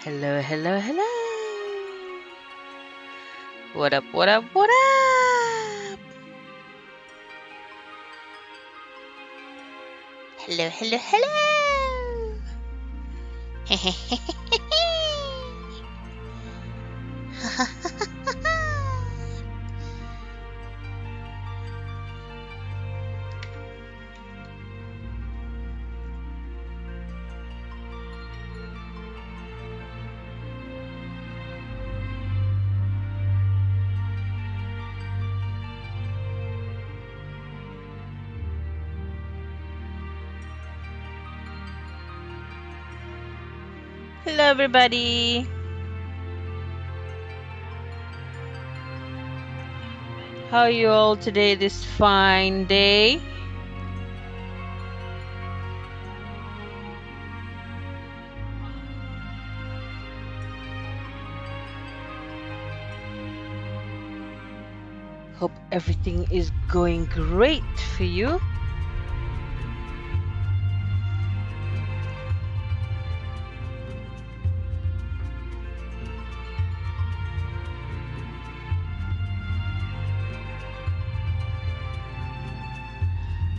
Hello, hello, hello. What up, what up, what up? Hello, hello, hello. Hello, everybody. How are you all today, this fine day? Hope everything is going great for you.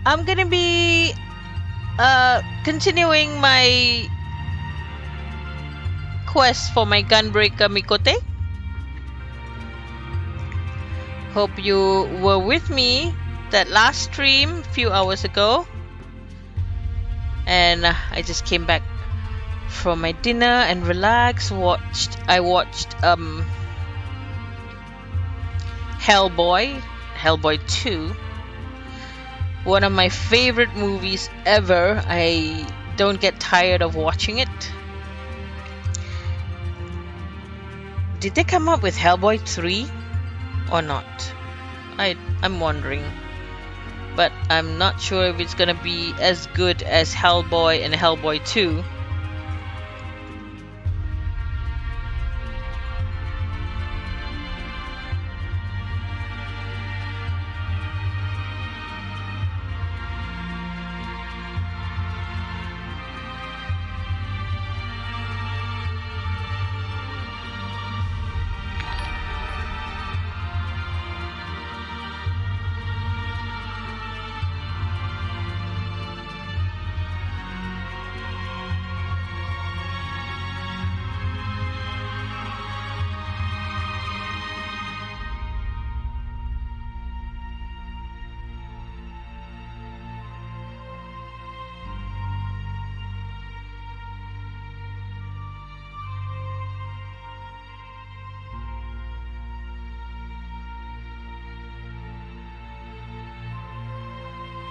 I'm gonna be continuing my quest for my Gunbreaker Mikote. Hope you were with me that last stream a few hours ago. And I just came back from my dinner and relaxed. I watched Hellboy 2. One of my favorite movies ever. I don't get tired of watching it. Did they come up with Hellboy 3 or not? I'm wondering. But I'm not sure if it's gonna be as good as Hellboy and Hellboy 2.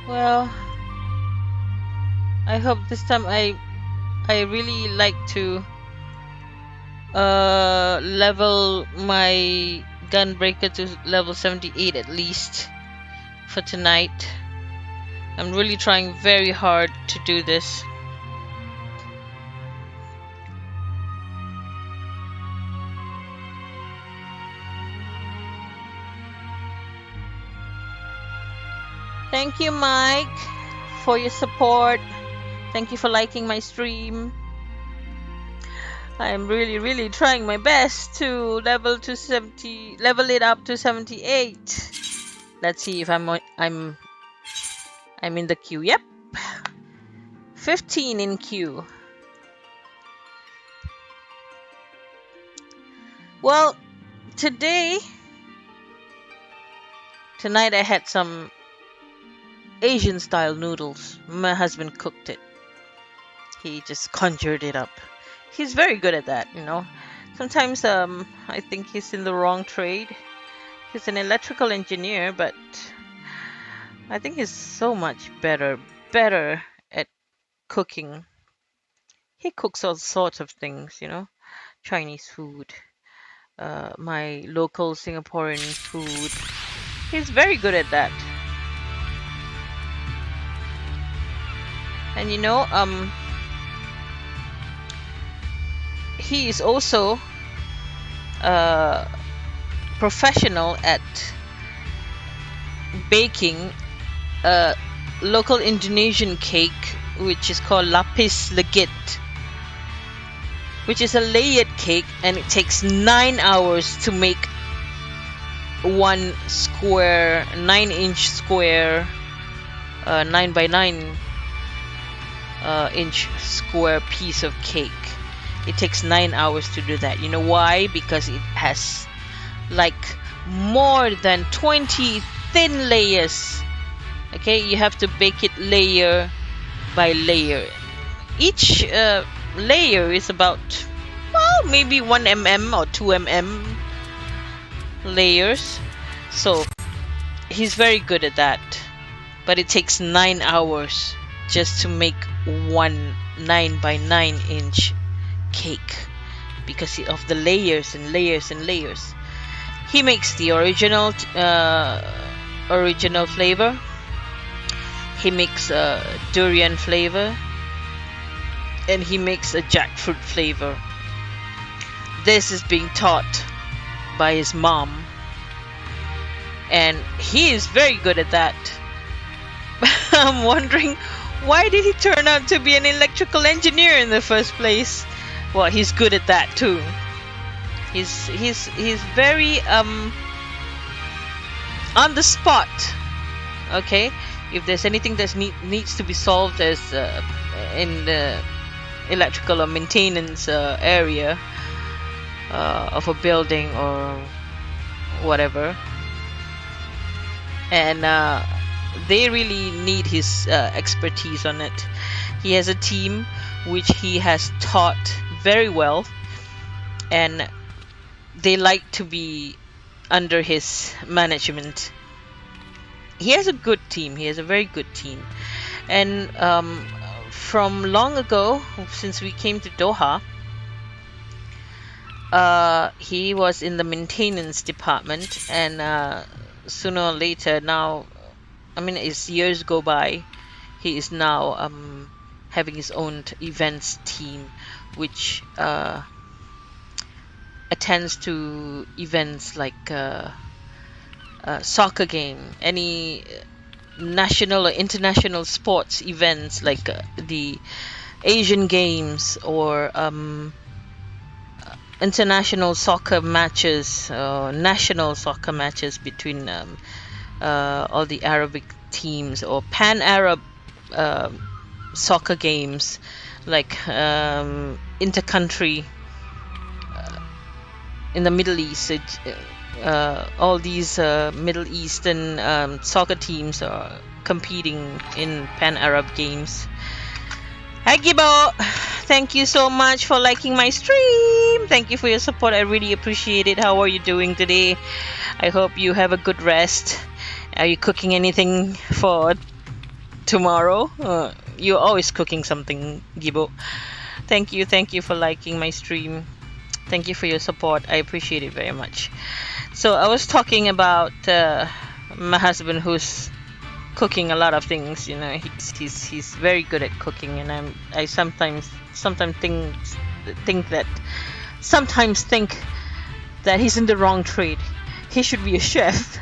Well, I hope this time I really like to level my Gunbreaker to level 78 at least for tonight. I'm really trying very hard to do this. Thank you, Mike, for your support. Thank you for liking my stream. I'm really trying my best to level it up to 78. Let's see if I'm in the queue. Yep. 15 in queue. Well, tonight I had some Asian style noodles. My husband cooked it. He just conjured it up. He's very good at that, you know. Sometimes I think he's in the wrong trade. He's an electrical engineer, but I think he's so much better at cooking. He cooks all sorts of things, you know. Chinese food, my local Singaporean food. He's very good at that. And you know, he is also professional at baking a local Indonesian cake which is called lapis legit. which is a layered cake, and it takes 9 hours to make one square, 9-inch square, 9 by 9 inch square piece of cake. It takes 9 hours to do that. You know why? Because it has like more than 20 thin layers. Okay, you have to bake it layer by layer. Each layer is about, well, maybe 1 mm or 2 mm layers. So he's very good at that. But it takes 9 hours just to make one 9 by 9 inch cake because of the layers and layers and layers. He makes the original flavor. He makes a durian flavor, and he makes a jackfruit flavor. This is being taught by his mom, and he is very good at that. I'm wondering, why did he turn out to be an electrical engineer in the first place? Well, he's good at that too. He's very on the spot. Okay, if there's anything that needs to be solved as in the electrical or maintenance area of a building or whatever, and they really need his expertise on it. He has a team which he has taught very well, and they like to be under his management. He has a good team. He has a very good team. And from long ago, since we came to Doha, he was in the maintenance department, and sooner or later now, I mean, as years go by, he is now having his own events team, which attends to events like soccer game, any national or international sports events like the Asian Games or international soccer matches, national soccer matches between all the Arabic teams, or pan-Arab soccer games like intercountry in the Middle East. All these Middle Eastern soccer teams are competing in pan-Arab games. Hi Gibo! Thank you so much for liking my stream. Thank you for your support. I really appreciate it. How are you doing today? I hope you have a good rest. Are you cooking anything for tomorrow? You're always cooking something, Gibo. Thank you for liking my stream. Thank you for your support. I appreciate it very much. So I was talking about my husband, who's cooking a lot of things. You know, he's very good at cooking, and I sometimes think that he's in the wrong trade. He should be a chef.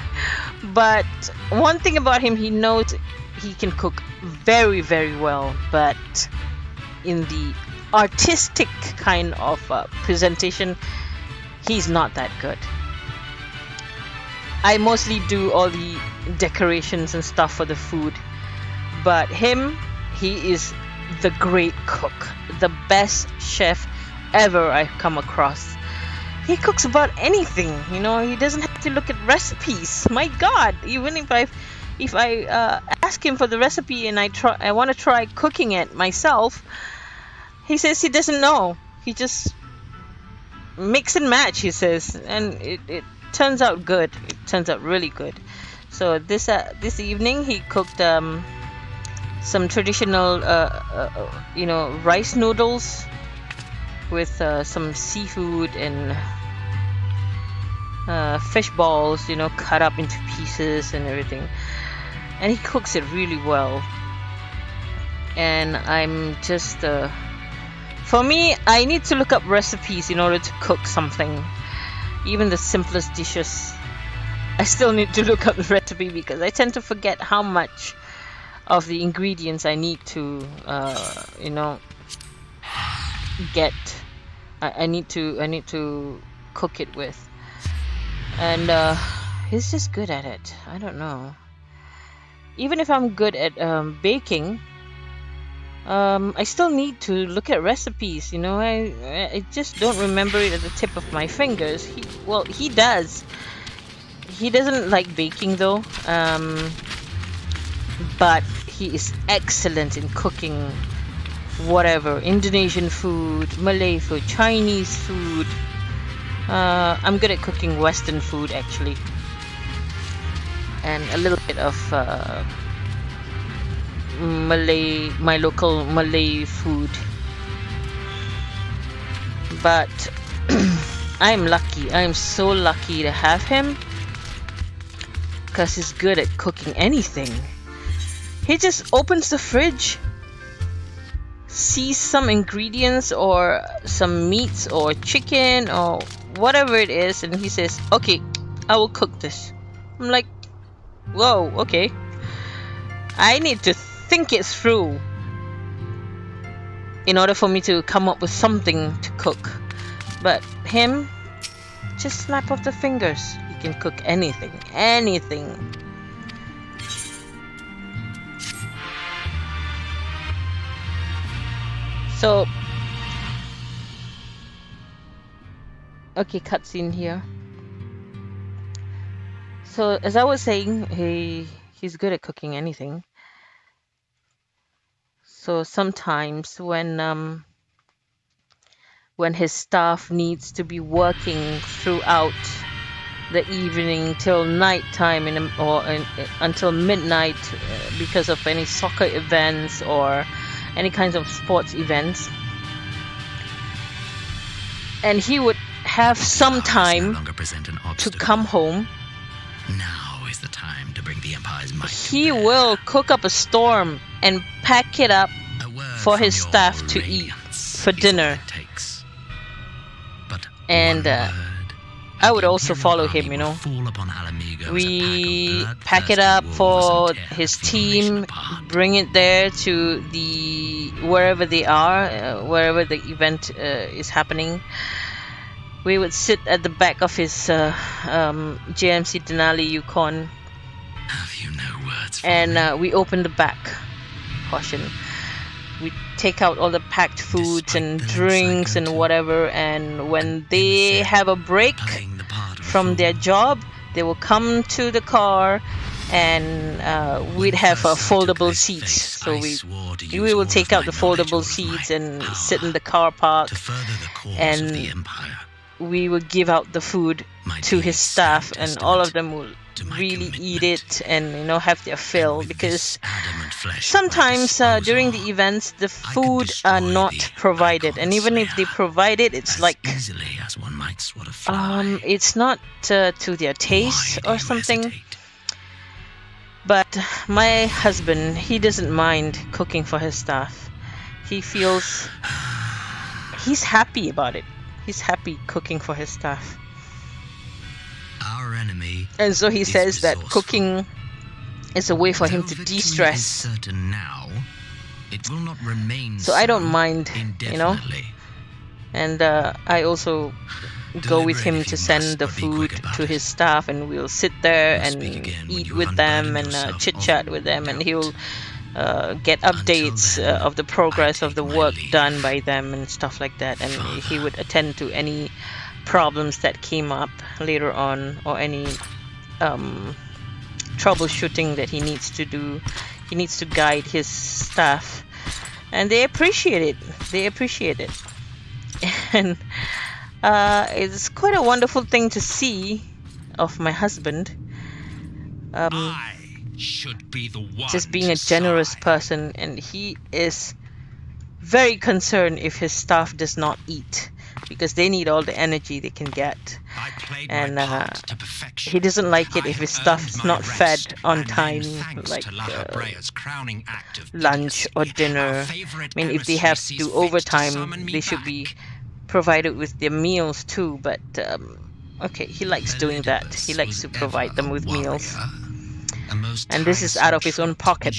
But one thing about him, he knows he can cook very, very well, but in the artistic kind of presentation, he's not that good. I mostly do all the decorations and stuff for the food, but he is the great cook, the best chef ever I've come across. He cooks about anything, you know. He doesn't have to look at recipes. My God, even if I ask him for the recipe and I want to try cooking it myself, he says he doesn't know. He just mix and match, he says, and it turns out good. It turns out really good. So this evening he cooked some traditional rice noodles with some seafood and fish balls, you know, cut up into pieces and everything, and he cooks it really well. And I'm just for me, I need to look up recipes in order to cook something. Even the simplest dishes, I still need to look up the recipe because I tend to forget how much of the ingredients I need to get I need to cook it with. And he's just good at it. I don't know. Even if I'm good at baking, I still need to look at recipes. You know, I just don't remember it at the tip of my fingers. He does. He doesn't like baking though. But he is excellent in cooking whatever, Indonesian food, Malay food, Chinese food. I'm good at cooking Western food actually, and a little bit of my local Malay food. But I'm lucky. I'm so lucky to have him, because he's good at cooking anything. He just opens the fridge, sees some ingredients or some meats or chicken or whatever it is, and he says, okay, I will cook this. I'm like, whoa, okay. I need to think it through in order for me to come up with something to cook. But him, just snap of the fingers, he can cook anything. So, okay, cutscene here. So, as I was saying, he's good at cooking anything. So sometimes when his staff needs to be working throughout the evening till nighttime until midnight because of any soccer events or any kinds of sports events, and he would have some time to come home. Now is the time to bring the Empire's might. He will cook up a storm and pack it up for his staff to eat for dinner. And I would also follow him, you know. We pack it up for his team, bring it there to wherever they are, wherever the event is happening. We would sit at the back of his GMC Denali Yukon, and we open the back portion. We take out all the packed foods and drinks and whatever, and when they have a break from their job, they will come to the car, and we'd have foldable seats. So we will take out the foldable seats and sit in the car park, and we will give out the food to his staff, and all of them will really eat it and, you know, have their fill, because sometimes during the events the food are not provided, and even if they provide it, it's like it's not to their taste or something. But my husband, he doesn't mind cooking for his staff. He feels he's happy about it. He's happy cooking for his staff. Our enemy, and so he says that cooking is a way for him to de-stress. So I don't mind, you know. And I also go with him to send the food to his staff, and we'll sit there and eat with them and chit-chat with them, and he'll get updates of the progress of the work done by them and stuff like that, and he would attend to any problems that came up later on, or any troubleshooting that he needs to do. He needs to guide his staff, and they appreciate it. And it's quite a wonderful thing to see of my husband. Should be the one just being a generous person, and he is very concerned if his staff does not eat, because they need all the energy they can get, and he doesn't like it if his staff is not fed on time, like lunch or dinner. I mean, if they have to do overtime, they should be provided with their meals too, but okay, he likes doing that. He likes to provide them with meals. And this is out of his own pocket.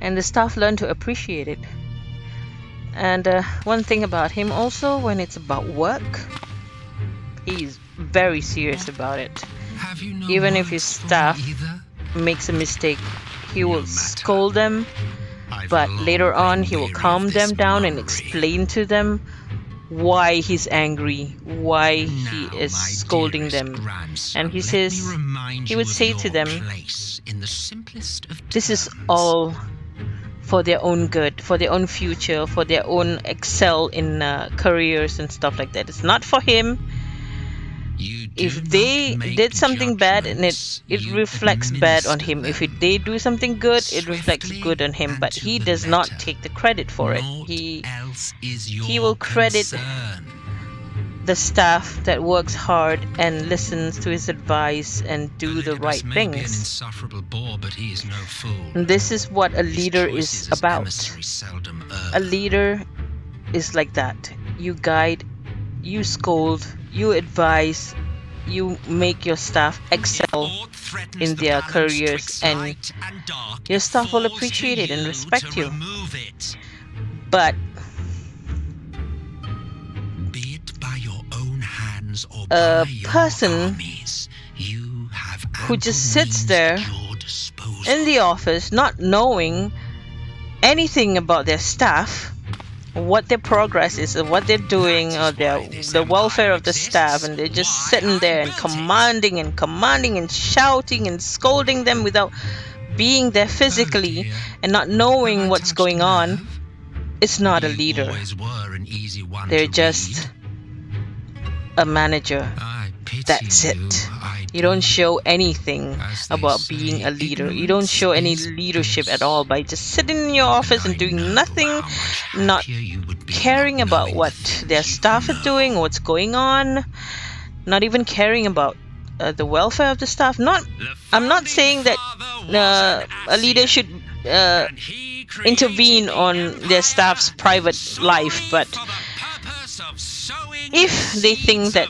And the staff learn to appreciate it. And one thing about him also, when it's about work, he's very serious about it. Have you no Even if his words for me staff either? makes a mistake, he No will matter. scold them, I've but long later on been he will weary calm of this them down and mummery. explain to them why he's angry, why he Now, is my scolding dearest them. grandson, And he let says, me remind he you would of say your to them, place in the simplest of this is terms. all for their own good, for their own future, for their own excel in careers and stuff like that. It's not for him. You do If not they make did something bad, and it judgments, it you reflects bad on administer him. If them. they do something good, it reflects Swiftly good on him, and but to he the does not letter. take the credit for it. Naught else is your He will credit concern. the staff that works hard and listens to his advice and do the Elizabeth right may be an things. insufferable bore, but he is no fool. And this is what a His leader choices is as about. emissary seldom A err. leader is like that. You guide, you scold, you advise, you make your staff excel Aught threatens in the their balance careers, twixt and light and dark, your it staff will falls appreciate to it and you respect to you. remove it. But Be it by your own hands or a by your person armies, you have who just ample sits means there at your disposal. in the office not knowing anything about their staff, what their progress is, or what they're doing, That or is why this the welfare empire of the staff, exists, and they're just why sitting I there and built it. commanding and shouting and scolding them without being there physically Oh dear. and not Have knowing I what's touched going a on. nerve? It's not a You leader. always were an easy one They're to just read. a manager. I pity That's you. it. I You don't do. show anything As they about say, being a leader. You don't ignorance show any is leadership at bliss. all by just sitting in your office and I doing know nothing, how much not happier you would be caring not about knowing what the things their you staff are know. doing, what's going on, not even caring about the welfare of the staff. I'm not saying that a leader should intervene on their staff's private life, but if they think that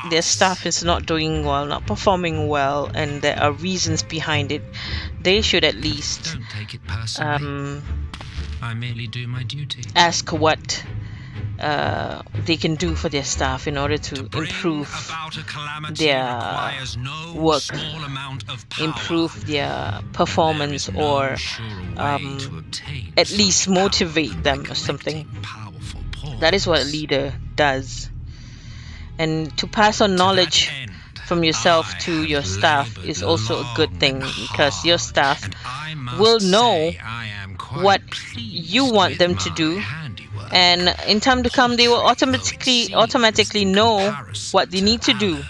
their staff is not doing well, not performing well, and there are reasons behind it, they should at least Don't take it personally. I merely do my duty. ask what they can do for their staff in order to Bring improve about a calamity their requires no work, small amount of power. improve their There performance, is no or surer way to obtain at such least power motivate than them by or something. collecting powerful pawns. That is what a leader does. And to pass on To knowledge that end, from yourself I to have your staff laboured is also a good long thing, and because your hard, staff and I must will know say I am quite what pleased you want with them to my do, handiwork. and in time to come they will automatically know what they need to do.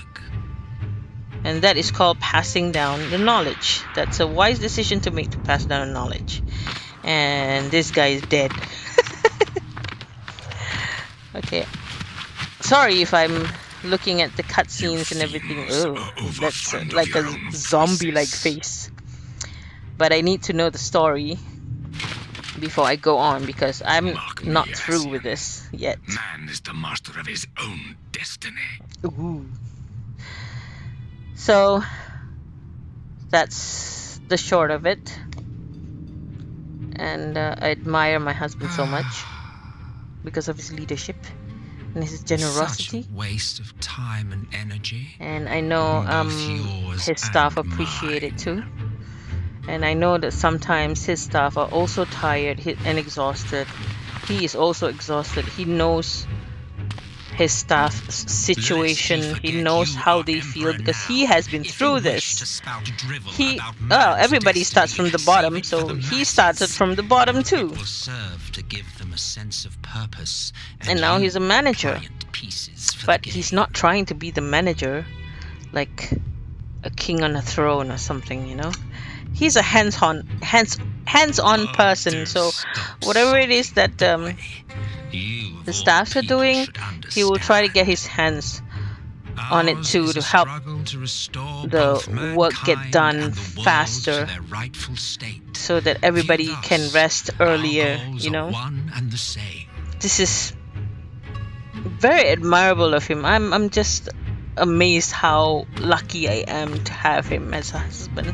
And that is called passing down the knowledge. That's a wise decision to make, to pass down the knowledge. And this guy is dead. Okay, sorry if I'm looking at the cutscenes and everything. Oh, that's like a zombie-like face. But I need to know the story before I go on, because I'm not through with this yet. Man is the master of his own destiny. Ooh. So that's the short of it. And I admire my husband so much because of his leadership and his generosity. Such a waste of time and energy. And I know Both yours his staff and appreciate it mine. too. And I know that sometimes his staff are also tired and exhausted. He is also exhausted. He knows his staff's situation. He knows how they feel because he has been through this. Everybody starts from the bottom, so he started from the bottom too. It will serve to give them a sense of purpose. And now he's a manager. pliant pieces for But the he's game. not trying to be the manager like a king on a throne or something, you know. He's a hands-on person, so whatever it is that the staffs are doing, he will try to get his hands on it too, to help the work get done faster, so that everybody can rest earlier, you know. This is very admirable of him. I'm just amazed how lucky I am to have him as a husband,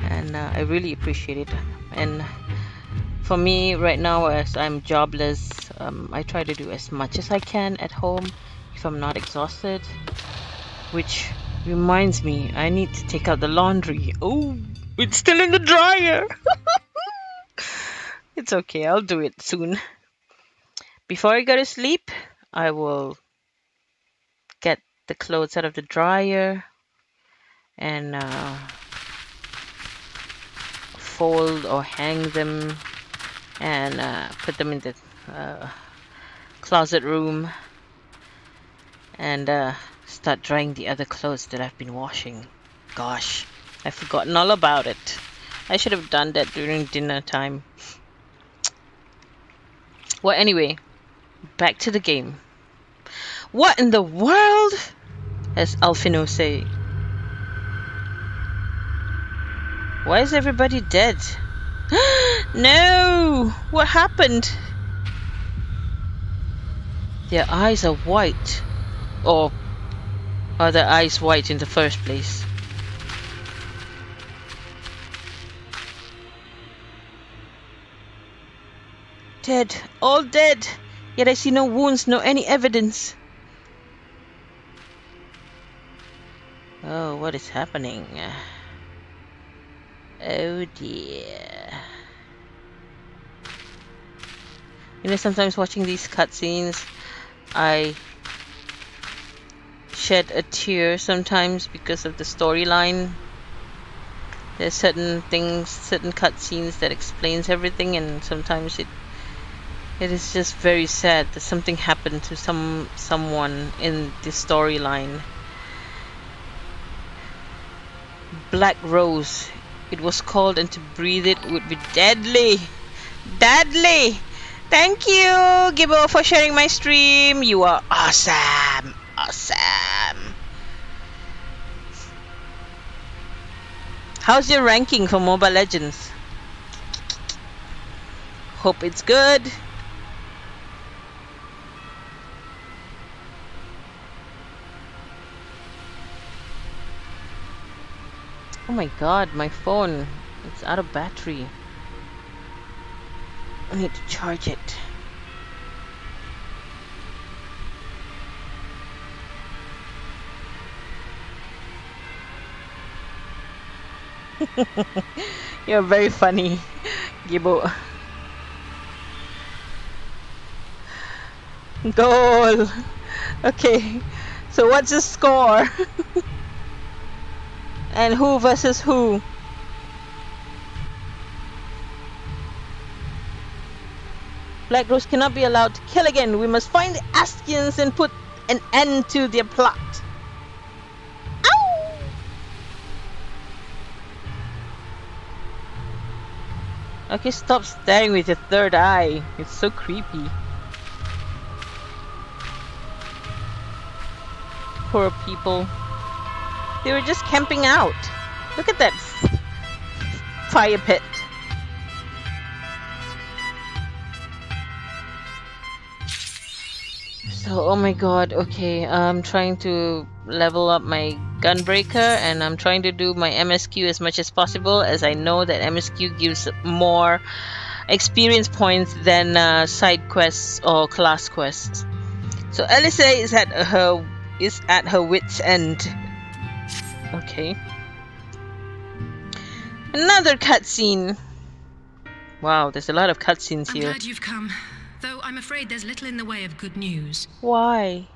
and I really appreciate it. And For me, right now, as I'm jobless, I try to do as much as I can at home if I'm not exhausted. Which reminds me, I need to take out the laundry. Oh, it's still in the dryer. It's okay, I'll do it soon. Before I go to sleep, I will get the clothes out of the dryer and fold or hang them and put them in the closet room and start drying the other clothes that I've been washing. Gosh, I've forgotten all about it. I should have done that during dinner time. Well, anyway, back to the game. What in the world? As Alfino say. Why is everybody dead? No! What happened? Their eyes are white. Or are their eyes white in the first place? Dead. All dead. Yet I see no wounds, no any evidence. Oh, what is happening? Oh dear. You know, sometimes watching these cutscenes, I shed a tear sometimes because of the storyline. There's certain things, certain cutscenes that explains everything, and sometimes it is just very sad that something happened to someone in the storyline. Black Rose. It was called, and to breathe it would be deadly. Deadly! Thank you, Gibbo, for sharing my stream. You are awesome. Awesome. How's your ranking for Mobile Legends? Hope it's good. Oh my god, my phone. It's out of battery. I need to charge it. You're very funny, Gibbo. Goal. Okay, so what's the score? And who versus who? Black Rose cannot be allowed to kill again. We must find the Askians and put an end to their plot. Ow! Okay, stop staring with your third eye. It's so creepy. Poor people. They were just camping out. Look at that fire pit. So, oh my god, okay, I'm trying to level up my gunbreaker, and I'm trying to do my MSQ as much as possible, as I know that MSQ gives more experience points than side quests or class quests. So Alyssa is at her wit's end. Okay. Another cutscene. Wow, there's a lot of cutscenes here. I'm glad you've come, though I'm afraid there's little in the way of good news. Why?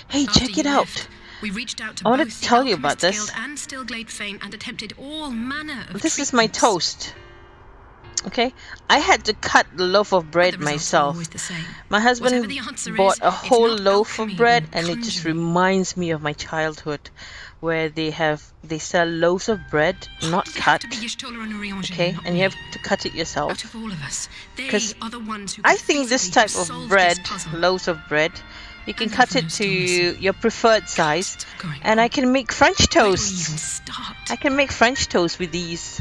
Hey, check it out. We reached out to I want both to the tell you about Alchemist's this. Guild and Stillglade Fane and attempted all manner of This is my treatments. toast. Okay, I had to cut the loaf of But bread the results are myself. always the same. My husband Whatever the answer bought is, a it's whole not loaf of alchemy bread, or and it just conjuring. reminds me of my childhood, where they sell loaves of bread, not You have cut. to be Y'shtola and Urianger, Okay, not and me. you have to cut it yourself. Out of all of us, they 'Cause are the ones who I could think this feasibly type have of solved bread, this puzzle. loaves of bread, you can And cut it Alphino's to stories. your preferred size, What's going and on? I can make French Where do we toast. even start? I can make French toast with these,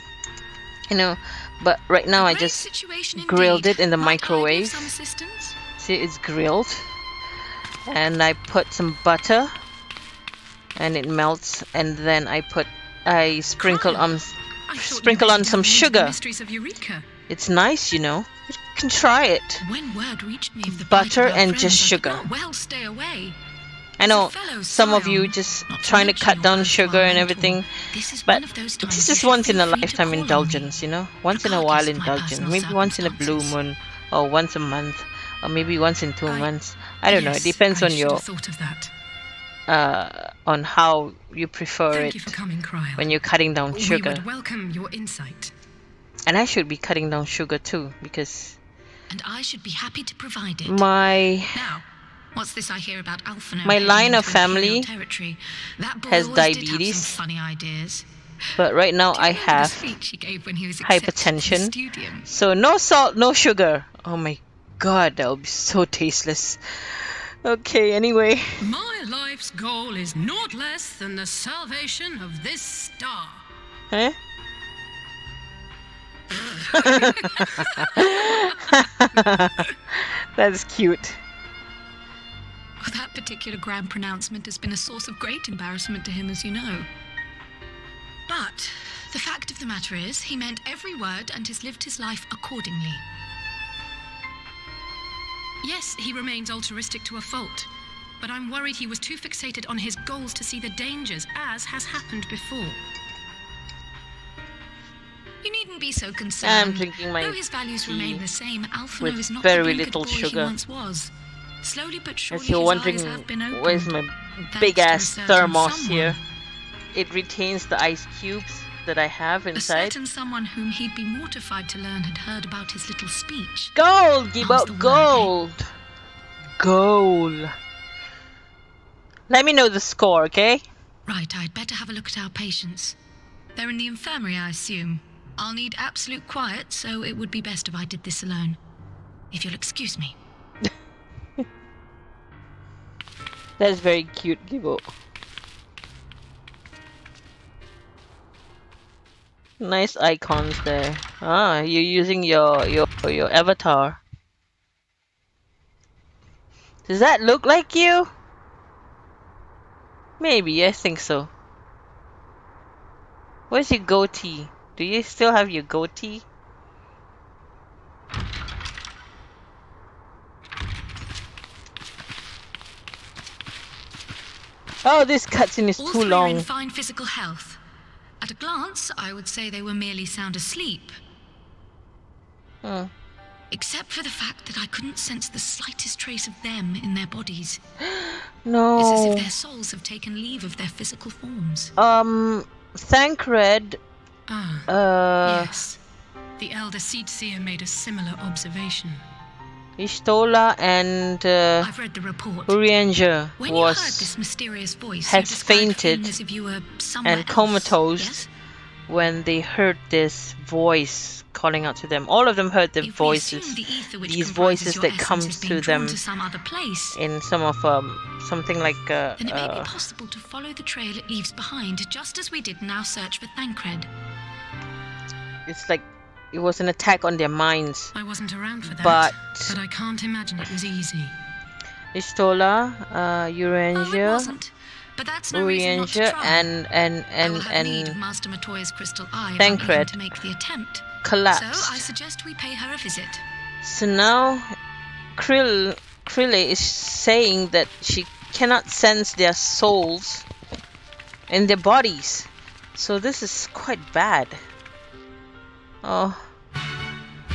you know. But right now I Great just situation grilled indeed. it in the Might I be of microwave. some assistance? See, it's grilled, and I put some butter, and it melts, and then I sprinkle Crime. I thought you sprinkle were on some delving into the sugar. mysteries of Eureka. It's nice, you know. You can try it. When word reached me of the Butter plight of our and friends, just I could sugar. not well stay away. I know As a fellow some of you scion, just not to trying to mention cut your down erstwhile sugar and mentor, everything, this is but one of those times this you is should once in feel a free to lifetime call on me, indulgence, you know. Once in a while regardless of my indulgence. personal Maybe once in a blue circumstances. moon, or once a month, or maybe once in 2 months. I don't know. It Yes, depends I on should your have thought of that. on how you prefer Thank it you for coming, Cryle. when you're cutting down We sugar. would welcome your insight, And I should be cutting down sugar too, because and I should be happy to provide it. my Now, what's this I hear about Alphino My heading line of into Imperial family territory? That boy has always did have diabetes. some funny ideas. But right now Do I you remember the have speech he gave when he was accepted to the hypertension. studium? So no salt, no sugar. Oh my god, that would be so tasteless. Okay, anyway. My life's goal is naught less than the salvation of this star. Huh? That's cute. That particular grand pronouncement has been a source of great embarrassment to him, as you know. But the fact of the matter is, he meant every word and has lived his life accordingly. Yes, he remains altruistic to a fault, but I'm worried he was too fixated on his goals to see the dangers, as has happened before. You needn't be so concerned. I'm drinking my Though his values tea remain the same, Alphino with is not very the blinkered little boy sugar. he once was. Slowly but surely As you're his wondering, eyes have been opened. where's my thanks big to a ass certain thermos someone. here? It retains the ice cubes that I have A inside. certain someone whom he'd be mortified to learn had heard about his little speech. Gold! Give How's out the word, gold! Gold! Let me know the score, okay? Right, I'd better have a look at our patients. They're in the infirmary, I assume. I'll need absolute quiet, so it would be best if I did this alone. If you'll excuse me. That's very cute, Gibo. Nice icons there. Ah, you're using your avatar. Does that look like you? Maybe, I think so. Where's your goatee? Do you still have your goatee? Oh, this cutscene is All too three are long. in fine physical health. At a glance, I would say they were merely sound asleep. Hmm. Except for the fact that I couldn't sense the slightest trace of them in their bodies. No. It's as if their souls have taken leave of their physical forms. Thancred. Yes. The elder seed seer made a similar observation. Ishtola and I've read the report. Urianger When you heard this mysterious voice, you has described fainted feeling as if you were somewhere and else, comatose yes? when they heard this voice calling out to them. All of them heard the If we voices, assume the ether which these comprises voices your that essence comes is to being drawn them to some other place, in some of something like then it may be possible to follow the trail it leaves behind, just as we did in our search for Thancred. it's like it was an attack on their minds. I wasn't around for that, But I can't imagine it was easy. Ishtola, Oh, it Urianger, wasn't. But that's no reason not to Urianger try. and I will have need of and Master Matoya's crystal eye if I'm even Thancred to make the attempt. So I collapsed. suggest we pay her a visit. So now Krille is saying that she cannot sense their souls in their bodies. So this is quite bad. Oh,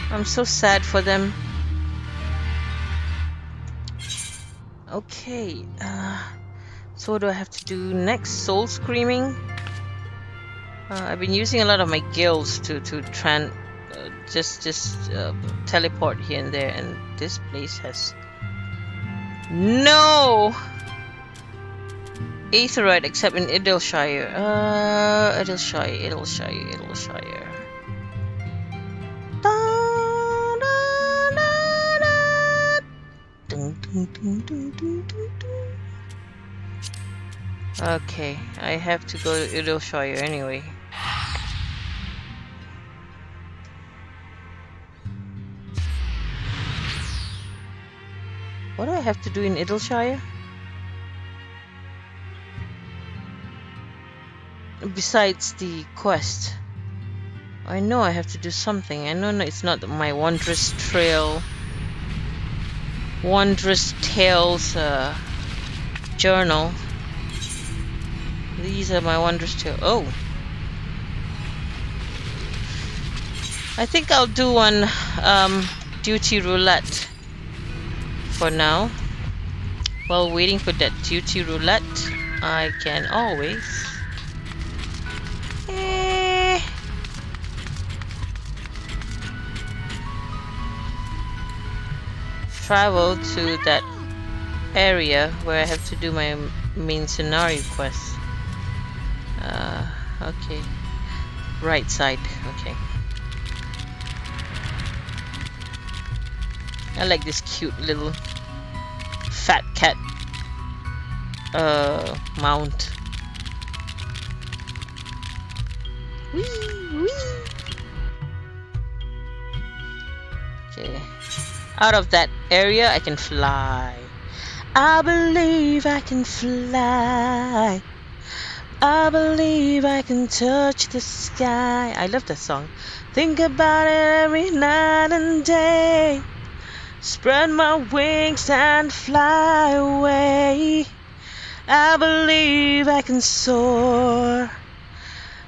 I'm so sad for them. Okay, so what do I have to do next? Soul screaming? I've been using a lot of my gills to teleport here and there, and this place has no Aetheroid except in Idleshire. Idleshire. Da, da, da, da. Dun, dun, dun, dun, dun, dun, dun. Okay, I have to go to Idleshire anyway. What do I have to do in Idleshire? Besides the quest. I know I have to do something. I know it's not my Wondrous Tales journal. These are my Wondrous Tales. Oh. I think I'll do one duty roulette for now. While waiting for that duty roulette, I can always travel to that area where I have to do my main scenario quest. Okay. Right side, okay. I like this cute little fat cat mount. Wee wee. Okay. Out of that area I can fly. I believe I can fly. I believe I can touch the sky. I love that song. Think about it every night and day. Spread my wings and fly away. I believe I can soar.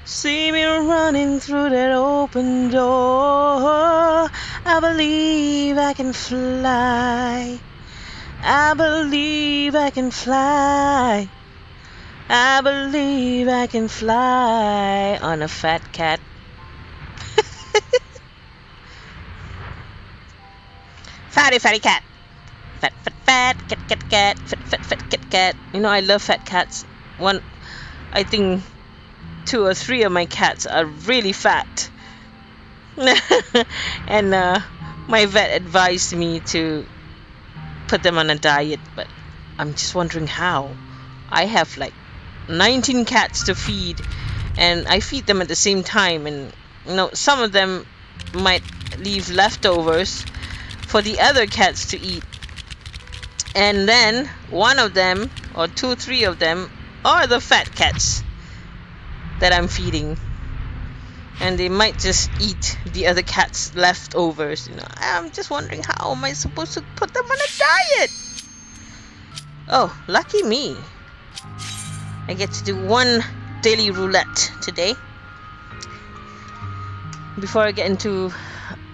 See me running through that open door. I believe I can fly. I believe I can fly. I believe I can fly on a fat cat. Fatty cat. Fat cat. Fat cat. You know, I love fat cats. I think 2 or 3 of my cats are really fat. And my vet advised me to put them on a diet, but I'm just wondering how. I have like 19 cats to feed, and I feed them at the same time, and you know, some of them might leave leftovers for the other cats to eat, and then one of them or 2, 3 of them are the fat cats that I'm feeding, and they might just eat the other cats' leftovers. You know, I'm just wondering, how am I supposed to put them on a diet? Oh, lucky me. I get to do one daily roulette today before I get into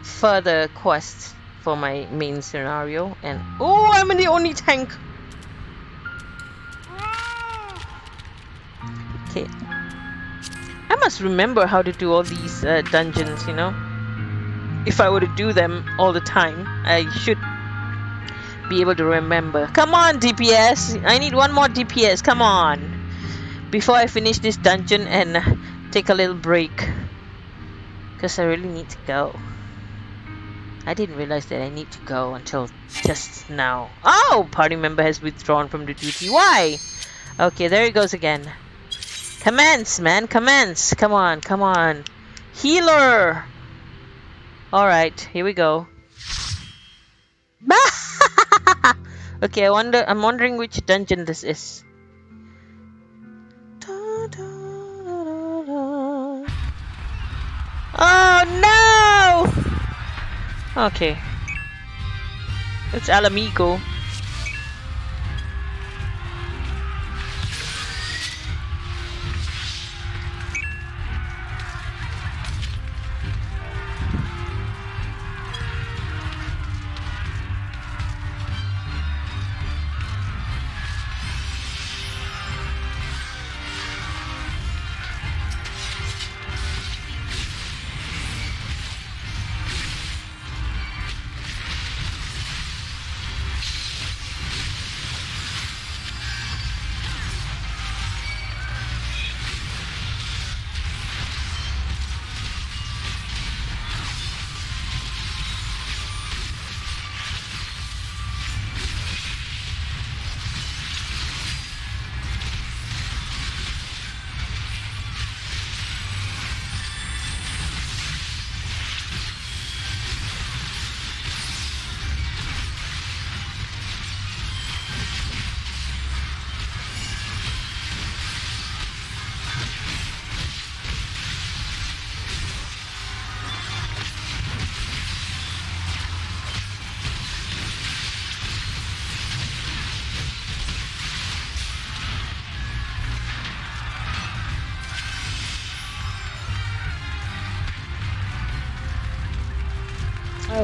further quests for my main scenario. And oh, I'm in the only tank. Okay, I must remember how to do all these dungeons, you know. If I were to do them all the time, I should be able to remember. Come on, DPS. I need one more DPS. Come on. Before I finish this dungeon and take a little break, because I really need to go. I didn't realize that I need to go until just now. Oh, party member has withdrawn from the duty. Why? Okay, there he goes again. Commence, man, commence. Come on, come on. Healer. Alright, here we go. Okay, I'm wondering which dungeon this is. Oh no! Okay. It's Alamigo.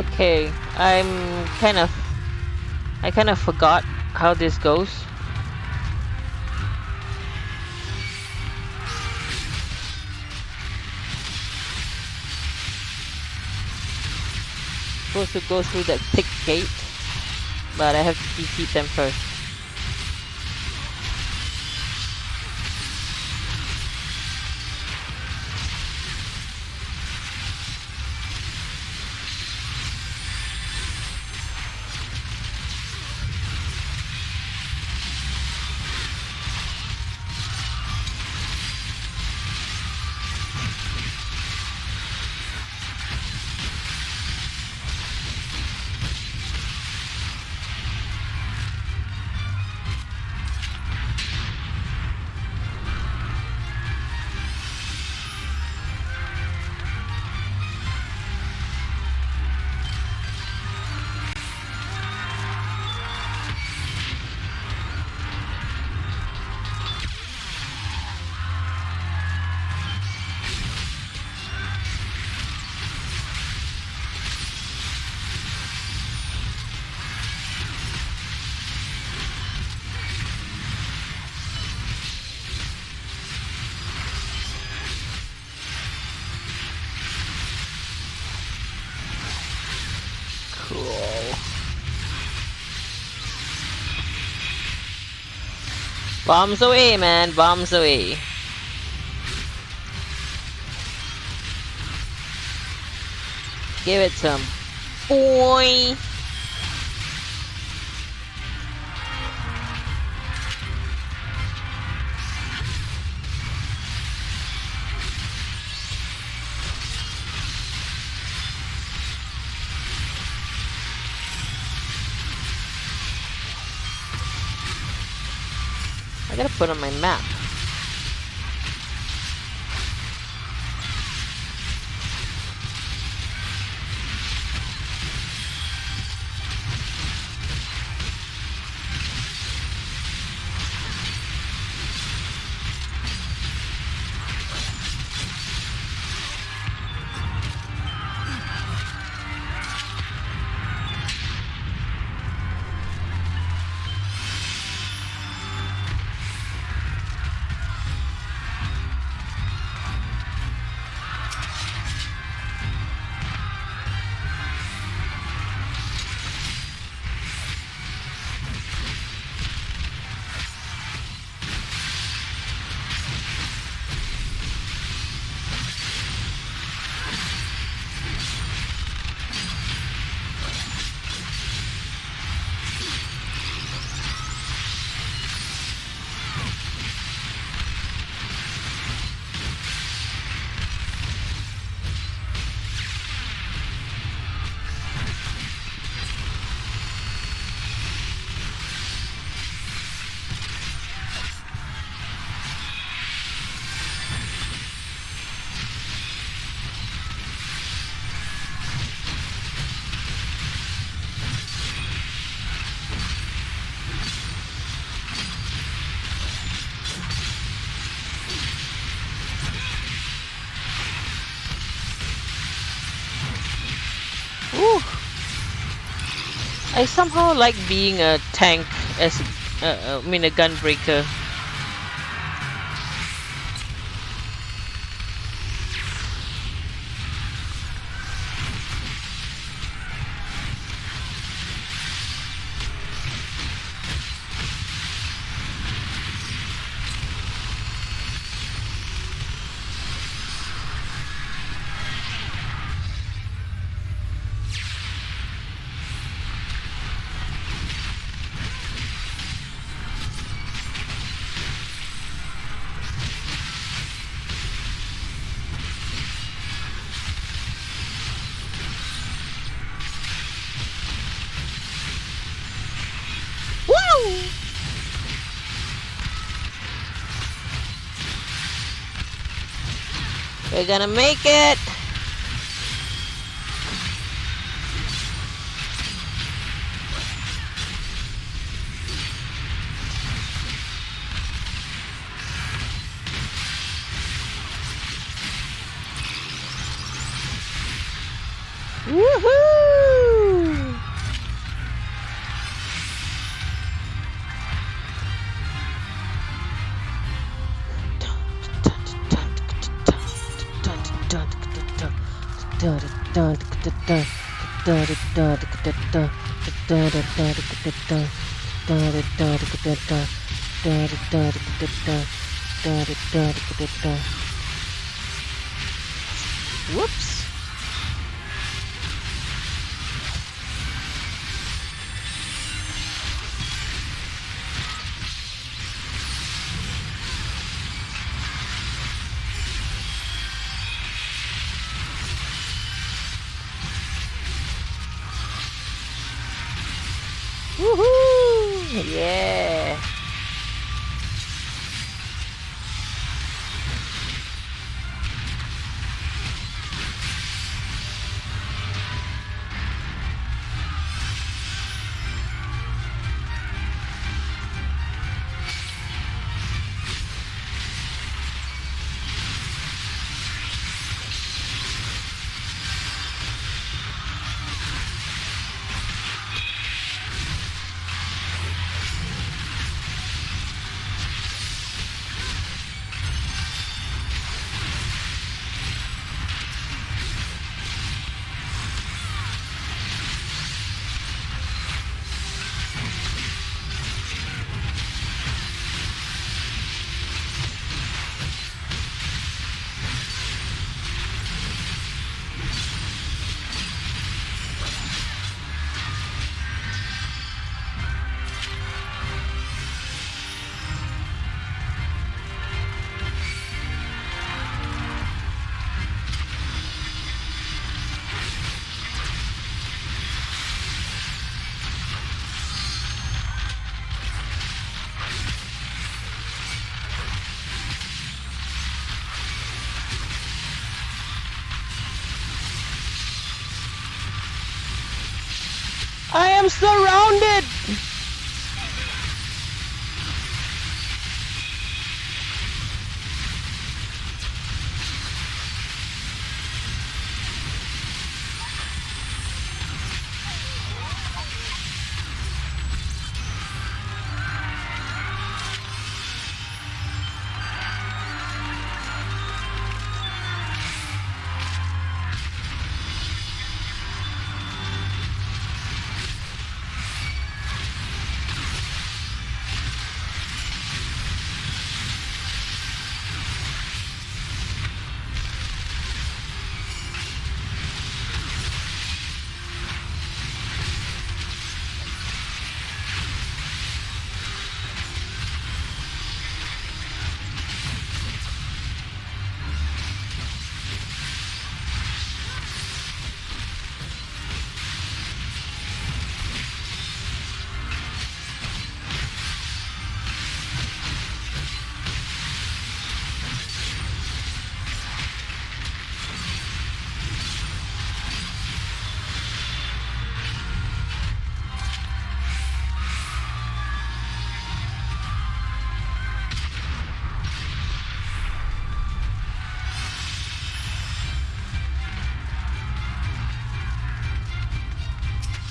Okay, I kind of forgot how this goes. Supposed to go through that thick gate, but I have to defeat them first. Cool. Bombs away, man. Bombs away. Give it some. Boy. I gotta put on my map. Ooh. I somehow like being a tank as I mean a gunbreaker. We're gonna make it! Woohoo! Whoops. Woohoo! Yeah. I am surrounded!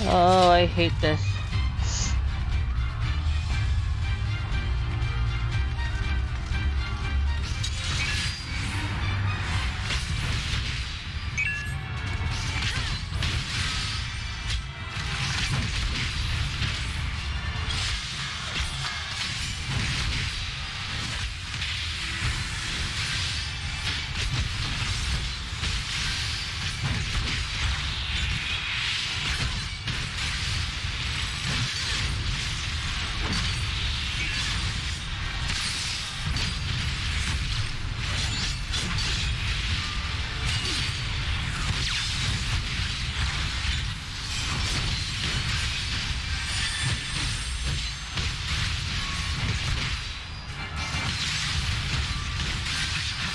Oh, I hate this.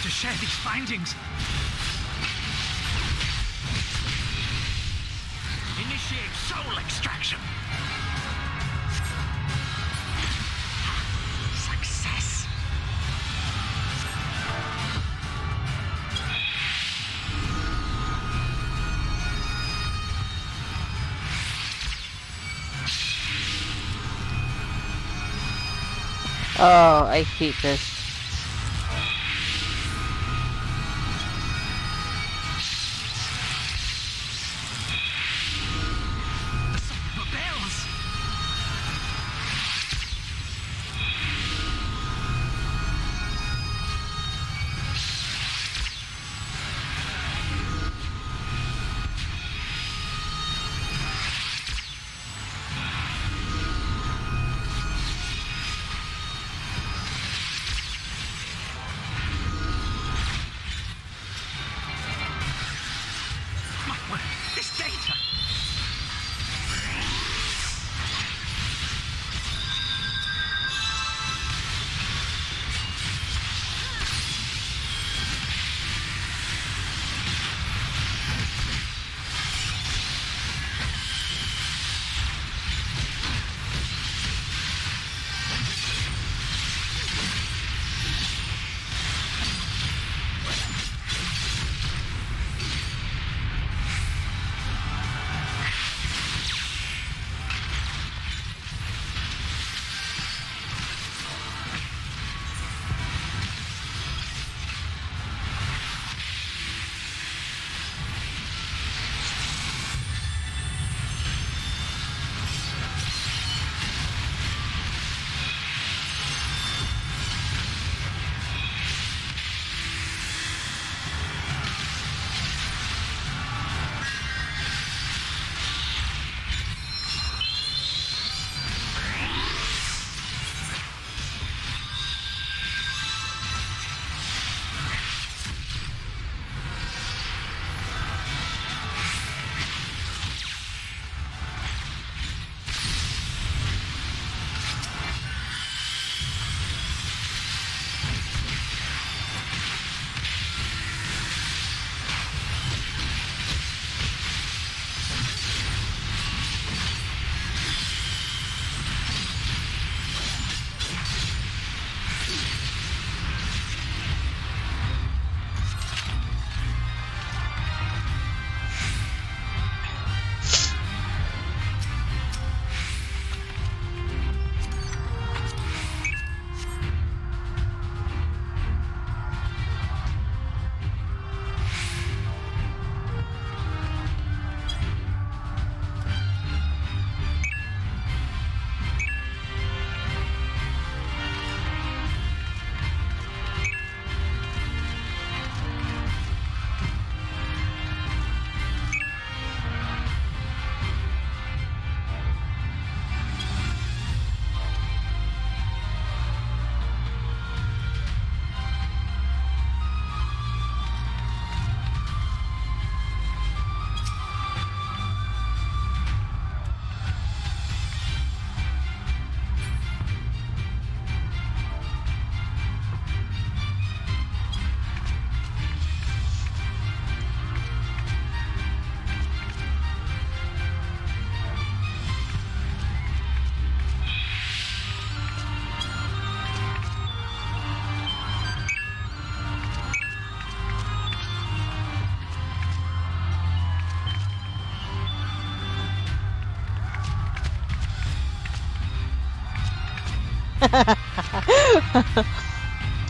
To share these findings. Initiate soul extraction. Success. Oh, I hate this.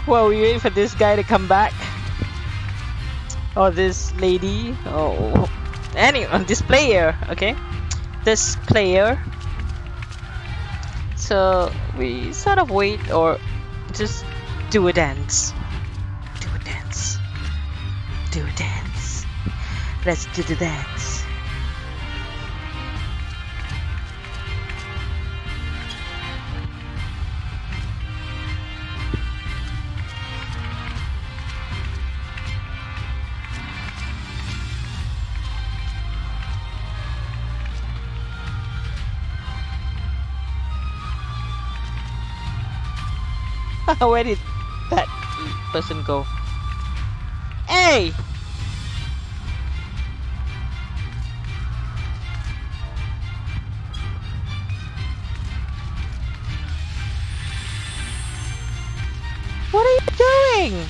Well, we wait for this guy to come back. Or this lady. Oh. Anyway, this player, okay? This player. So we sort of wait or just do a dance. Do a dance. Do a dance. Let's do the dance. Where did that person go? Hey! What are you doing?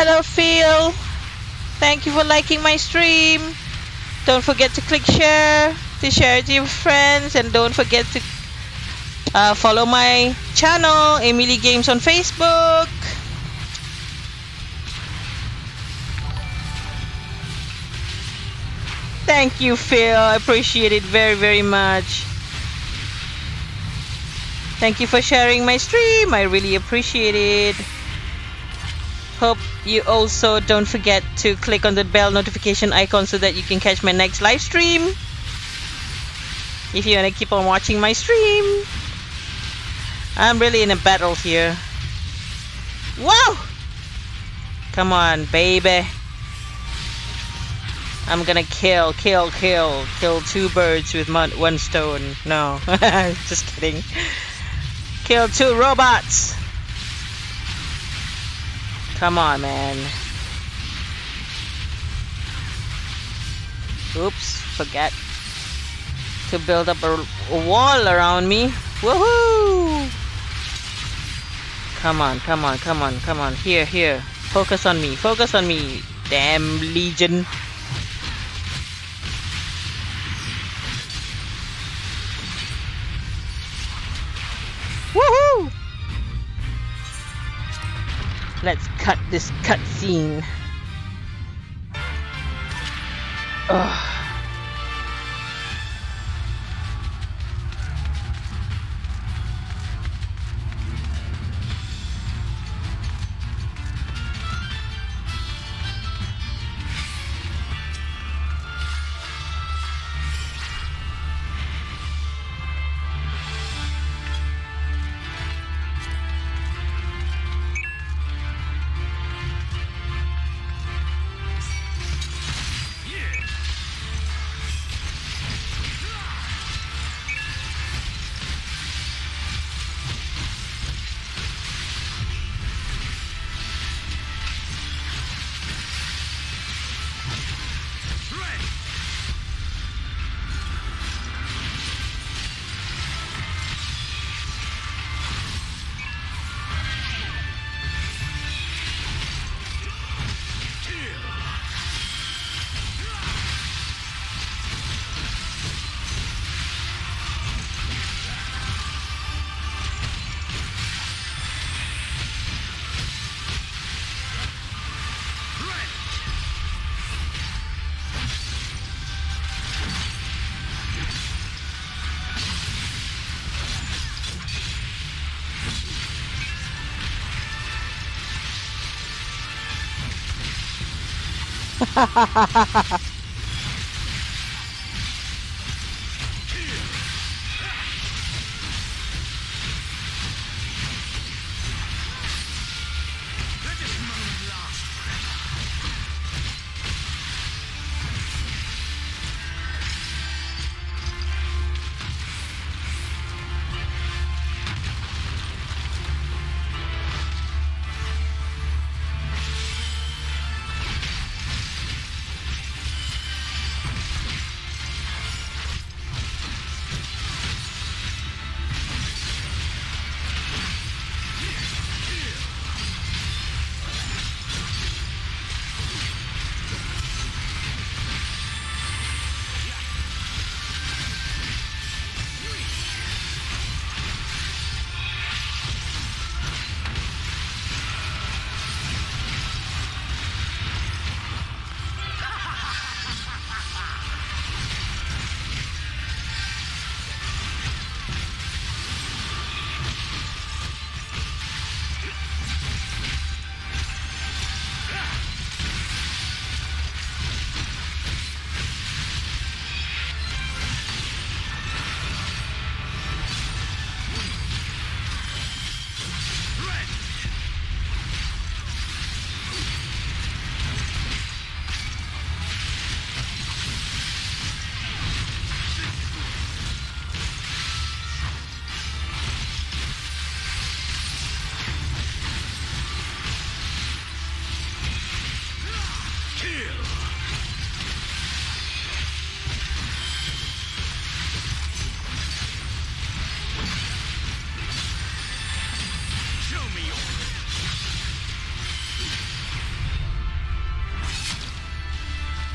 Hello, Phil. Thank you for liking my stream. Don't forget to click share to share it to your friends, and don't forget to follow my channel, Emily Games on Facebook. Thank you, Phil. I appreciate it very, very much. Thank you for sharing my stream. I really appreciate it. Hope you also don't forget to click on the bell notification icon so that you can catch my next live stream. If you want to keep on watching my stream. I'm really in a battle here. Whoa! Come on, baby. I'm gonna kill two birds with one stone. No, just kidding. Kill two robots. Come on, man. Oops, forget to build up a wall around me. Woohoo! Come on. Here. Focus on me. Damn Legion. Woohoo! Let's cut this cutscene. Ugh.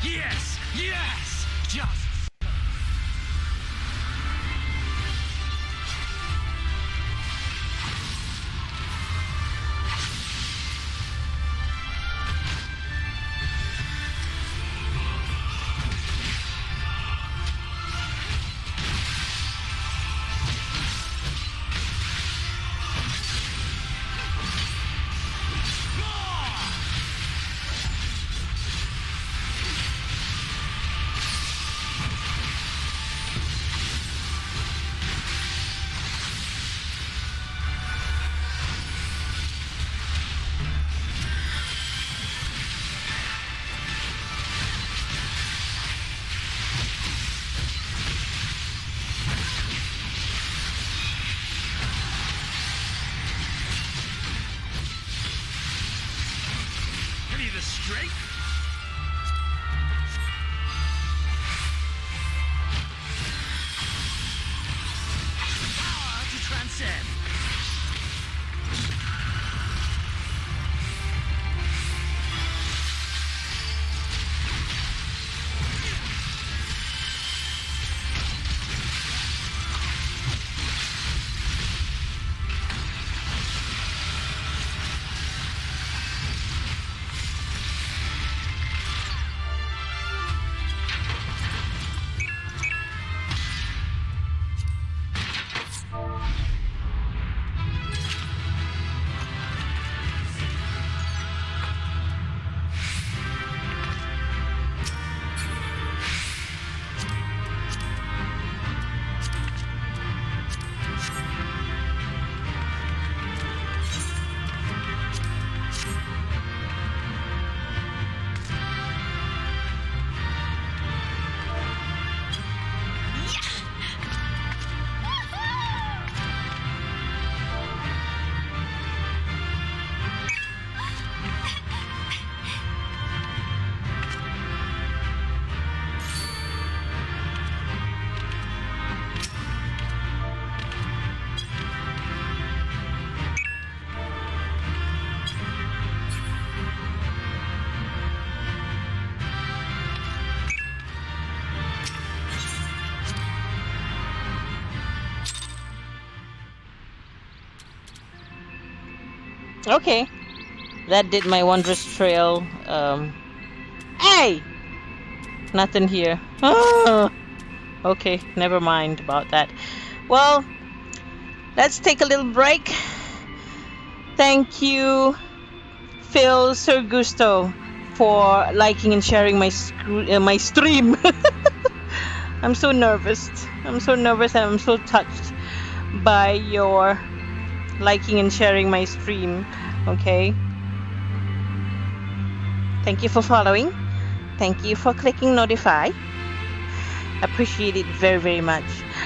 Yes, yes! Just any of the strength? Power to transcend. Okay, that did my wondrous trail. Hey! Nothing here. Ah! Okay, never mind about that. Well, let's take a little break. Thank you, Phil Sir Gusto, for liking and sharing my my stream. I'm so nervous. I'm so nervous and I'm so touched by your liking and sharing my stream. Okay. Thank you for following. Thank you for clicking notify. Appreciate it very, very much.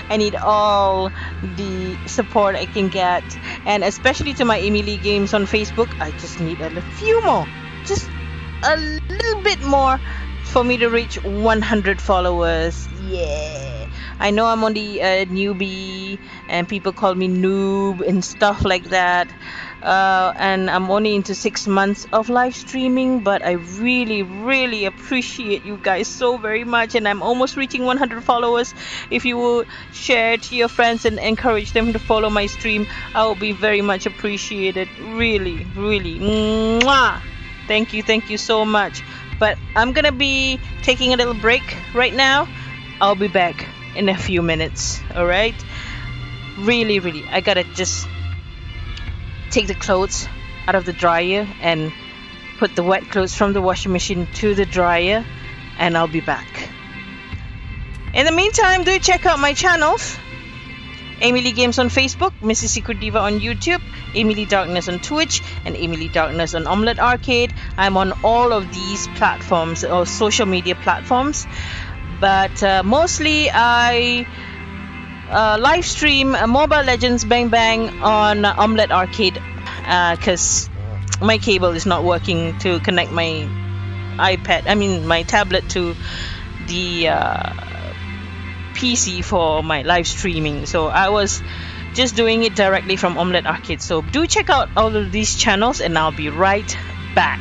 I need all the support I can get, and especially to my Emily Games on Facebook. I just need a few more, just a little bit more for me to reach 100 followers. Yeah, I know I'm only a newbie and people call me noob and stuff like that, and I'm only into 6 months of live streaming, but I really, really appreciate you guys so very much, and I'm almost reaching 100 followers. If you will share to your friends and encourage them to follow my stream, I will be very much appreciated. Really, really. Mwah! Thank you so much. But I'm gonna be taking a little break right now. I'll be back in a few minutes. Alright? Really, really, I gotta just take the clothes out of the dryer and put the wet clothes from the washing machine to the dryer, and I'll be back. In the meantime, do check out my channels: Emily Games on Facebook, Mrs. Secret Diva on YouTube, Emily Darkness on Twitch, and Emily Darkness on Omelette Arcade. I'm on all of these platforms or social media platforms, but mostly I live stream Mobile Legends Bang Bang on Omelette Arcade because my cable is not working to connect my my tablet to the PC for my live streaming. So I was just doing it directly from Omelette Arcade. So do check out all of these channels, and I'll be right back.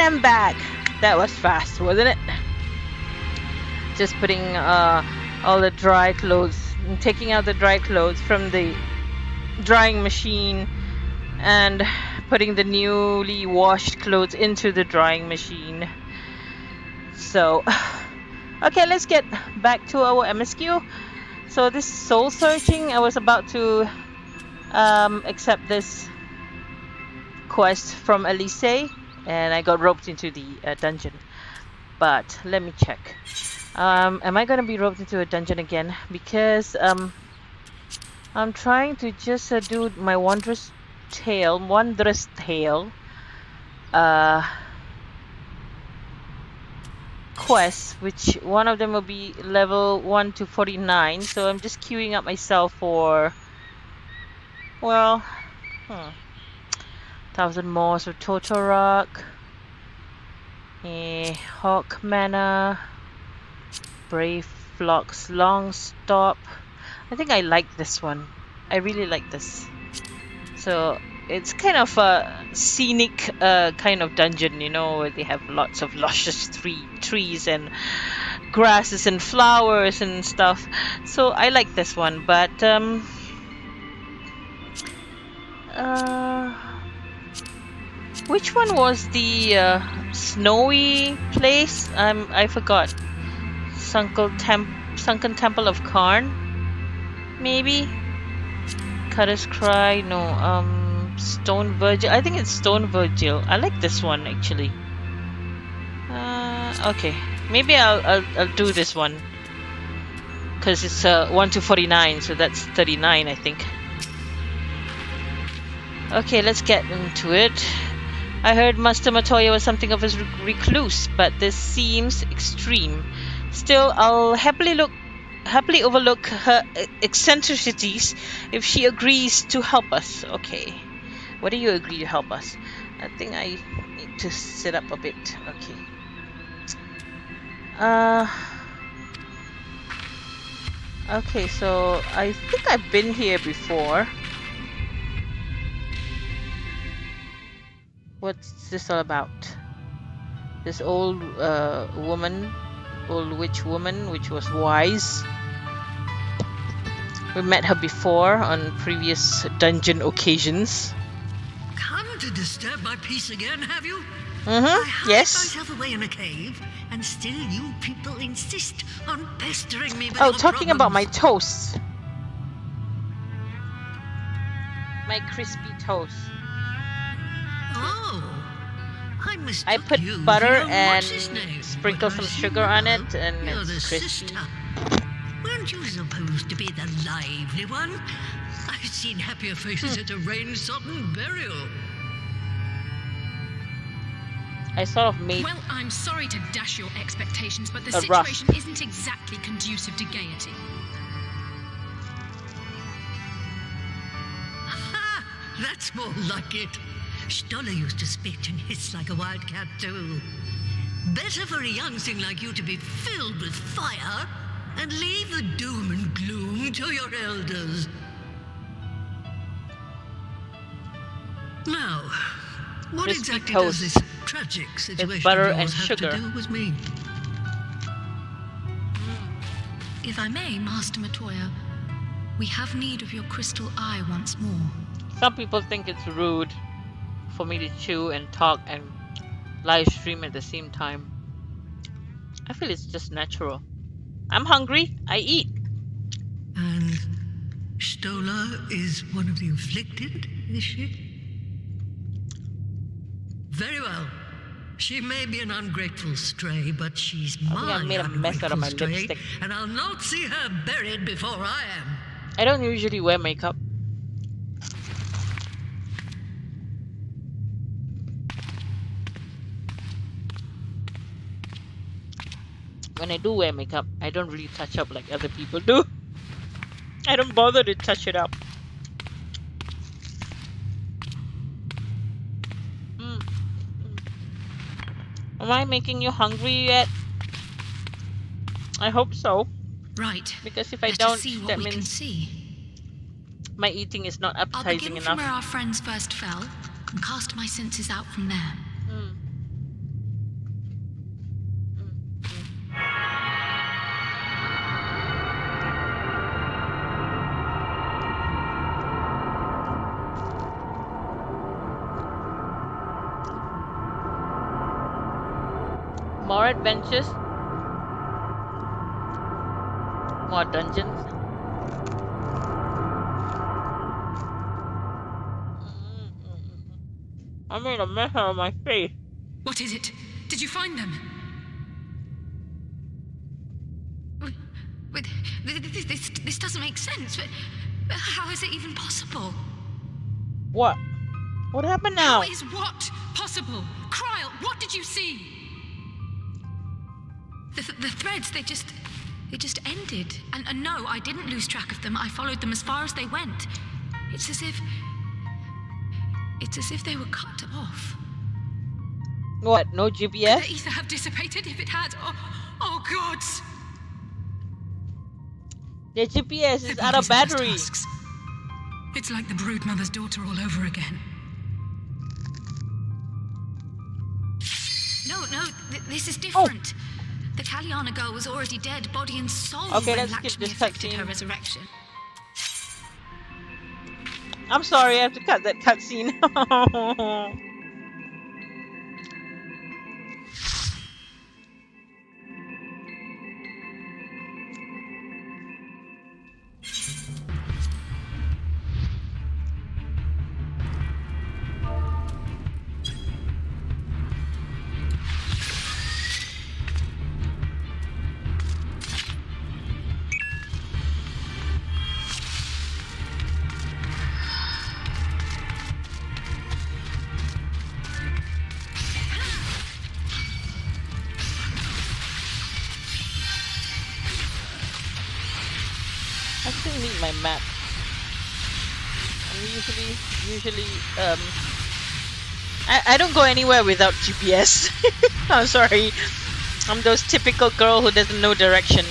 am back. That was fast, wasn't it? Just putting all the dry clothes, taking out the dry clothes from the drying machine and putting the newly washed clothes into the drying machine. So, okay, let's get back to our MSQ. So this soul searching, I was about to accept this quest from Elise, and I got roped into the dungeon. But let me check. Am I gonna be roped into a dungeon again? Because I'm trying to just do my wondrous tale quests, which one of them will be level 1 to 49. So I'm just queuing up myself for, well, 1,000 more. So Totorak, Hawk Manor, Brave Flocks, Long Stop. I think I like this one. I really like this. So it's kind of a scenic kind of dungeon, you know, where they have lots of luscious trees and grasses and flowers and stuff. So I like this one, but which one was the snowy place? I forgot. Sunken Temple of Karn, maybe. Cutter's Cry, no. Stone Virgil. I think it's Stone Virgil. I like this one actually. Okay, maybe I'll do this one because it's 1 to 49, so that's 39, I think. Okay, let's get into it. I heard Master Matoya was something of a recluse, but this seems extreme. Still, I'll happily overlook her eccentricities if she agrees to help us. Okay. What do you agree to help us? I think I need to sit up a bit. Okay. Okay, so I think I've been here before. What's this all about? This old old witch woman, which was wise. We met her before on previous dungeon occasions. Come to disturb my peace again, have you? Yes. Myself away in a cave, and still you people insist on pestering me with Oh, your talking about my problems. toast. My crispy toast. Oh, I mistook I put you butter for your and what's-his-name, sprinkle but some I see sugar on now it, and you're the it's crispy. sister. Weren't you supposed to be the lively one? I've seen happier faces at a rain-sodden burial. I sort of made Well, I'm sorry to dash your expectations, but the A rough. situation isn't exactly conducive to gaiety. Ha! That's more like it. Stoller used to spit and hiss like a wildcat too. Better for a young thing like you to be filled with fire and leave the doom and gloom to your elders. Now, what Crispy exactly toast does this tragic situation butter of yours and have sugar. to do with me? If I may, Master Matoya, we have need of your crystal eye once more. Some people think it's rude for me to chew and talk and live stream at the same time. I feel it's just natural. I'm hungry, I eat. And Stoller is one of the afflicted, is she? Very well. She may be an ungrateful stray, but she's I think I my made a mess out of my ungrateful stray, lipstick. and I'll not see her buried before I am. I don't usually wear makeup. When I do wear makeup, I don't really touch up like other people do. I don't bother to touch it up. Am I making you hungry yet? I hope so. Right. Because if I Let don't, us see what that we can means see. my eating is not I'll appetizing begin enough. from where our friends first fell and cast my senses out from there. adventures? More dungeons? I made a mess out of my face. What is it? Did you find them? Wait, this doesn't make sense. But how is it even possible? What? What happened now? How is what possible? Kryl, what did you see? The threads, they just ended. And no, I didn't lose track of them. I followed them as far as they went. It's as if they were cut off. What? No Could GPS? the ether have dissipated if it had? Oh gods! The GPS is Their out of bodies are just battery. husks. It's like the brood mother's daughter all over again. No, this is different. The Kalyana girl was already dead, body and soul, Okay, when let's skip Lakshmi this effected cutscene. her resurrection. I'm sorry, I have to cut that cutscene. I still need my map. And usually, I don't go anywhere without GPS. I'm sorry. I'm those typical girl who doesn't know direction.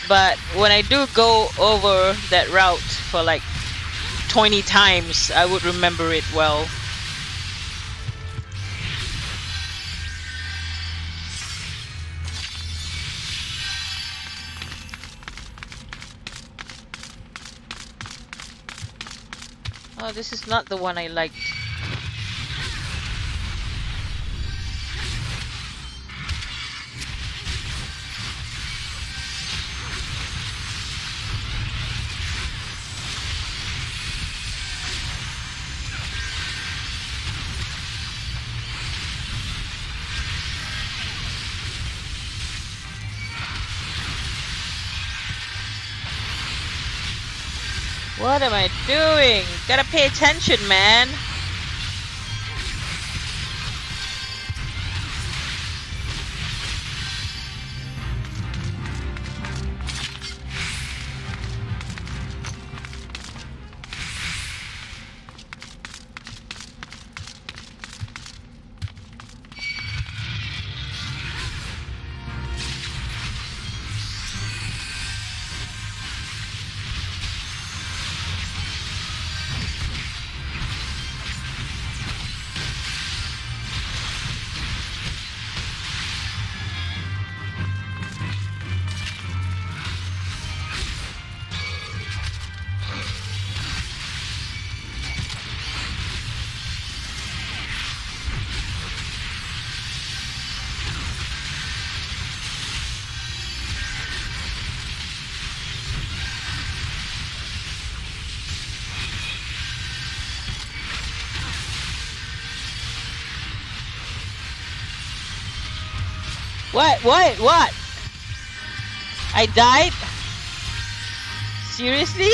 But when I do go over that route for like 20 times, I would remember it well. Oh, this is not the one I liked. What am I doing? Gotta pay attention, man. What? I died? Seriously?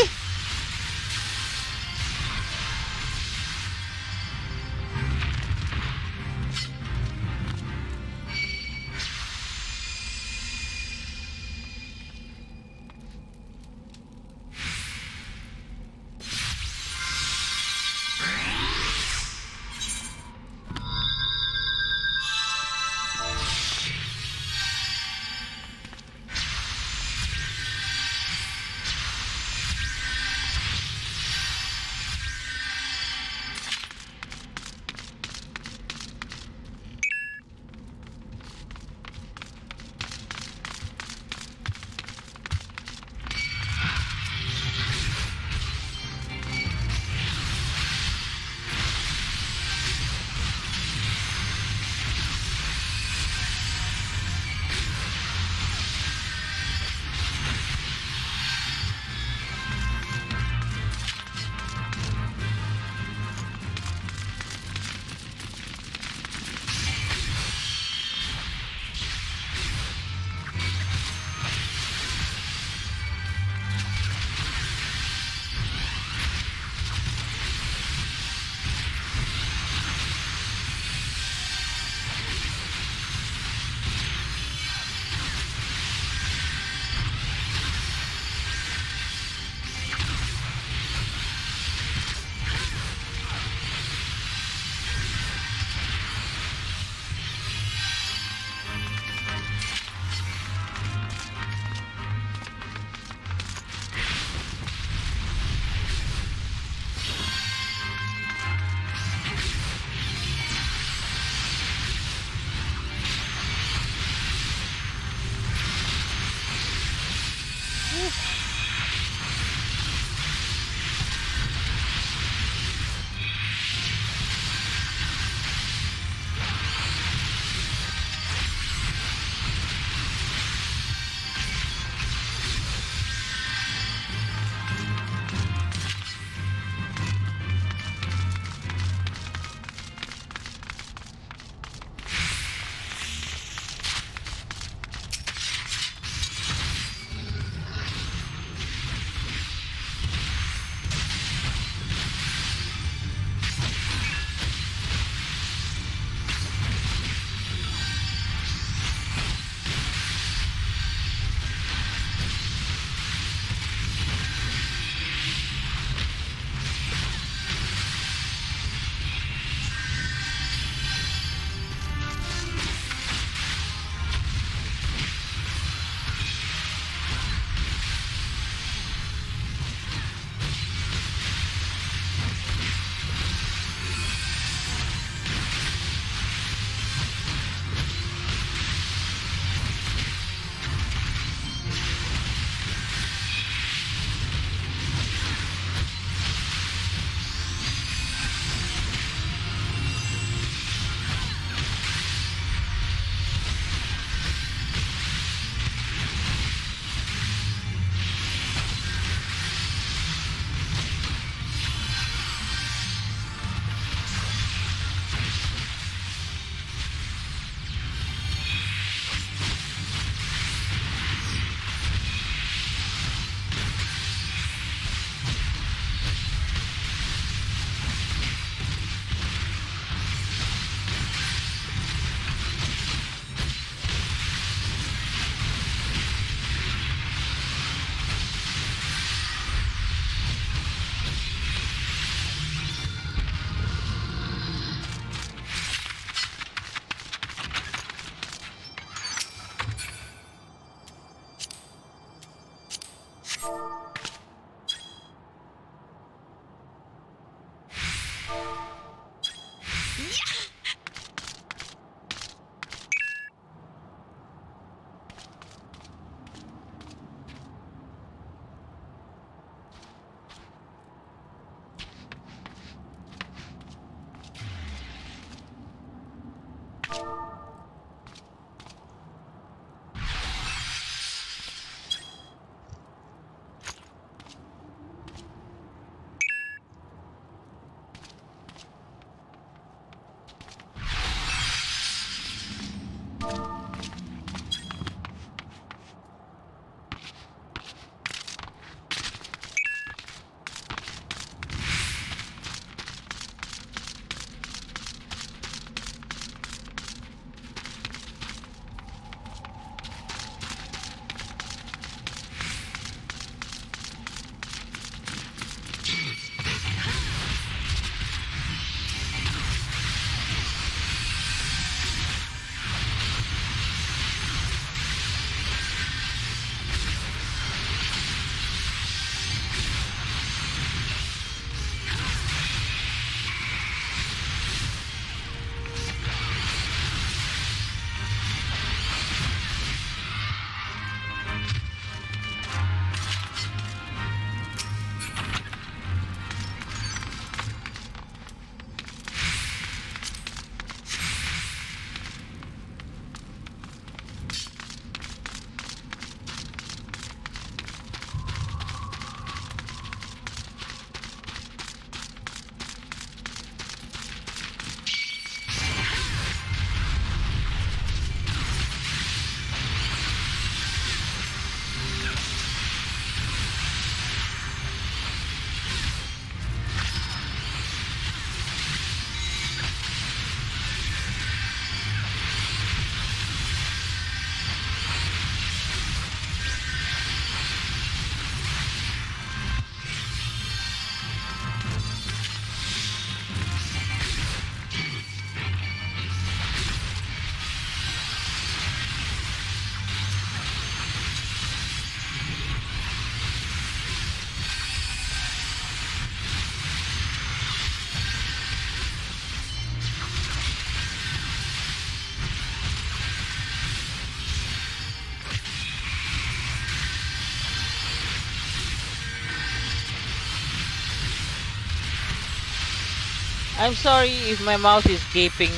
I'm sorry if my mouth is gaping.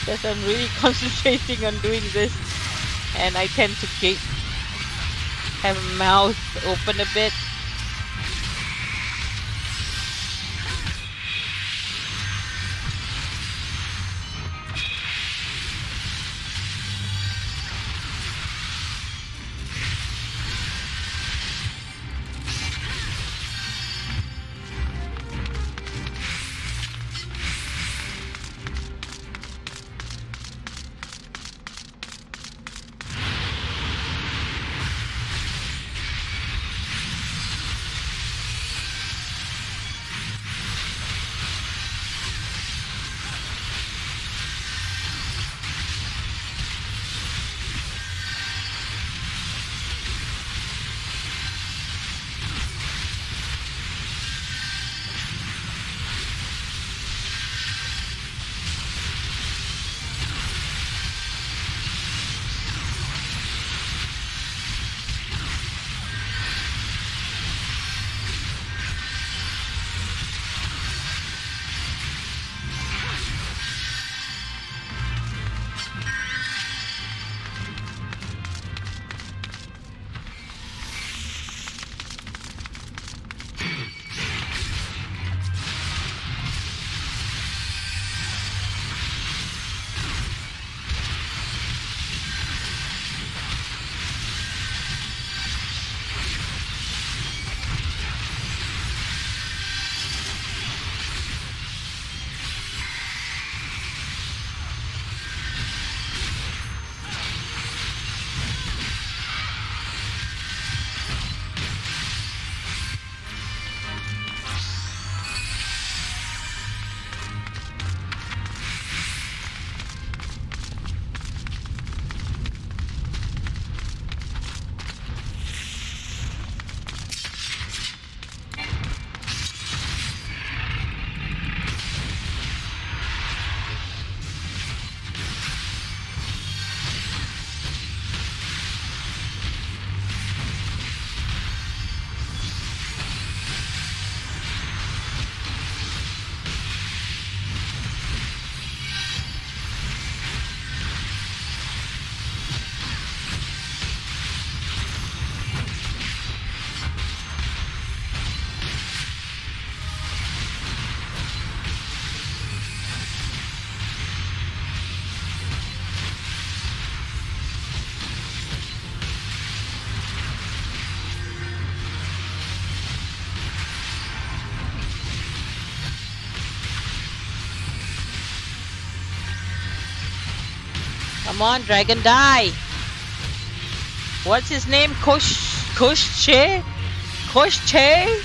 Because I'm really concentrating on doing this, and I tend to gape, have a mouth open a bit. Come on, dragon, die! What's his name? Koshche? Koshche?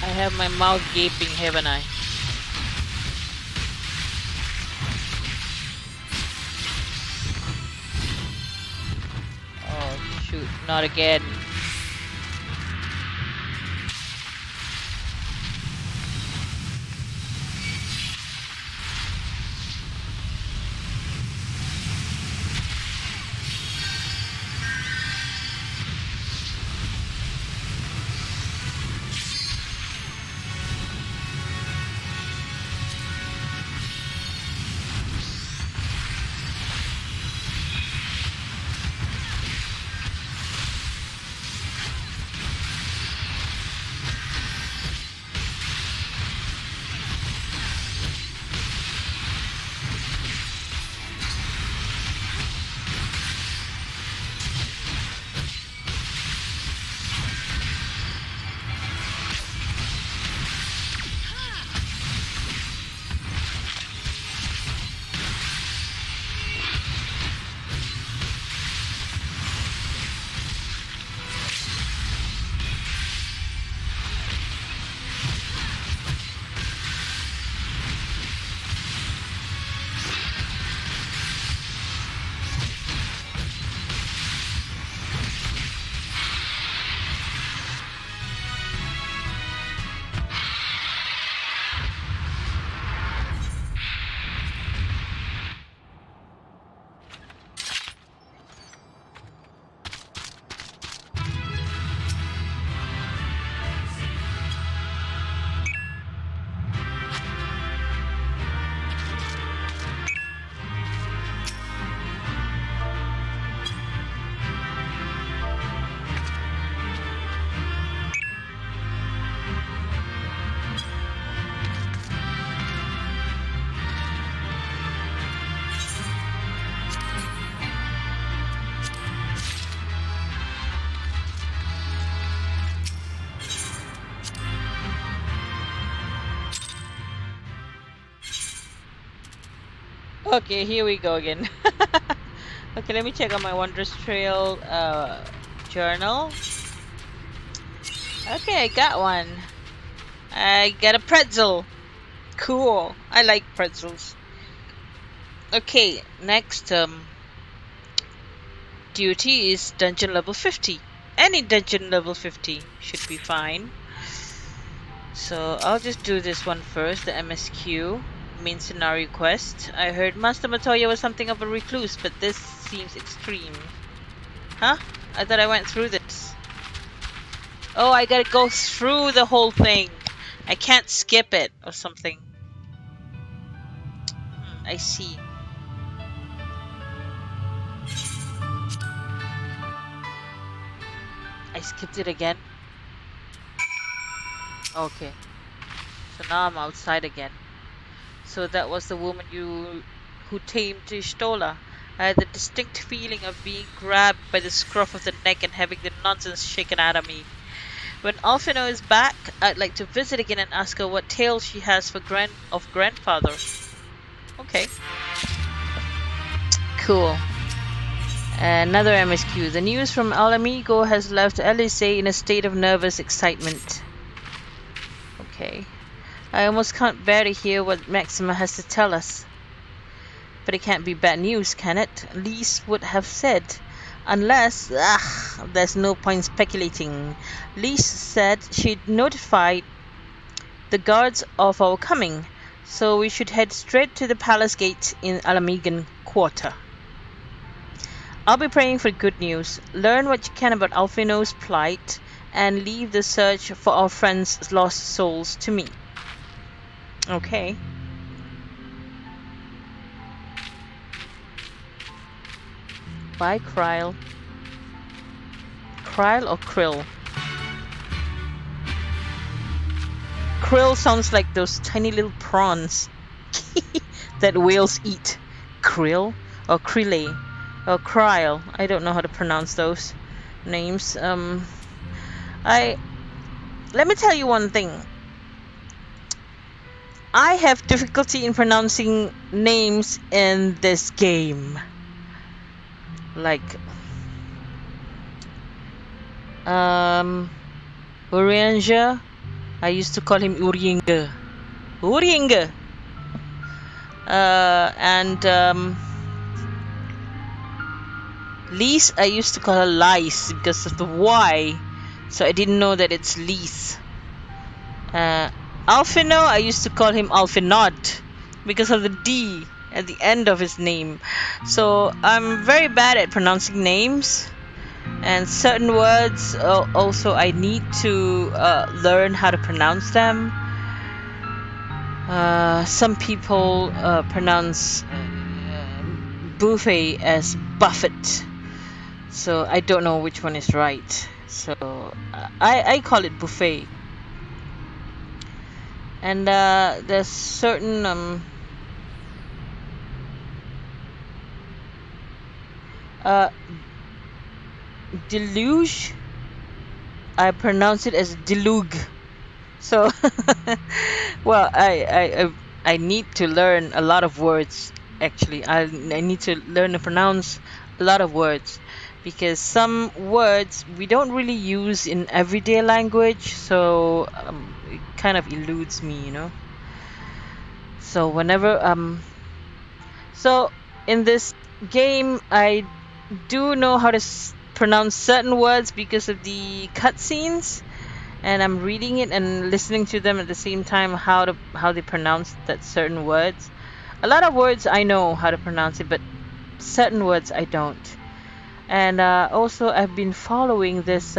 I have my mouth gaping, haven't I? Oh, shoot, not again. Okay, here we go again. Okay, let me check on my Wondrous Trail journal. Okay, I got one. I got a pretzel. Cool. I like pretzels. Okay, next duty is dungeon level 50. Any dungeon level 50 should be fine. So I'll just do this one first, the MSQ, main scenario quest. I heard Master Matoya was something of a recluse, but this seems extreme. Huh? I thought I went through this. Oh, I gotta go through the whole thing. I can't skip it or something. I see. I skipped it again. Okay. So now I'm outside again. So that was the woman who tamed Ishtola. I had the distinct feeling of being grabbed by the scruff of the neck and having the nonsense shaken out of me. When Alphino is back, I'd like to visit again and ask her what tales she has for grandfather. Okay. Cool. Another MSQ. The news from Alamigo has left Elise in a state of nervous excitement. Okay. I almost can't bear to hear what Maxima has to tell us. But it can't be bad news, can it? Lise would have said. Unless, there's no point speculating. Lise said she'd notified the guards of our coming, so we should head straight to the palace gate in Alamigan Quarter. I'll be praying for good news. Learn what you can about Alphino's plight, and leave the search for our friends' lost souls to me. Okay. Bye, Kryl. Kryl or Krill? Krill sounds like those tiny little prawns that whales eat. Krill or Krille or Kryl. I don't know how to pronounce those names. Let me tell you one thing. I have difficulty in pronouncing names in this game. Like Urianga, I used to call him Urianga. Urianga. And Lise, I used to call her Lice because of the Y, so I didn't know that it's Lise. Alphino, I used to call him Alphinod because of the D at the end of his name. So I'm very bad at pronouncing names, and certain words also I need to learn how to pronounce them. Some people pronounce buffet as buffet, so I don't know which one is right. So I call it buffet. And there's certain deluge, I pronounce it as deluge. So well, I need to learn a lot of words. Actually, I need to learn to pronounce a lot of words, because some words we don't really use in everyday language, so it kind of eludes me, you know. So whenever so in this game I do know how to pronounce certain words because of the cutscenes, and I'm reading it and listening to them at the same time, how they pronounce that certain words. A lot of words I know how to pronounce it, but certain words I don't. And also I've been following this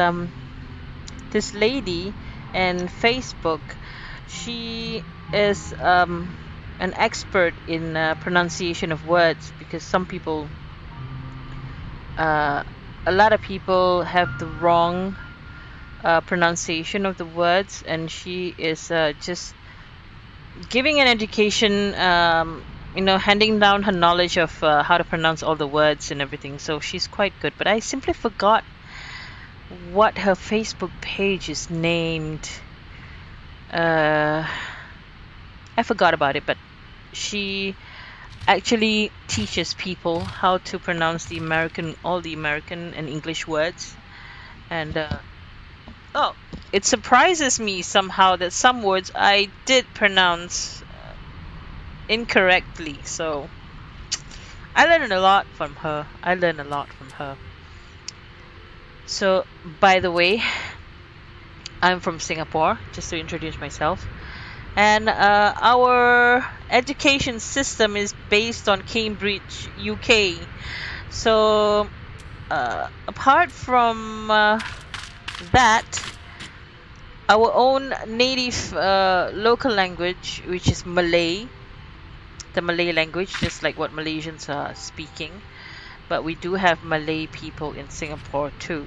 this lady on Facebook. She is an expert in pronunciation of words, because some people, a lot of people have the wrong pronunciation of the words, and she is just giving an education, handing down her knowledge of how to pronounce all the words and everything. So she's quite good, but I simply forgot what her Facebook page is named. I forgot about it, but she actually teaches people how to pronounce all the American and English words. And oh, it surprises me somehow that some words I did pronounce incorrectly. So I learned a lot from her. So, by the way, I'm from Singapore, just to introduce myself. And our education system is based on Cambridge, UK. So, apart from that, our own native local language, which is Malay, the Malay language, just like what Malaysians are speaking. But we do have Malay people in Singapore too.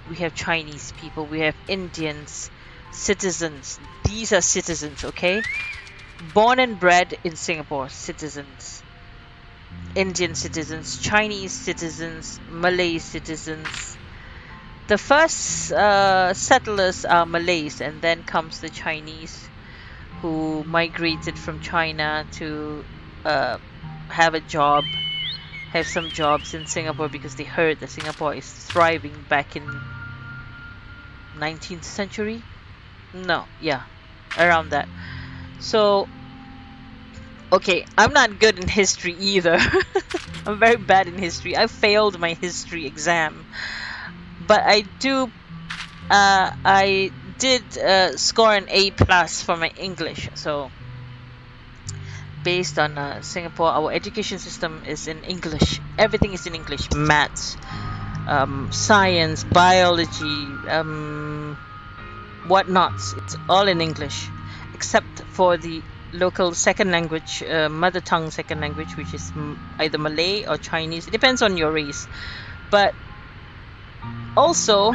We have Chinese people, we have Indians, citizens. These are citizens, okay? Born and bred in Singapore, citizens. Indian citizens, Chinese citizens, Malay citizens. The first settlers are Malays, and then comes the Chinese, who migrated from China to have some jobs in Singapore, because they heard that Singapore is thriving back in 19th century. No, yeah, around that. So, okay, I'm not good in history either. I'm very bad in history. I failed my history exam, but I did score an A+ for my English. So, based on Singapore, our education system is in English. Everything is in English. Maths, science, biology, whatnots. It's all in English, except for the local second language, mother tongue second language, which is either Malay or Chinese. It depends on your race. But also,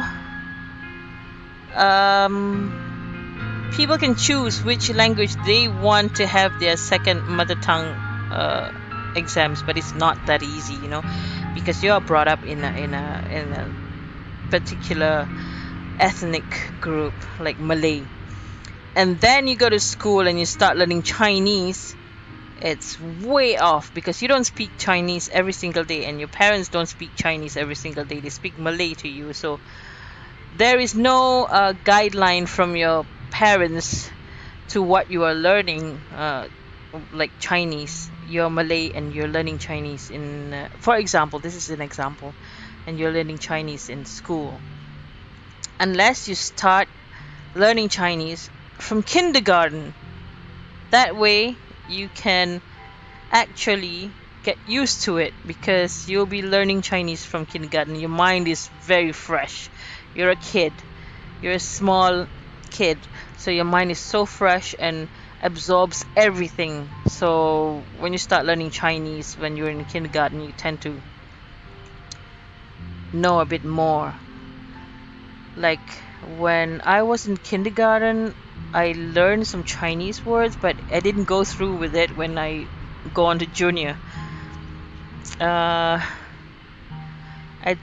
people can choose which language they want to have their second mother tongue exams, but it's not that easy, because you are brought up in a particular ethnic group like Malay, and then you go to school and you start learning Chinese. It's way off, because you don't speak Chinese every single day, and your parents don't speak Chinese every single day. They speak Malay to you, so there is no guideline from your parents to what you are learning, like Chinese. You're Malay and you're learning Chinese for example, this is an example, and you're learning Chinese in school. Unless you start learning Chinese from kindergarten, that way you can actually get used to it, because you'll be learning Chinese from kindergarten. Your mind is very fresh. You're a kid. You're a small kid. So your mind is so fresh and absorbs everything. So when you start learning Chinese when you're in kindergarten, you tend to know a bit more. Like when I was in kindergarten, I learned some Chinese words, but I didn't go through with it when I go on to junior. I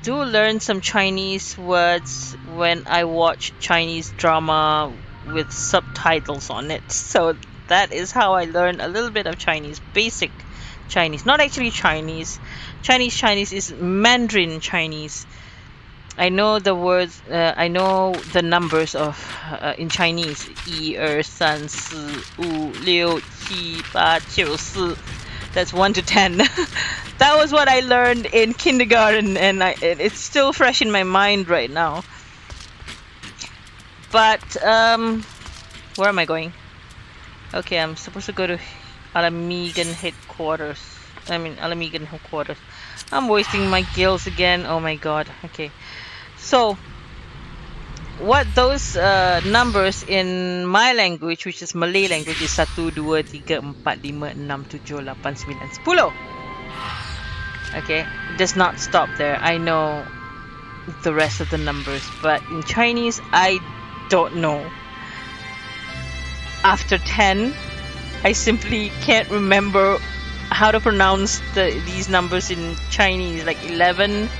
do learn some Chinese words when I watch Chinese drama with subtitles on it. So that is how I learn a little bit of Chinese, basic Chinese. Not actually Chinese. Chinese is Mandarin Chinese. I know the words, I know the numbers of in Chinese. 1 2 3 4 5 6 7 8 9 10. That's 1 to 10. That was what I learned in kindergarten, and it's still fresh in my mind right now. But where am I going? Okay, I'm supposed to go to Alamegan headquarters. I'm wasting my gills again. Oh my god. Okay. So, what those numbers in my language, which is Malay language, is 1, 2, 3, 4, 5, 6, 7, 8, 9, 10. Okay, it does not stop there. I know the rest of the numbers, but in Chinese, I don't know. After 10, I simply can't remember how to pronounce these numbers in Chinese, like 11.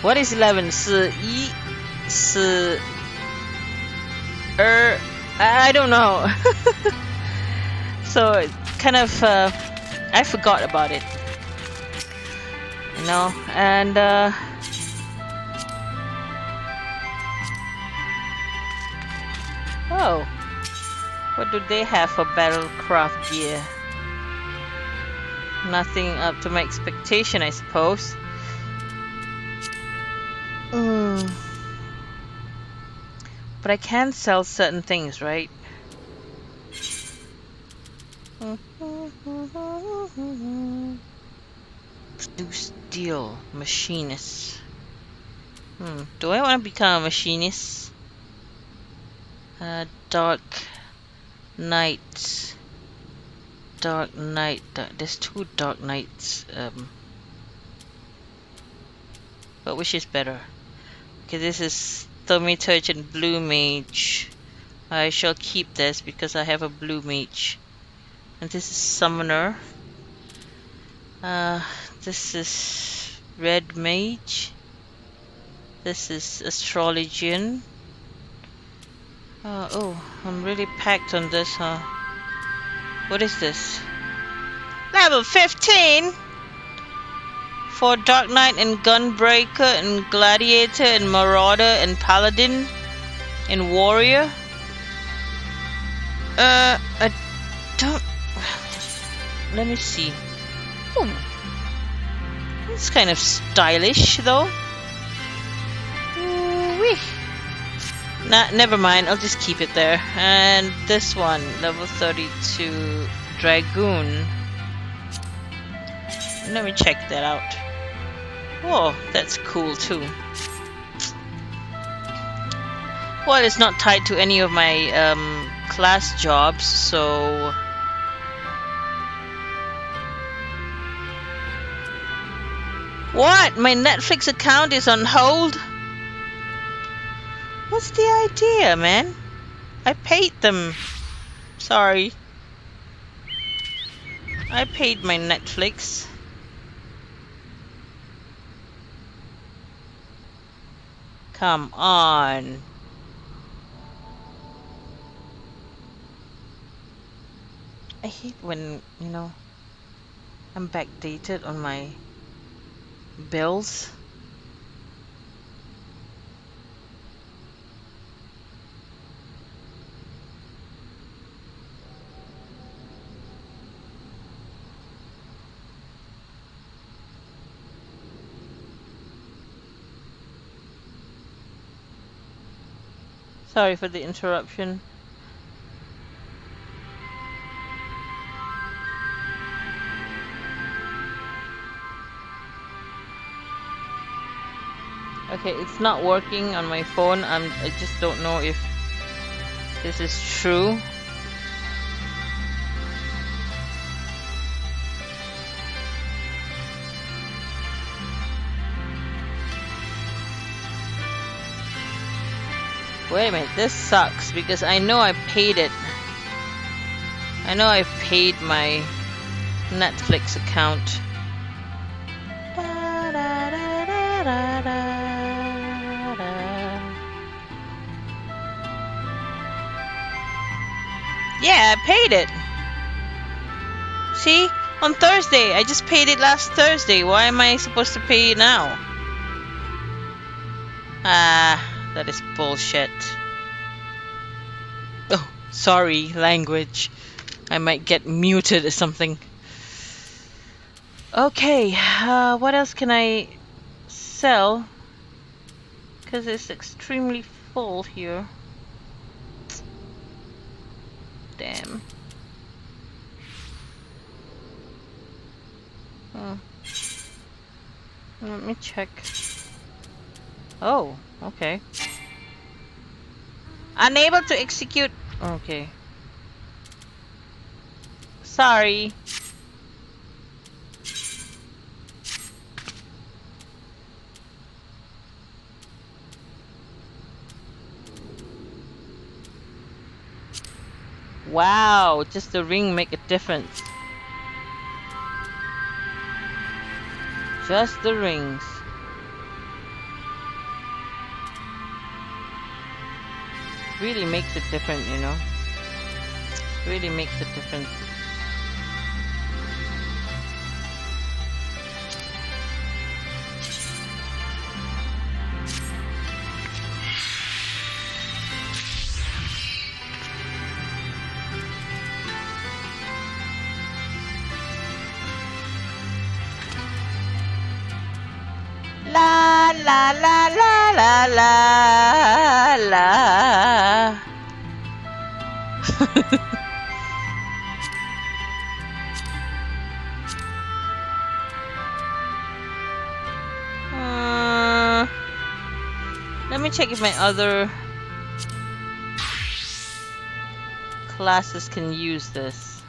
What is 11? 是一是 I don't know. So it kind of I forgot about it, you know. And oh, what do they have for battlecraft gear? Nothing up to my expectation, I suppose. But I can sell certain things, right? Do steel machinist. Do I want to become a machinist? Dark Knight. Dark Knight. There's two Dark Knights. But which is better? Okay, this is Thaumaturge and Blue Mage. I shall keep this because I have a Blue Mage. And this is Summoner. This is Red Mage. This is Astrologian. Oh, I'm really packed on this, huh? What is this? Level 15! For Dark Knight and Gunbreaker and Gladiator and Marauder and Paladin and Warrior. I don't... Let me see. Ooh. It's kind of stylish though. Ooh-wee. Nah, never mind. I'll just keep it there. And this one, level 32 Dragoon. Let me check that out. Oh, that's cool too. Well, it's not tied to any of my class jobs, so... What? My Netflix account is on hold? What's the idea, man? I paid them. Sorry. I paid my Netflix. Come on. I hate when, you know, I'm backdated on my bills. Sorry for the interruption. Okay, it's not working on my phone. I just don't know if this is true. Wait a minute, this sucks because I know I paid it. I know I paid my Netflix account. Yeah, I paid it. See? On Thursday. I just paid it last Thursday. Why am I supposed to pay it now? That is bullshit. Oh, sorry, language. I might get muted or something. Okay, what else can I sell? Because it's extremely full here. Damn. Let me check. Oh, okay. Unable to execute. Okay. Sorry. Wow, just the ring make a difference. Just the rings. really makes it different, you know. Really makes a difference. La la la la la la la. Let me check if my other classes can use this.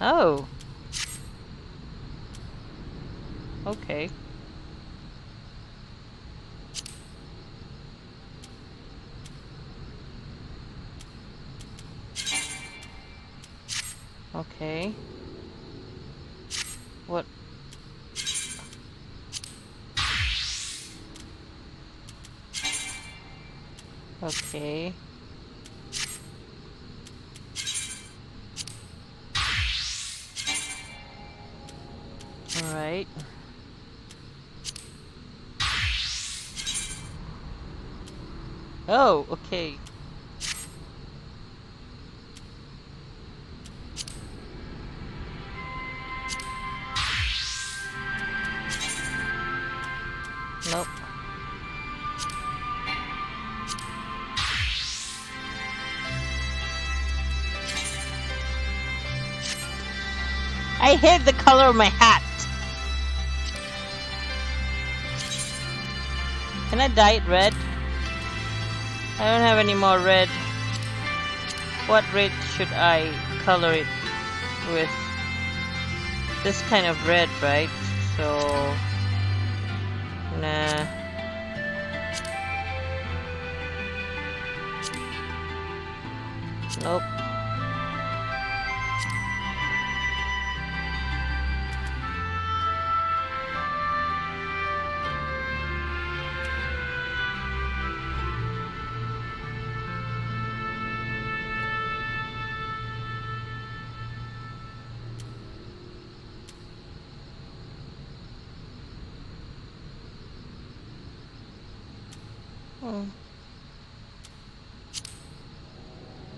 Oh. Okay. Okay. What? Okay. All right. Oh, okay. Nope. I hate the color of my hat. Can I dye it red? I don't have any more red. What red should I color it with? This kind of red, right? So... nah. Nope.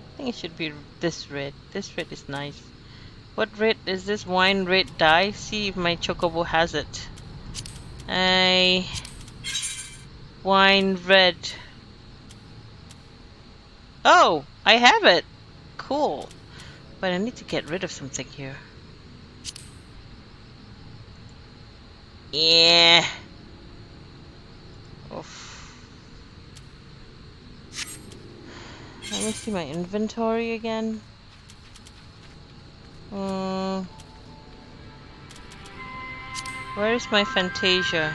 I think it should be this red. This red is nice. What red is this? Wine red dye? See if my chocobo has it. Wine red. Oh, I have it. Cool. But I need to get rid of something here. Yeah. Oof. Let me see my inventory again. Where is my Fantasia?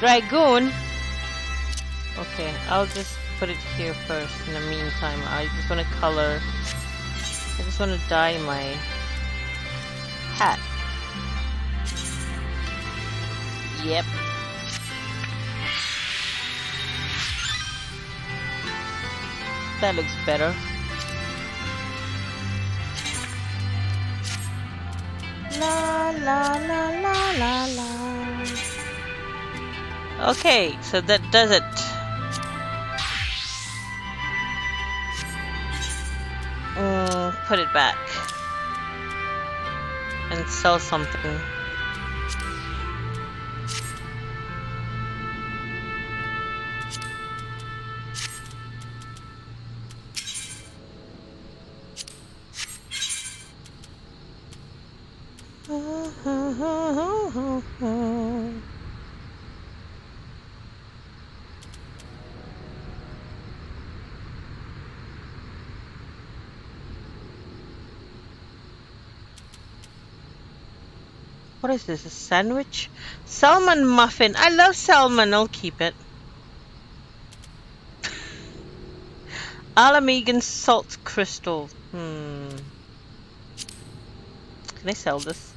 Dragoon? Okay, I'll just put it here first in the meantime. I just want to color. I just want to dye my hat. Yep. That looks better. La la la la la la. Okay, so that does it. Put it back and sell something. What is this? A sandwich? Salmon muffin. I love salmon. I'll keep it. Alamegan salt crystal. Can I sell this?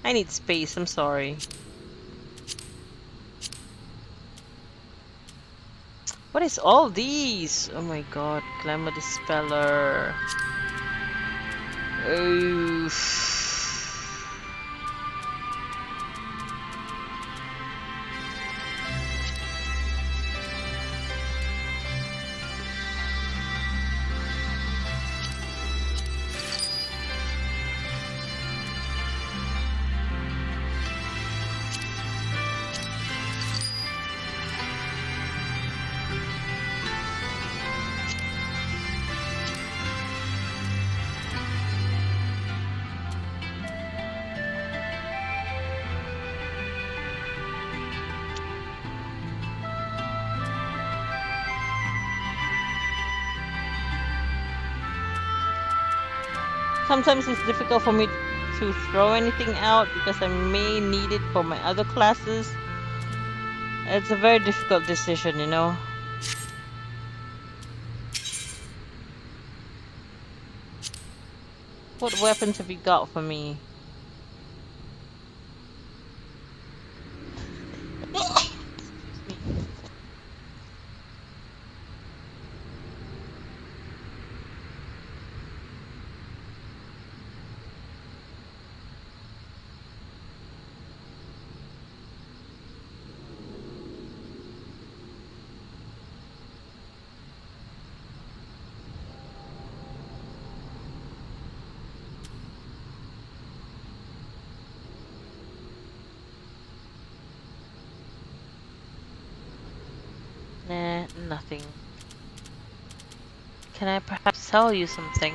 I need space, I'm sorry. What is all these? Oh my god, Glamour Dispeller. Oof. Sometimes it's difficult for me to throw anything out because I may need it for my other classes. It's a very difficult decision, you know. What weapons have you got for me? Nah, nothing. Can I perhaps sell you some things?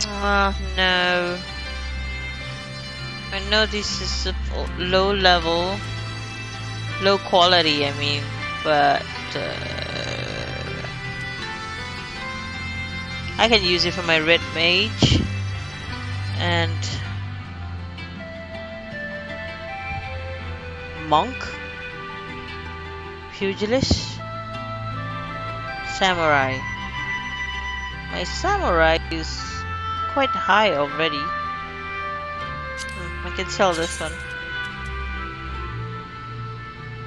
Ah, no. I know this is a low level, low quality, I mean, but I can use it for my red mage and monk, pugilist, samurai. My samurai is quite high already. I can sell this one.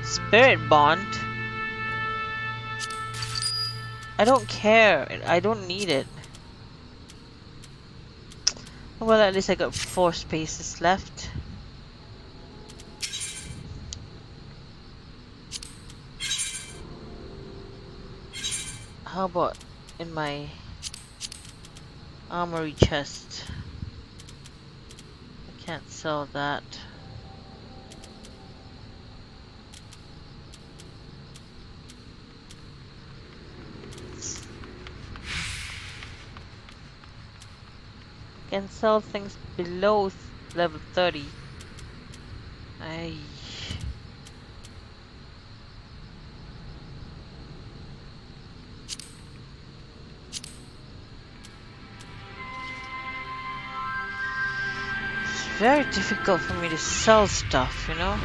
Spirit bond. I don't care. I don't need it. Well, at least I got 4 spaces left. How about in my armory chest? I can't sell that. Can sell things below level 30. Ay. It's very difficult for me to sell stuff, you know?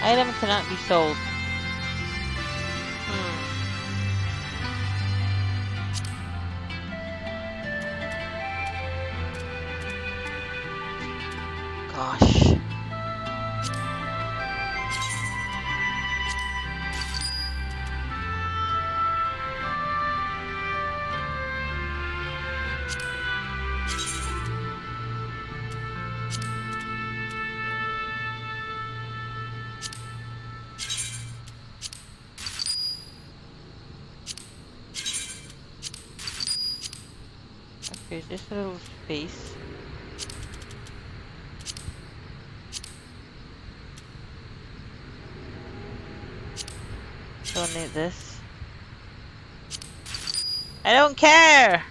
Item cannot be sold. Gosh. Okay, just a little space. Don't need this. I don't care.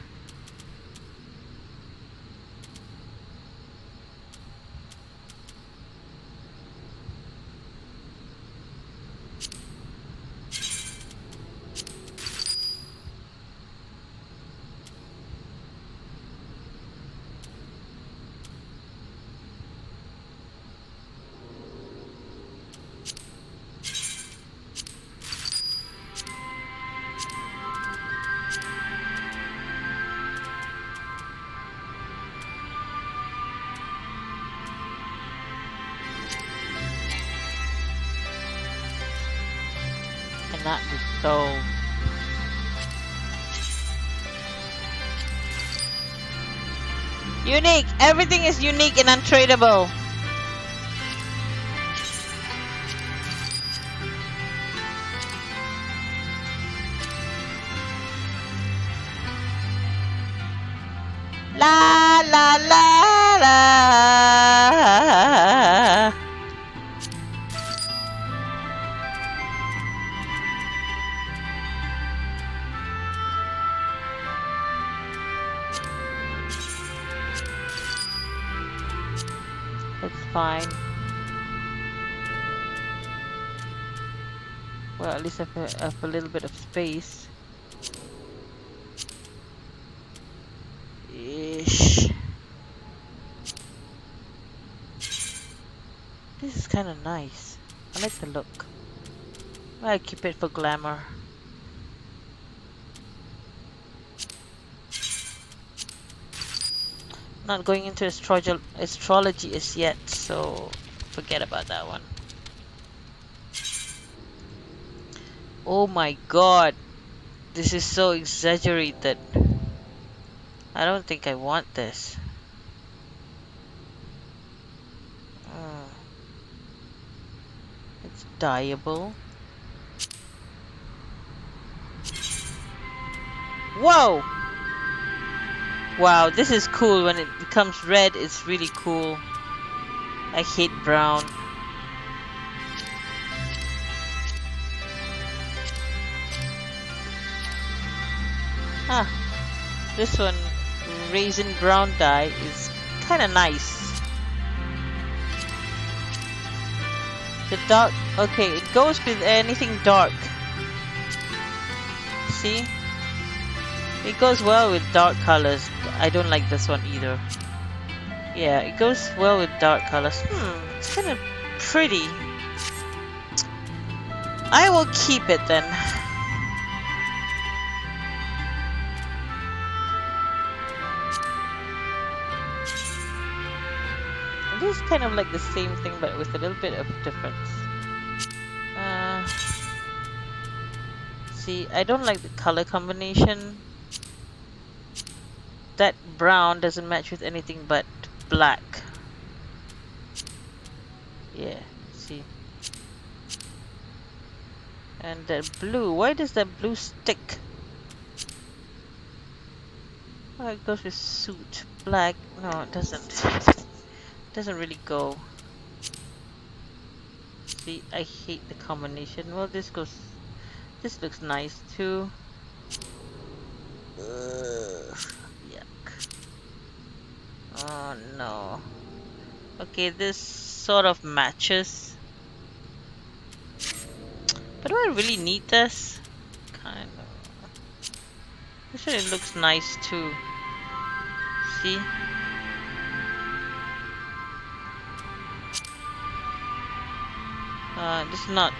Cannot be sold. Unique! Everything is unique and untradeable. La la la la. It's fine. Well, at least I have a little bit of space. Ish. This is kind of nice. I like the look. I keep it for glamour. Not going into astrology as yet, so forget about that one. Oh my god, this is so exaggerated. I don't think I want this. It's dyeable. Whoa! Wow, this is cool. When it becomes red, it's really cool. I hate brown. Ah, this one, raisin brown dye, is kind of nice. The dark, okay, it goes with anything dark. See? It goes well with dark colors. I don't like this one either. Yeah, it goes well with dark colors. It's kind of pretty. I will keep it then. This is kind of like the same thing but with a little bit of difference. See, I don't like the color combination. That brown doesn't match with anything but black. Yeah, see. And that blue, why does that blue stick? Oh, it goes with suit. Black, no it doesn't. Doesn't really go. See, I hate the combination. Well, this looks nice too. Yuck. Oh no. Okay, this sort of matches. But do I really need this? Kind of. This one, it looks nice too. See? This is not.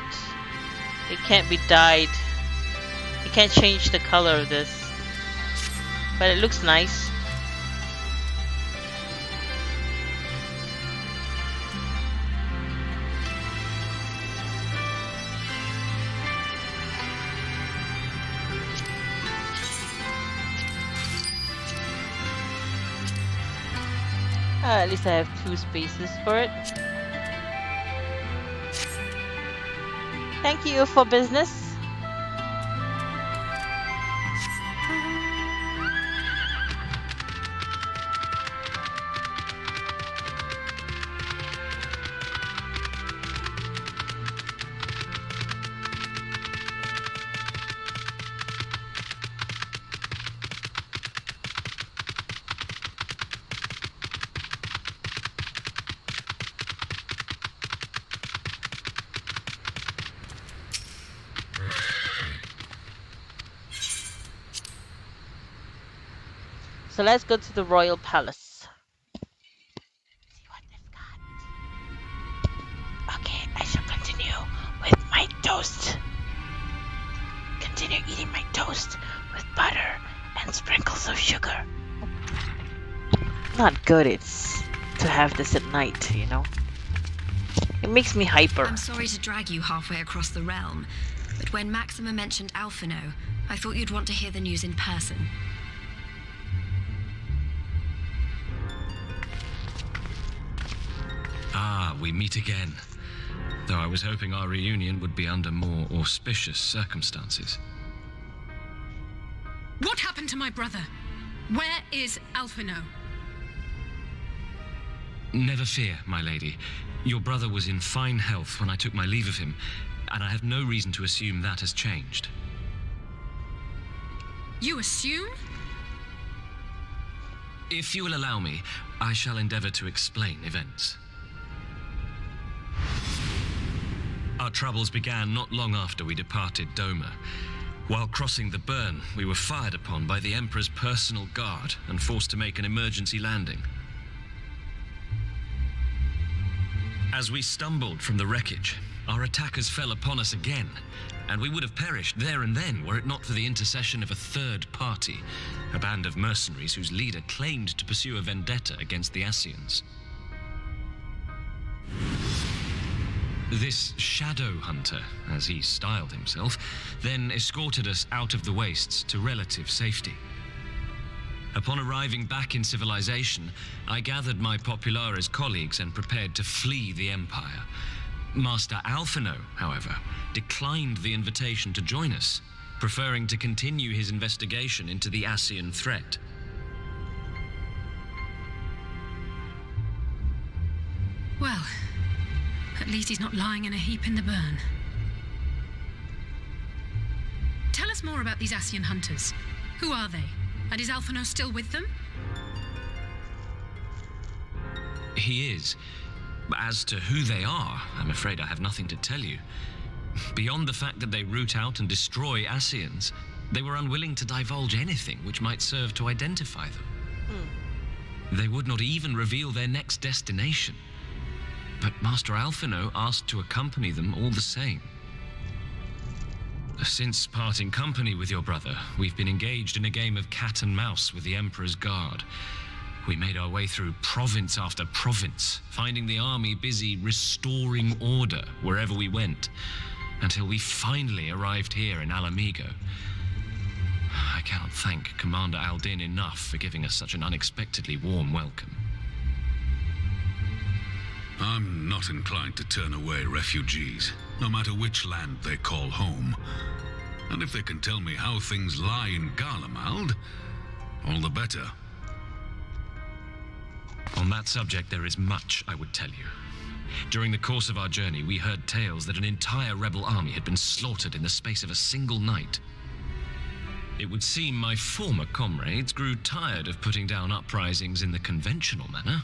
It can't be dyed. You can't change the color of this. But it looks nice. At least I have 2 spaces for it. Thank you for business. So let's go to the royal palace. See what they've got. Okay, I shall continue with my toast. Continue eating my toast with butter and sprinkles of sugar. Not good it's to have this at night, you know. It makes me hyper. I'm sorry to drag you halfway across the realm, but when Maxima mentioned Alphino, I thought you'd want to hear the news in person. Ah, we meet again. Though I was hoping our reunion would be under more auspicious circumstances. What happened to my brother? Where is Alphino? Never fear, my lady. Your brother was in fine health when I took my leave of him, and I have no reason to assume that has changed. You assume? If you will allow me, I shall endeavor to explain events. Our troubles began not long after we departed Doma. While crossing the burn, we were fired upon by the Emperor's personal guard and forced to make an emergency landing. As we stumbled from the wreckage, our attackers fell upon us again, and we would have perished there and then were it not for the intercession of a third party, a band of mercenaries whose leader claimed to pursue a vendetta against the Ascians. This shadow hunter, as he styled himself, then escorted us out of the wastes to relative safety. Upon arriving back in civilization, I gathered my Populares colleagues and prepared to flee the Empire. Master Alphino, however, declined the invitation to join us, preferring to continue his investigation into the Ascian threat. Well, at least he's not lying in a heap in the burn. Tell us more about these Ascian hunters. Who are they? And is Alphino still with them? He is. As to who they are, I'm afraid I have nothing to tell you. Beyond the fact that they root out and destroy Ascians, they were unwilling to divulge anything which might serve to identify them. They would not even reveal their next destination. But Master Alphino asked to accompany them all the same. Since parting company with your brother, we've been engaged in a game of cat and mouse with the Emperor's guard. We made our way through province after province, finding the army busy restoring order wherever we went, until we finally arrived here in Alamigo. I cannot thank Commander Aldin enough for giving us such an unexpectedly warm welcome. I'm not inclined to turn away refugees, no matter which land they call home. And if they can tell me how things lie in Garlemald, all the better. On that subject, there is much I would tell you. During the course of our journey, we heard tales that an entire rebel army had been slaughtered in the space of a single night. It would seem my former comrades grew tired of putting down uprisings in the conventional manner,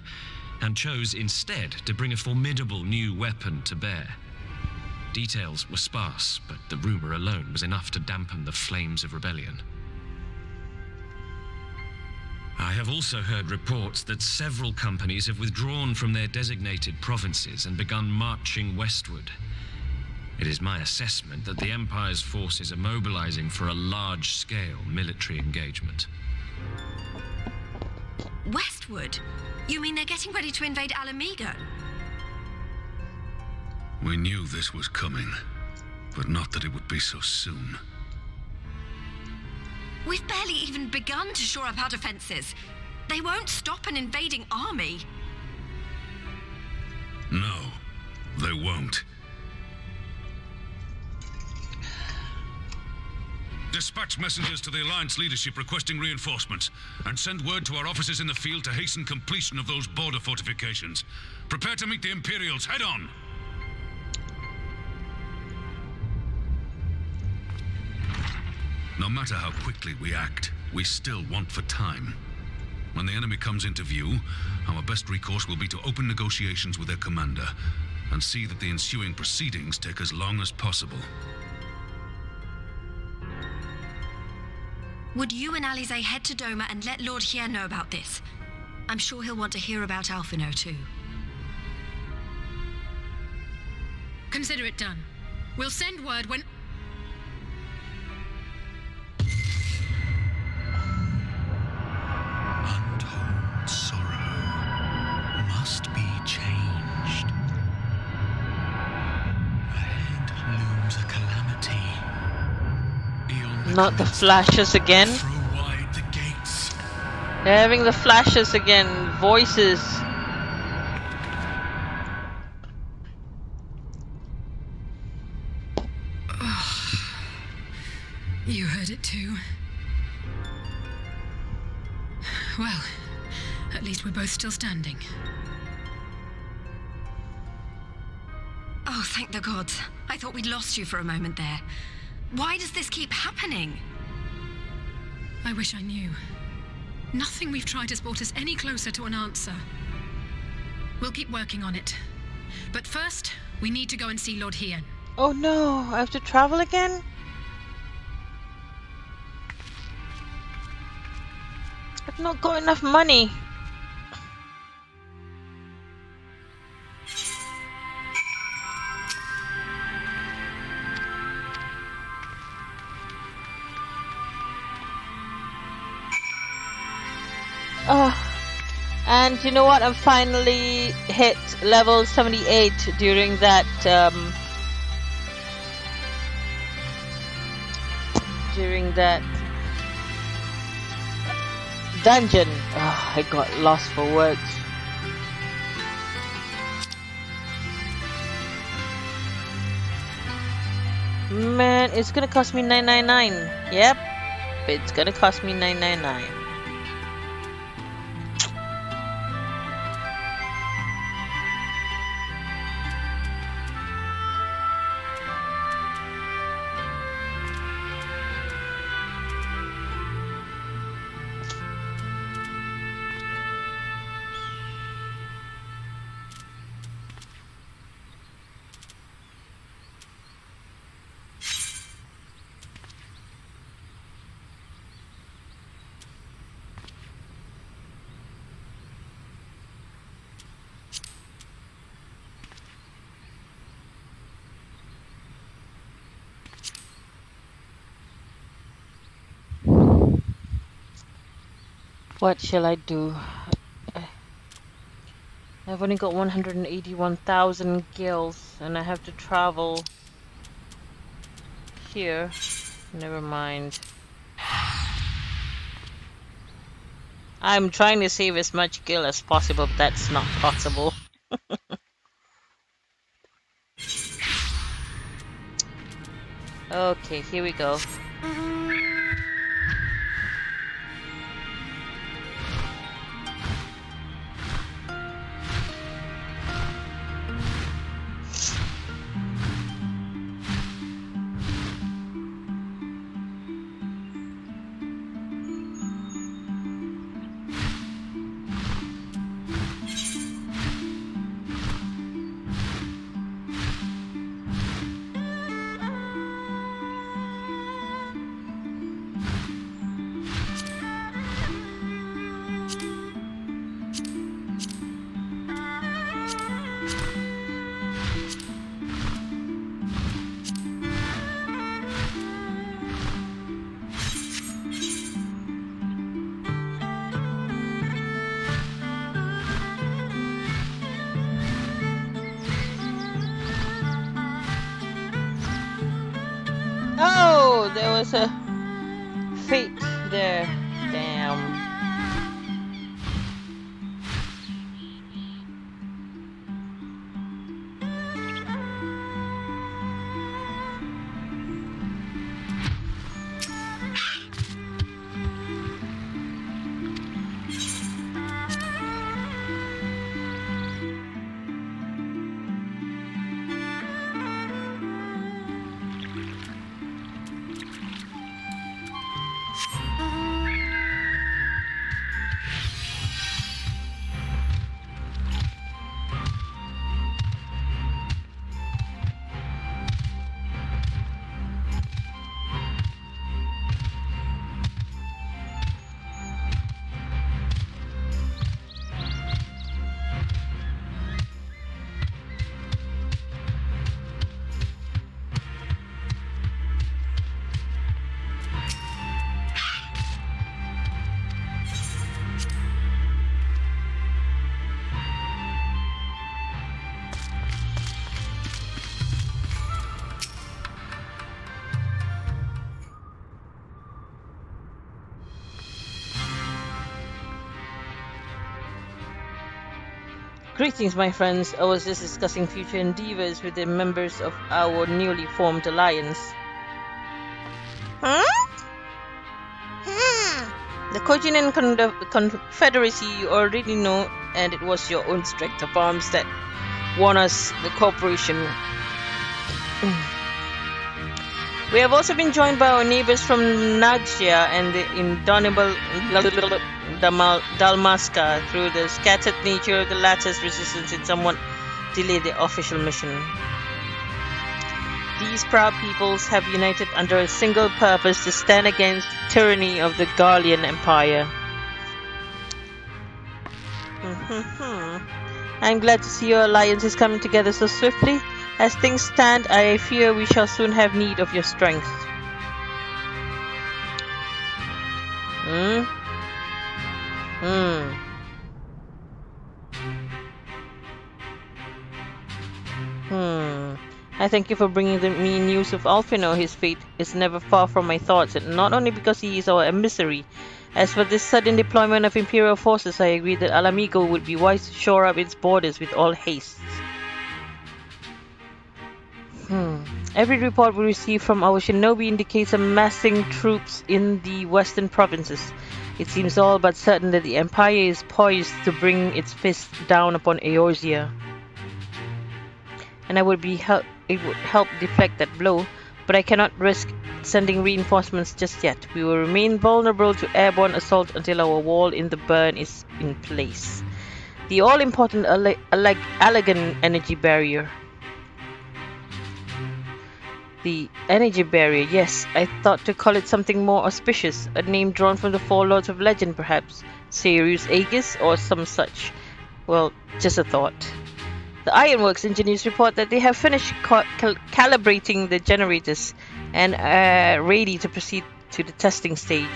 and chose instead to bring a formidable new weapon to bear. Details were sparse, but the rumor alone was enough to dampen the flames of rebellion. I have also heard reports that several companies have withdrawn from their designated provinces and begun marching westward. It is my assessment that the Empire's forces are mobilizing for a large-scale military engagement. Westward? You mean they're getting ready to invade Alamigo? We knew this was coming, but not that it would be so soon. We've barely even begun to shore up our defenses. They won't stop an invading army. No, they won't. Dispatch messengers to the Alliance leadership requesting reinforcements, and send word to our officers in the field to hasten completion of those border fortifications. Prepare to meet the Imperials head on! No matter how quickly we act, we still want for time. When the enemy comes into view, our best recourse will be to open negotiations with their commander, and see that the ensuing proceedings take as long as possible. Would you and Alize head to Doma and let Lord Hier know about this? I'm sure he'll want to hear about Alphino too. Consider it done. We'll send word when... Untold sorrow must be changed. Ahead looms a calamity. Beyond Not the flashes again. throw wide the gates. They're having the flashes again. Voices. You heard it too. Well, at least we're both still standing. Oh, thank the gods. I thought we'd lost you for a moment there. Why does this keep happening? I wish I knew. Nothing we've tried has brought us any closer to an answer. We'll keep working on it. But first, we need to go and see Lord Hien. Oh no, I have to travel again? I've not got enough money. Oh, and you know what? I'm finally hit level 78 during that dungeon. Oh, I got lost for words. Man, it's gonna cost me 999. Yep, it's gonna cost me 999. What shall I do? I've only got 181,000 gills and I have to travel here. Never mind. I'm trying to save as much gil as possible, but that's not possible. Okay, here we go. Oh, there was a fate there. Damn. Greetings, my friends. I was just discussing future endeavors with the members of our newly formed alliance. Huh? The Kojin Confederacy you already know, and it was your own strength of arms that won us the corporation. We have also been joined by our neighbors from Nagia and the indomitable Dalmasca. Through the scattered nature of the latter's resistance, it somewhat delayed the official mission. These proud peoples have united under a single purpose to stand against the tyranny of the Garlean Empire. I'm glad to see your alliance is coming together so swiftly. As things stand, I fear we shall soon have need of your strength. I thank you for bringing me news of Alfino. His fate is never far from my thoughts, and not only because he is our emissary. As for this sudden deployment of Imperial forces, I agree that Alamigo would be wise to shore up its borders with all haste. Every report we receive from our shinobi indicates amassing troops in the western provinces. It seems all but certain that the Empire is poised to bring its fist down upon Eorzea. And it would help deflect that blow, but I cannot risk sending reinforcements just yet. We will remain vulnerable to airborne assault until our wall in the burn is in place. The all-important Allegan energy barrier. The energy barrier, yes, I thought to call it something more auspicious, a name drawn from the four lords of legend perhaps, Sirius Aegis or some such. Well, just a thought. The Ironworks engineers report that they have finished calibrating the generators and are ready to proceed to the testing stage.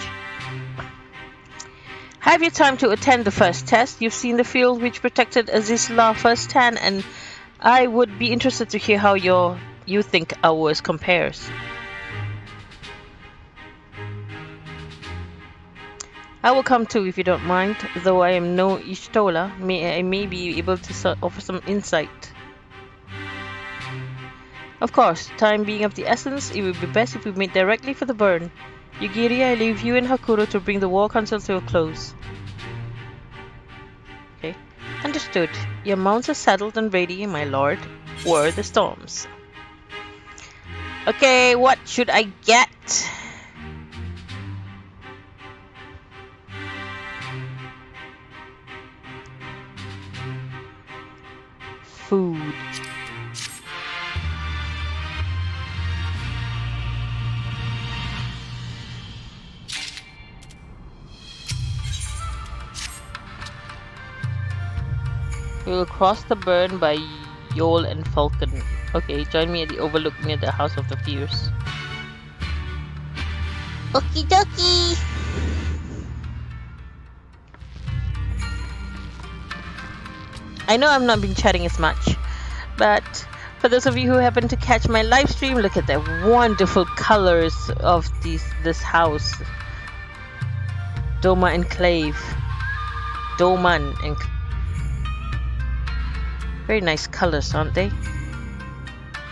Have you time to attend the first test? You've seen the field which protected Azizla firsthand, and I would be interested to hear how you think ours compares. I will come too if you don't mind, though I am no Ishtola. I may be able to offer some insight. Of course, time being of the essence, it would be best if we made directly for the burn. Yugiri, I leave you and Hakuro to bring the War Council to a close. Okay, understood. Your mounts are saddled and ready, my lord. Were the storms. Okay, what should I get? Food. We will cross the burn by Yol and Falcon. Okay, join me at the overlook near the House of the Fierce. Okie dokie! I know I've not been chatting as much, but for those of you who happen to catch my live stream, look at the wonderful colors of this house. Doma Enclave. Doman Enclave. Very nice colors, aren't they?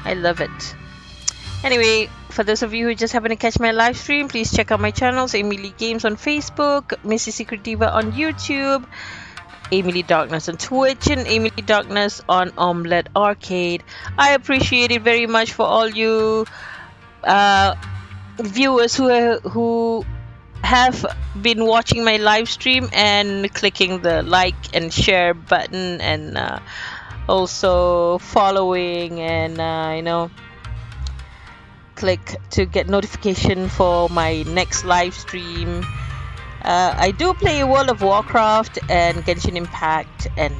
I love it. Anyway, for those of you who just happen to catch my live stream, please check out my channels, Emily Games on Facebook, Missy Secret Diva on YouTube, Emily Darkness on Twitch, and Emily Darkness on Omelette Arcade. I appreciate it very much for all you viewers who have been watching my live stream and clicking the like and share button, and also following, and click to get notification for my next live stream. I do play World of Warcraft and Genshin Impact and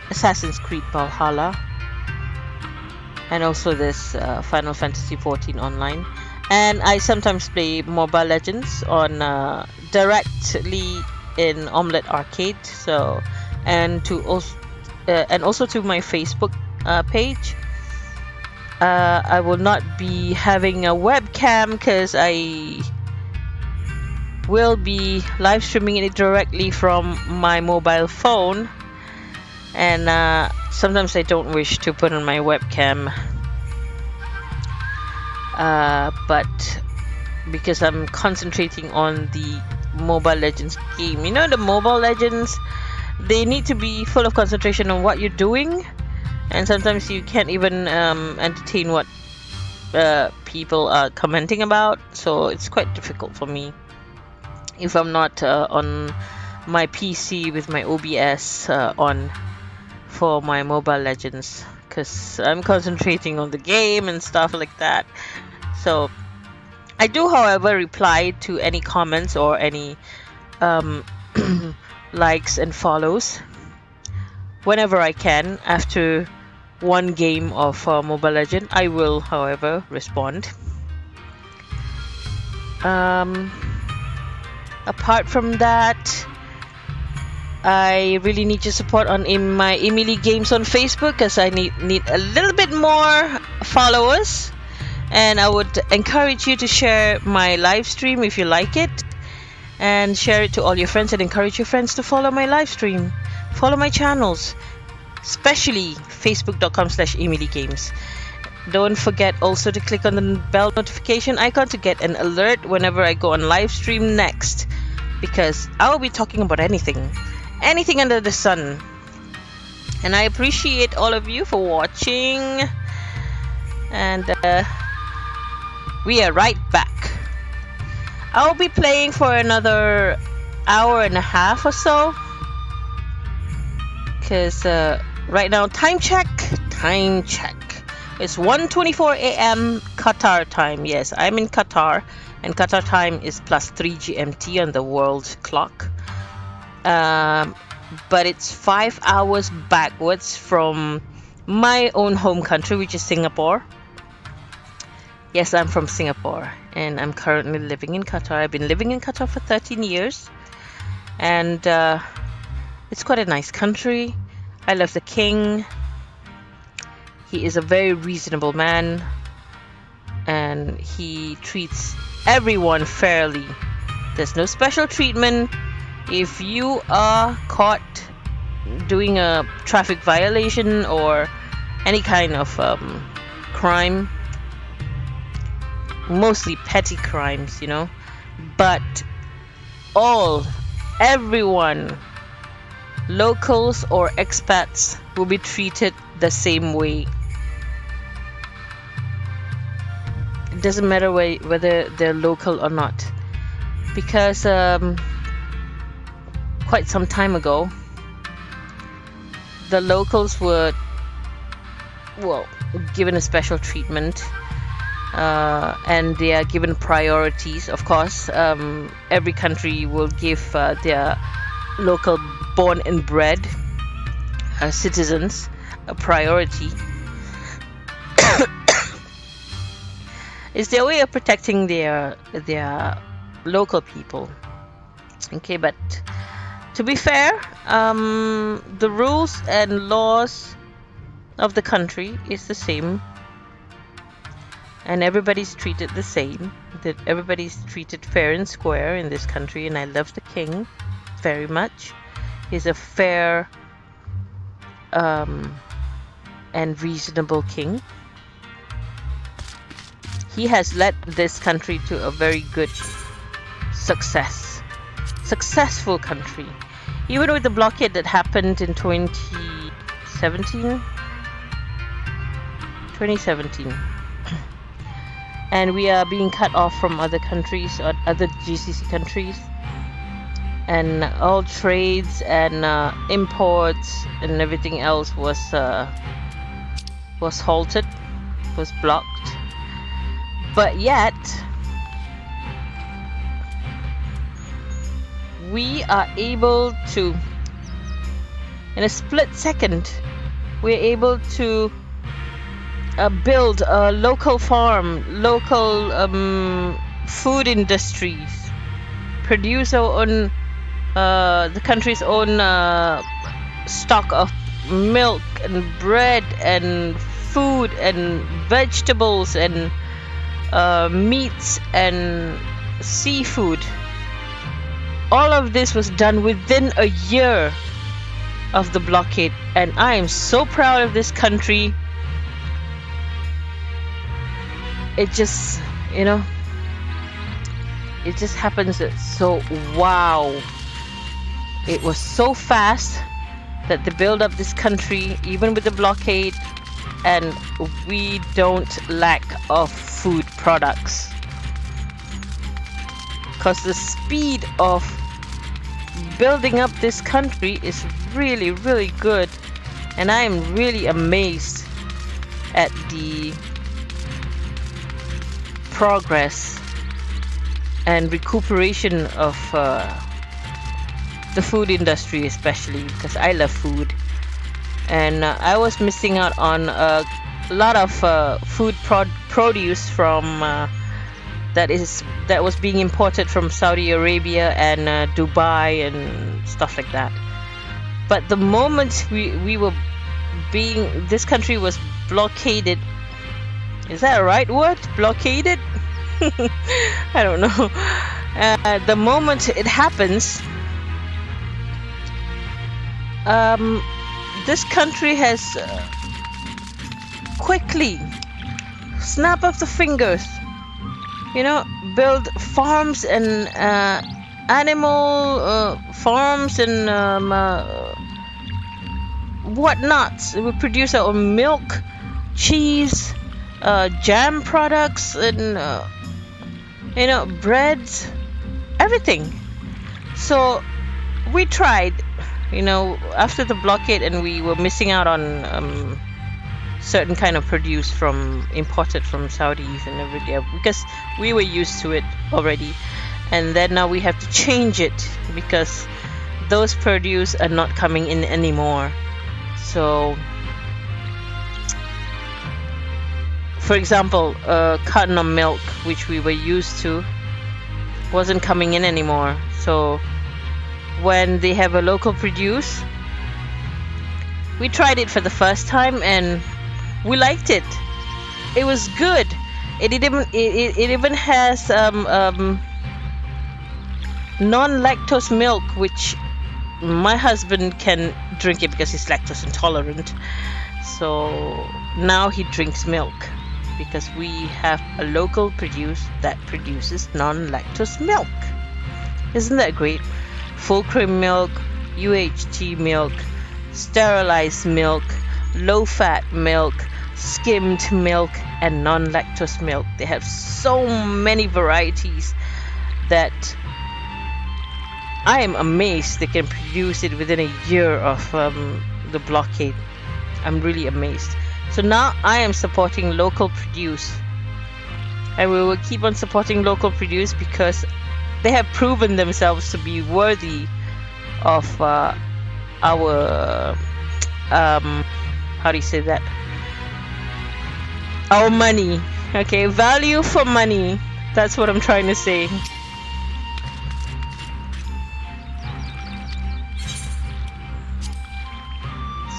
Assassin's Creed Valhalla, and also this Final Fantasy XIV Online, and I sometimes play Mobile Legends on directly in Omelette Arcade. So, and also to my Facebook page. I will not be having a webcam because I will be live streaming it directly from my mobile phone, and sometimes I don't wish to put on my webcam, but because I'm concentrating on the Mobile Legends game. You know, the Mobile Legends, they need to be full of concentration on what you're doing, and sometimes you can't even entertain what people are commenting about, so it's quite difficult for me if I'm not on my PC with my OBS on for my Mobile Legends, because I'm concentrating on the game and stuff like that. So I do, however, reply to any comments or any likes and follows whenever I can. After one game of Mobile Legend, I will, however, respond. Apart from that, I really need your support on my Emily Games on Facebook, because I need a little bit more followers, and I would encourage you to share my live stream if you like it, and share it to all your friends, and encourage your friends to follow my live stream, follow my channels, especially facebook.com/EmilyGames. Don't forget also to click on the bell notification icon to get an alert whenever I go on live stream next, because I will be talking about anything under the sun. And I appreciate all of you for watching, and we are right back. I'll be playing for another hour and a half or so, because right now, time check, it's 1:24 a.m. Qatar time. Yes, I'm in Qatar, and Qatar time is +3 GMT on the world clock. But it's 5 hours backwards from my own home country, which is Singapore. Yes, I'm from Singapore, and I'm currently living in Qatar. I've been living in Qatar for 13 years, and it's quite a nice country. I love the king. He is a very reasonable man, and he treats everyone fairly. There's no special treatment. If you are caught doing a traffic violation or any kind of crime, mostly petty crimes, you know, but everyone, locals or expats, will be treated the same way. It doesn't matter whether they're local or not, because quite some time ago, the locals were, given a special treatment, and they are given priorities. Of course, every country will give their local born and bred citizens a priority. It's their way of protecting their local people. Okay, but to be fair, the rules and laws of the country is the same, and everybody's treated the same. That everybody's treated fair and square in this country, and I love the king very much. He's a fair and reasonable king. He has led this country to a very good successful country, even with the blockade that happened in 2017, and we are being cut off from other countries or other GCC countries, and all trades and imports and everything else was halted, was blocked. But yet, we are able to, in a split second, we're able to build a local farm, local food industries, produce our own, the country's own stock of milk and bread and food and vegetables and meats and seafood. All of this was done within a year of the blockade, and I am so proud of this country. It just, it just happens that so wow. It was so fast that they built up this country even with the blockade, and we don't lack of food products because the speed of building up this country is really, really good, and I am really amazed at the progress and recuperation of the food industry, especially because I love food, and I was missing out on a lot of food produce from that was being imported from Saudi Arabia and Dubai and stuff like that. But the moment this country was blockaded, is that a right word? Blockaded? I don't know. The moment it happens, this country has quickly, snap of the fingers, build farms and animal farms and whatnots. We produce our own milk, cheese, jam products, and breads, everything. So we tried, after the blockade, and we were missing out on certain kind of produce imported from Saudis and everything, because we were used to it already, and then now we have to change it because those produce are not coming in anymore. So for example, cotton or milk, which we were used to, wasn't coming in anymore. So when they have a local produce, we tried it for the first time and we liked it. It was good. It even has non-lactose milk, which my husband can drink it because he's lactose intolerant. So now he drinks milk because we have a local produce that produces non-lactose milk. Isn't that great? Full cream milk, UHT milk, sterilized milk, low-fat milk, skimmed milk, and non-lactose milk. They have so many varieties that I am amazed they can produce it within a year of the blockade. I'm really amazed. So now I am supporting local produce, and we will keep on supporting local produce because they have proven themselves to be worthy of our how do you say that? Our money. Okay, value for money. That's what I'm trying to say.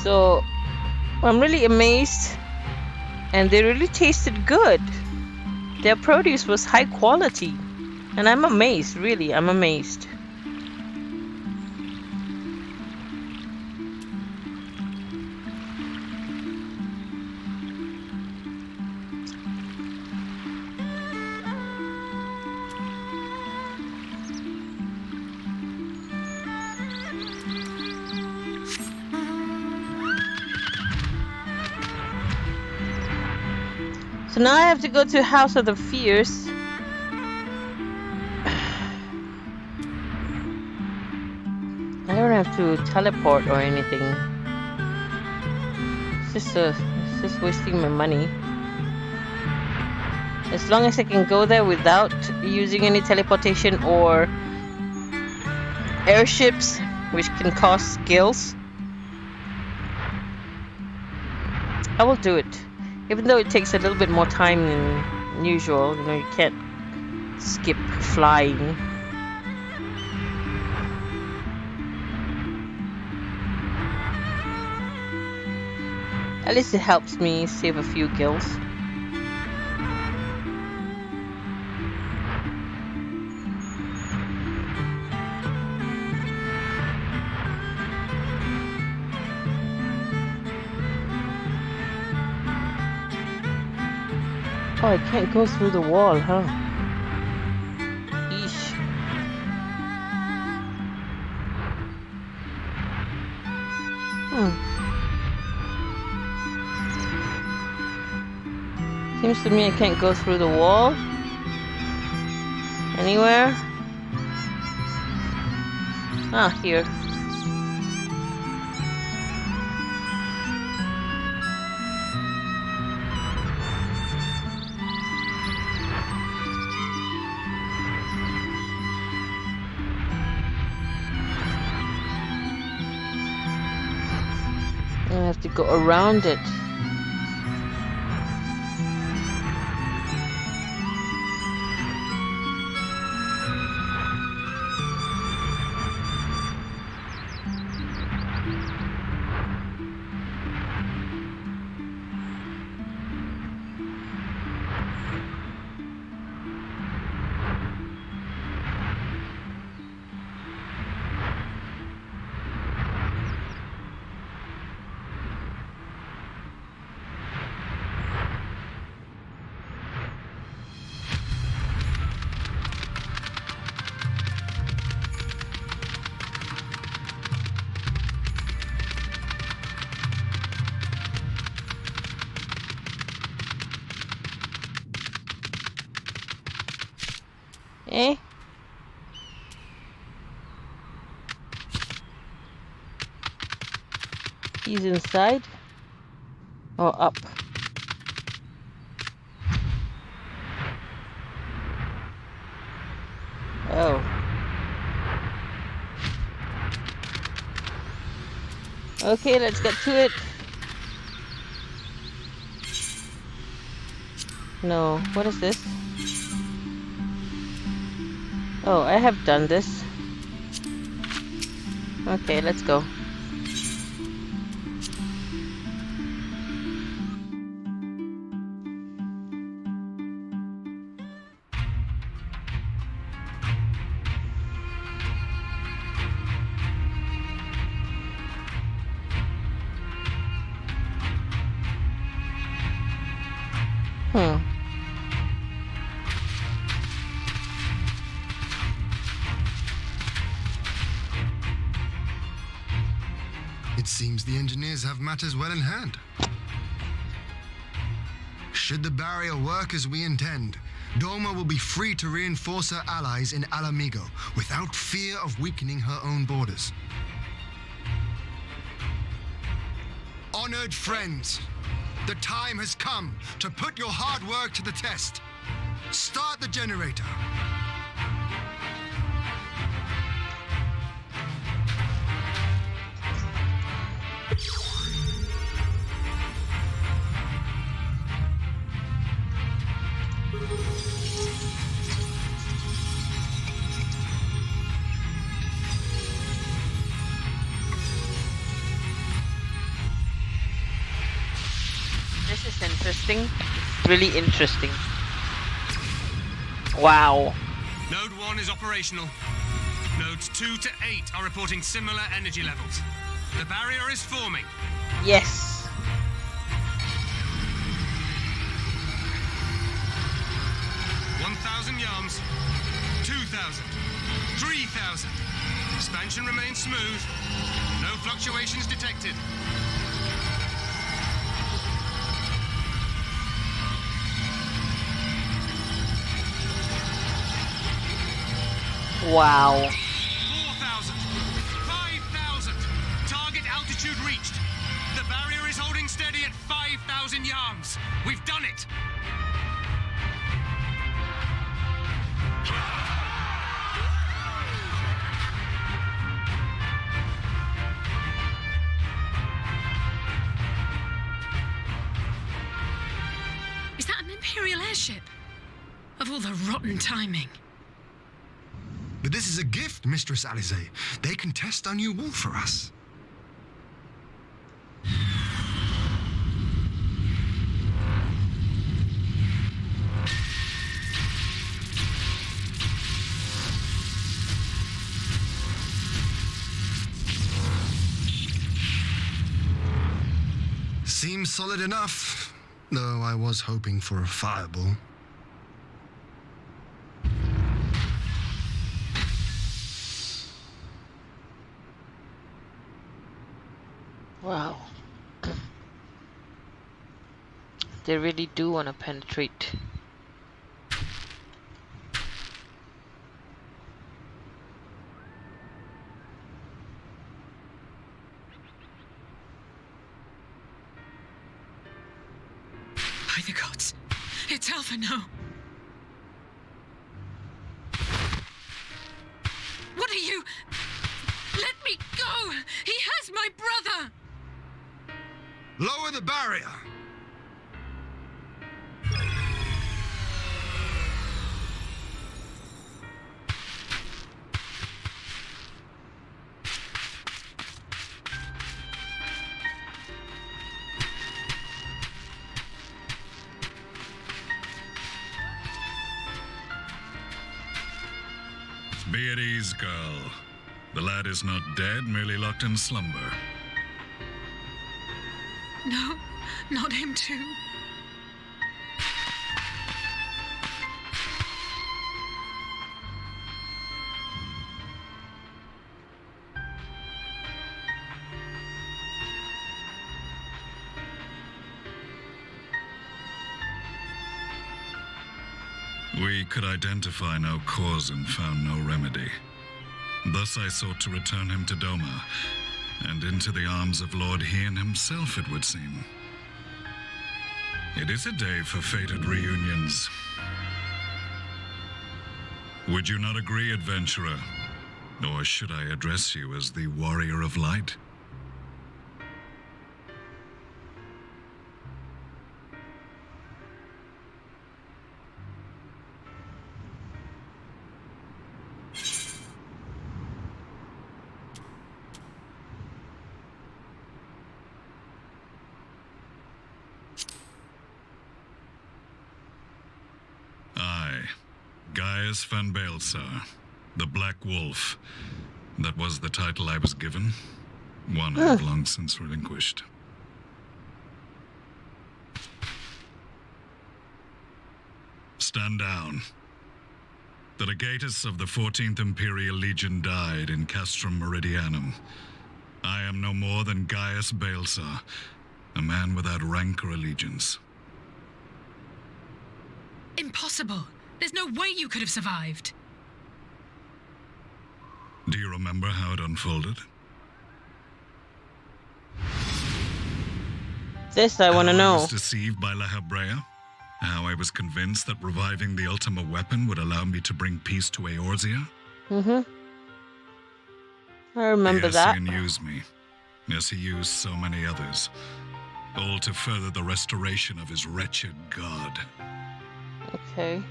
So I'm really amazed, and they really tasted good. Their produce was high quality, and I'm amazed, really, I'm amazed. So now I have to go to House of the Fierce. I don't have to teleport or anything. It's just wasting my money. As long as I can go there without using any teleportation or airships, which can cost skills, I will do it. Even though it takes a little bit more time than usual, you can't skip flying. At least it helps me save a few gills. Oh, I can't go through the wall, huh? Yeesh. Seems to me I can't go through the wall. Anywhere? Ah, here. I have to go around it. Eh? He's inside? Or up? Oh. Okay, let's get to it. No, what is this? Oh, I have done this. Okay, let's go. It seems the engineers have matters well in hand. Should the barrier work as we intend, Delima will be free to reinforce her allies in Alamigo without fear of weakening her own borders. Honored friends, the time has come to put your hard work to the test. Start the generator. This is interesting. Really interesting. Wow. Node 1 is operational. Nodes 2 to 8 are reporting similar energy levels. The barrier is forming. Yes. 1,000 yards. 2,000. 3,000. Expansion remains smooth. No fluctuations detected. Wow. 4,000. 5,000. Target altitude reached. The barrier is holding steady at 5,000 yards. We've done it. Is that an Imperial airship? Of all the rotten timing. But this is a gift, Mistress Alize. They can test our new wall for us. Seems solid enough. though I was hoping for a fireball. Wow. They really do want to penetrate. By the gods. It's Alpha now. What are you? Let me go! He has my brother! Lower the barrier! Be at ease, girl. The lad is not dead, merely locked in slumber. No, not him too. We could identify no cause and found no remedy. Thus I sought to return him to Doma, and into the arms of Lord Hien himself, it would seem. It is a day for fated reunions. Would you not agree, adventurer? Or should I address you as the Warrior of Light? Gaius van Baelsar, the Black Wolf. That was the title I was given. One I have long since relinquished. Stand down. The legatus of the 14th Imperial Legion died in Castrum Meridianum. I am no more than Gaius Baelsar, a man without rank or allegiance. Impossible. There's no way you could have survived. Do you remember how it unfolded? This I want to How I know. was deceived by Lahabrea. How I was convinced that reviving the Ultima weapon would allow me to bring peace to Eorzea. I remember that. Yes, he used me. Yes, he used so many others. All to further the restoration of his wretched god. Okay.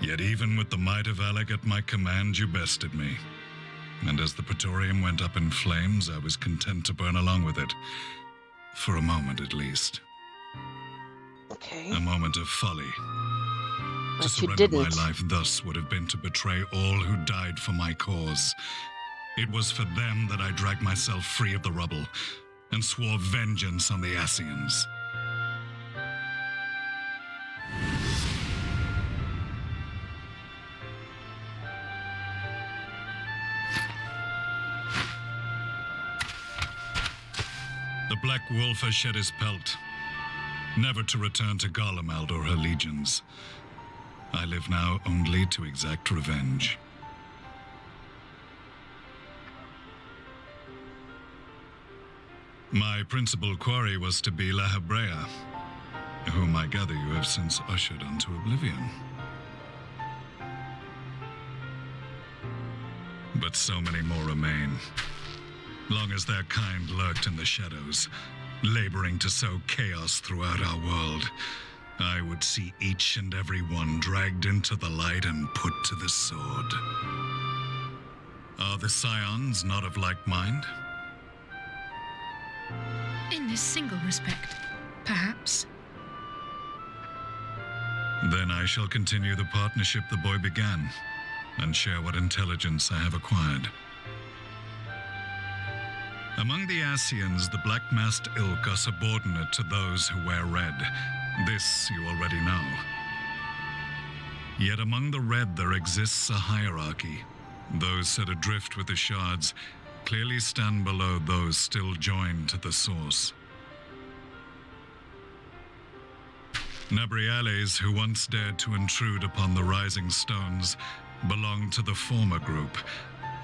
Yet even with the might of Alec at my command, you bested me. And as the Praetorium went up in flames, I was content to burn along with it. For a moment, at least. Okay. A moment of folly. To But you surrender didn't. my life thus would have been to betray all who died for my cause. It was for them that I dragged myself free of the rubble and swore vengeance on the Ascians. The Black Wolf has shed his pelt, never to return to Garlemald or her legions. I live now only to exact revenge. My principal quarry was to be Lahabrea, whom I gather you have since ushered unto oblivion. But so many more remain. Long as their kind lurked in the shadows, laboring to sow chaos throughout our world, I would see each and every one dragged into the light and put to the sword. Are the Scions not of like mind? In this single respect, perhaps. Then I shall continue the partnership the boy began, and share what intelligence I have acquired. Among the Asians, the black-masked ilk are subordinate to those who wear red. This you already know. Yet among the red there exists a hierarchy. Those set adrift with the shards clearly stand below those still joined to the source. Nabriales, who once dared to intrude upon the Rising Stones, belonged to the former group,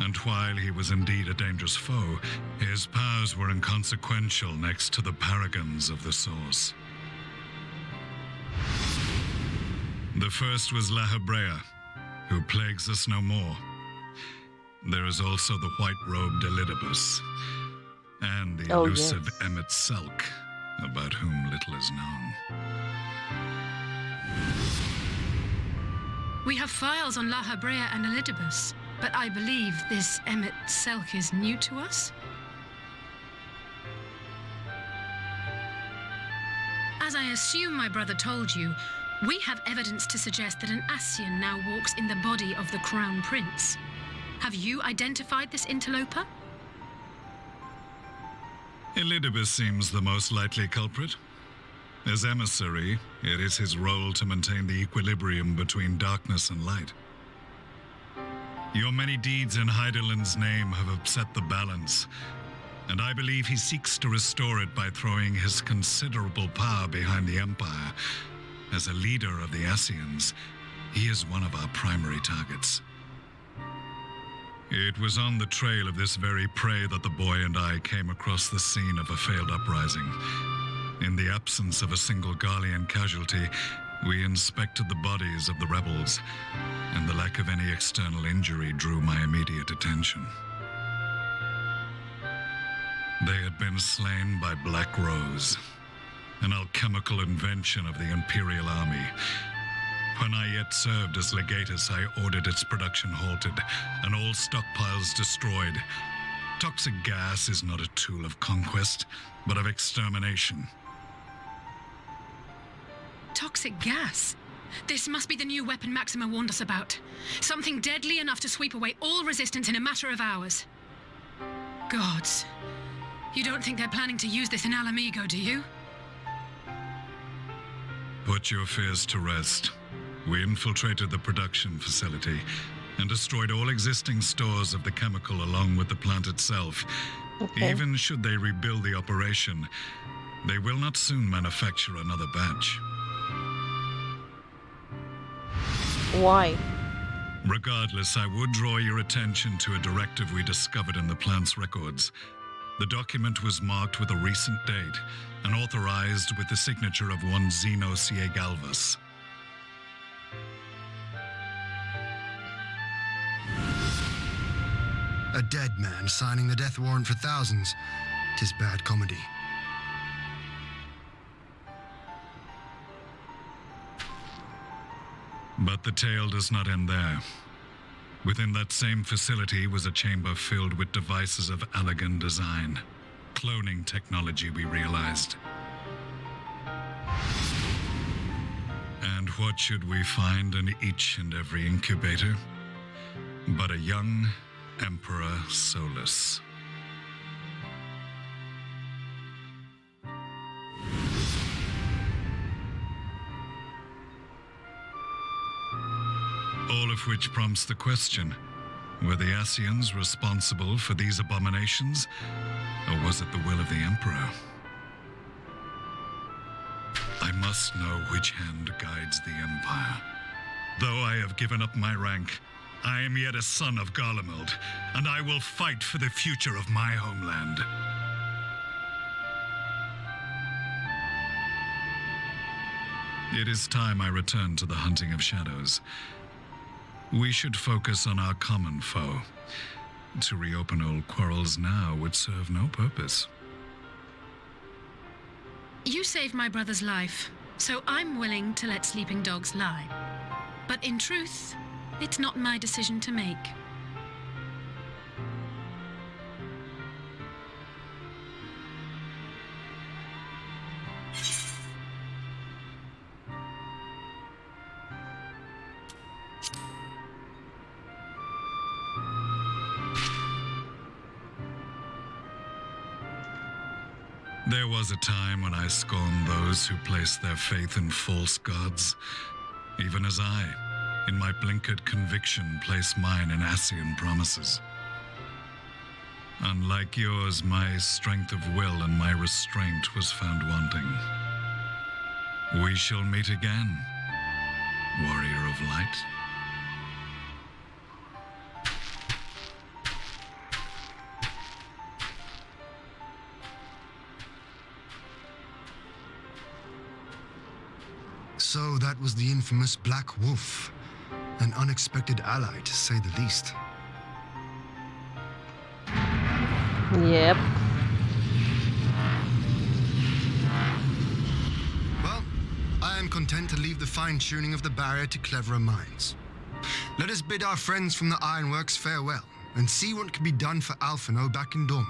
and while he was indeed a dangerous foe, his powers were inconsequential next to the paragons of the Source. The first was La Hebrea, who plagues us no more. There is also the white-robed Elidibus, and the elusive Emmet Selk, about whom little is known. We have files on La Hebrea and Elidibus, but I believe this Emmet Selk is new to us? As I assume my brother told you, we have evidence to suggest that an Ascian now walks in the body of the Crown Prince. Have you identified this interloper? Elidibus seems the most likely culprit. As emissary, it is his role to maintain the equilibrium between darkness and light. Your many deeds in Heidelin's name have upset the balance, and I believe he seeks to restore it by throwing his considerable power behind the Empire. As a leader of the Ascians, he is one of our primary targets. It was on the trail of this very prey that the boy and I came across the scene of a failed uprising. In the absence of a single Garlean casualty, we inspected the bodies of the rebels, and the lack of any external injury drew my immediate attention. They had been slain by Black Rose, an alchemical invention of the Imperial Army. When I yet served as legatus, I ordered its production halted and all stockpiles destroyed. Toxic gas is not a tool of conquest, but of extermination. Toxic gas? This must be the new weapon Maxima warned us about. Something deadly enough to sweep away all resistance in a matter of hours. Gods. You don't think they're planning to use this in Alamigo, do you? Put your fears to rest. We infiltrated the production facility and destroyed all existing stores of the chemical along with the plant itself. Okay. Even should they rebuild the operation, they will not soon manufacture another batch. Why? Regardless, I would draw your attention to a directive we discovered in the plant's records. The document was marked with a recent date and authorized with the signature of one Zeno Galvas. A dead man signing the death warrant for thousands. 'Tis bad comedy. But the tale does not end there. Within that same facility was a chamber filled with devices of elegant design. Cloning technology, we realized. And what should we find in each and every incubator? But a young Emperor Solus. All of which prompts the question, were the Ascians responsible for these abominations, or was it the will of the Emperor? I must know which hand guides the Empire. Though I have given up my rank, I am yet a son of Garlemald, and I will fight for the future of my homeland. It is time I return to the hunting of shadows. We should focus on our common foe. To reopen old quarrels now would serve no purpose. You saved my brother's life, so I'm willing to let sleeping dogs lie. But in truth, it's not my decision to make. There was a time when I scorned those who placed their faith in false gods, even as I, in my blinkered conviction, place mine in Ascian promises. Unlike yours, my strength of will and my restraint was found wanting. We shall meet again, warrior of light. So that was the infamous Black Wolf. An unexpected ally, to say the least. Yep. Well, I am content to leave the fine-tuning of the barrier to cleverer minds. Let us bid our friends from the Ironworks farewell, and see what can be done for Alphino back in Dorma.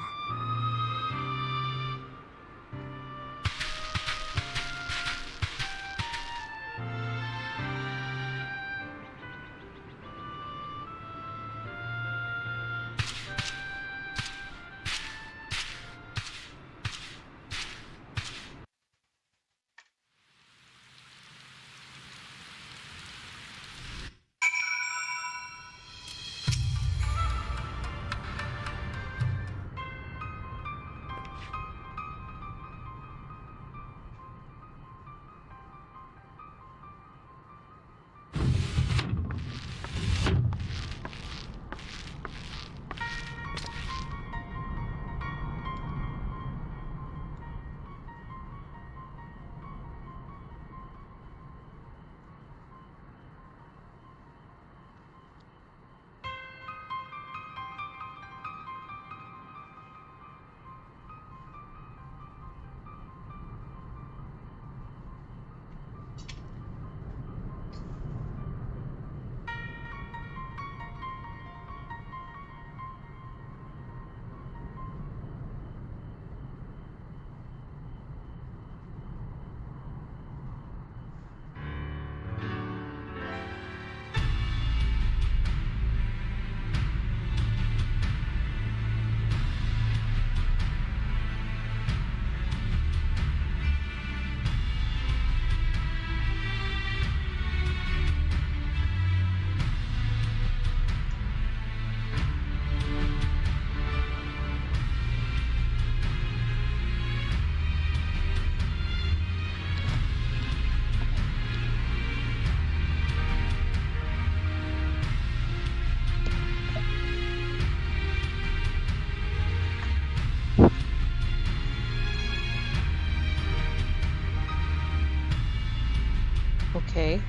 Okay.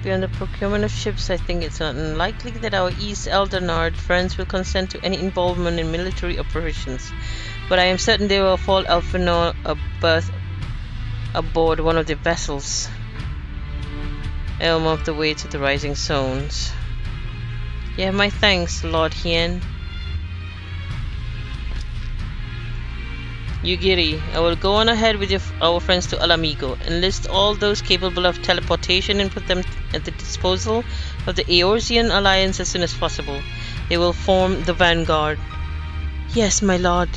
Beyond the procurement of ships, I think it's not unlikely that our East Eldonard friends will consent to any involvement in military operations. But I am certain they will afford Alphino a berth aboard one of their vessels. Elm of the way to the rising zones. Yeah, my thanks, Lord Hien. Yugiri, I will go on ahead with our friends to Alamigo, enlist all those capable of teleportation and put them at the disposal of the Eorzean Alliance as soon as possible. They will form the vanguard. Yes, my lord.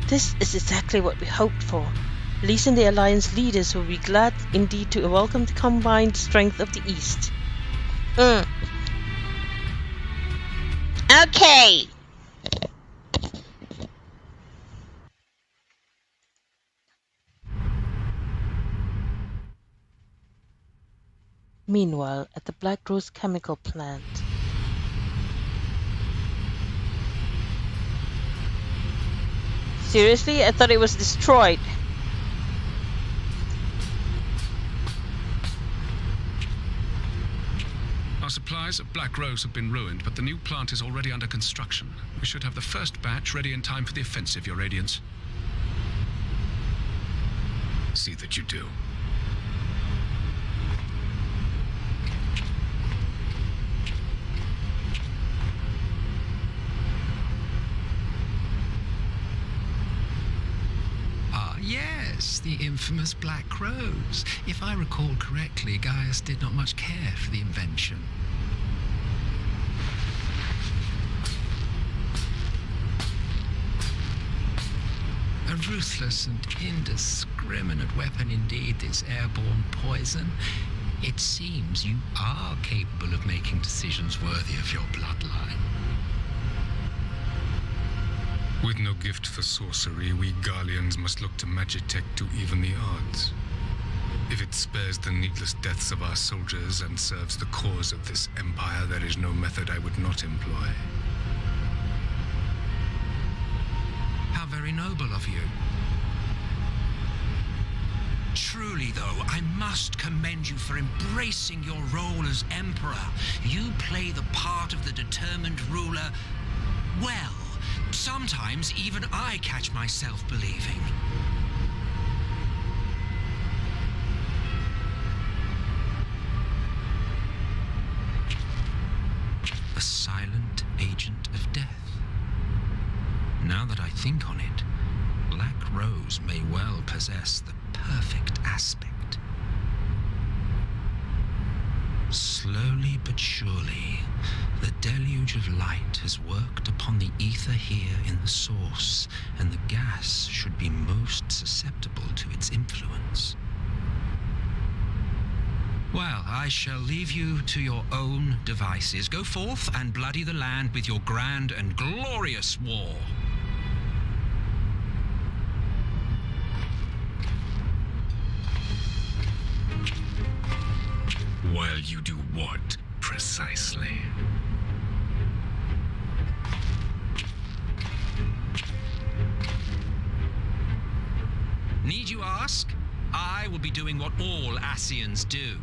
This is exactly what we hoped for. Lis and the Alliance leaders will be glad indeed to welcome the combined strength of the East. Okay. Meanwhile, at the Black Rose chemical plant. Seriously? I thought it was destroyed. Our supplies at Black Rose have been ruined, but the new plant is already under construction. We should have the first batch ready in time for the offensive, Your Radiance. See that you do. Yes, the infamous Black Rose. If I recall correctly, Gaius did not much care for the invention. ruthless and indiscriminate weapon indeed, this airborne poison. It seems you are capable of making decisions worthy of your bloodline. With no gift for sorcery, we Garleans must look to Magitech to even the odds. If it spares the needless deaths of our soldiers and serves the cause of this empire, there is no method I would not employ. How very noble of you. Truly, though, I must commend you for embracing your role as Emperor. You play the part of the determined ruler well. Sometimes even I catch myself believing. A silent agent of death. Now that I think on it, Black Rose may well possess the perfect aspect. Slowly but surely, the deluge of light has worked upon the ether here in the source, and the gas should be most susceptible to its influence. Well, I shall leave you to your own devices. Go forth and bloody the land with your grand and glorious war. While you do what, precisely? Need you ask? I will be doing what all Ascians do.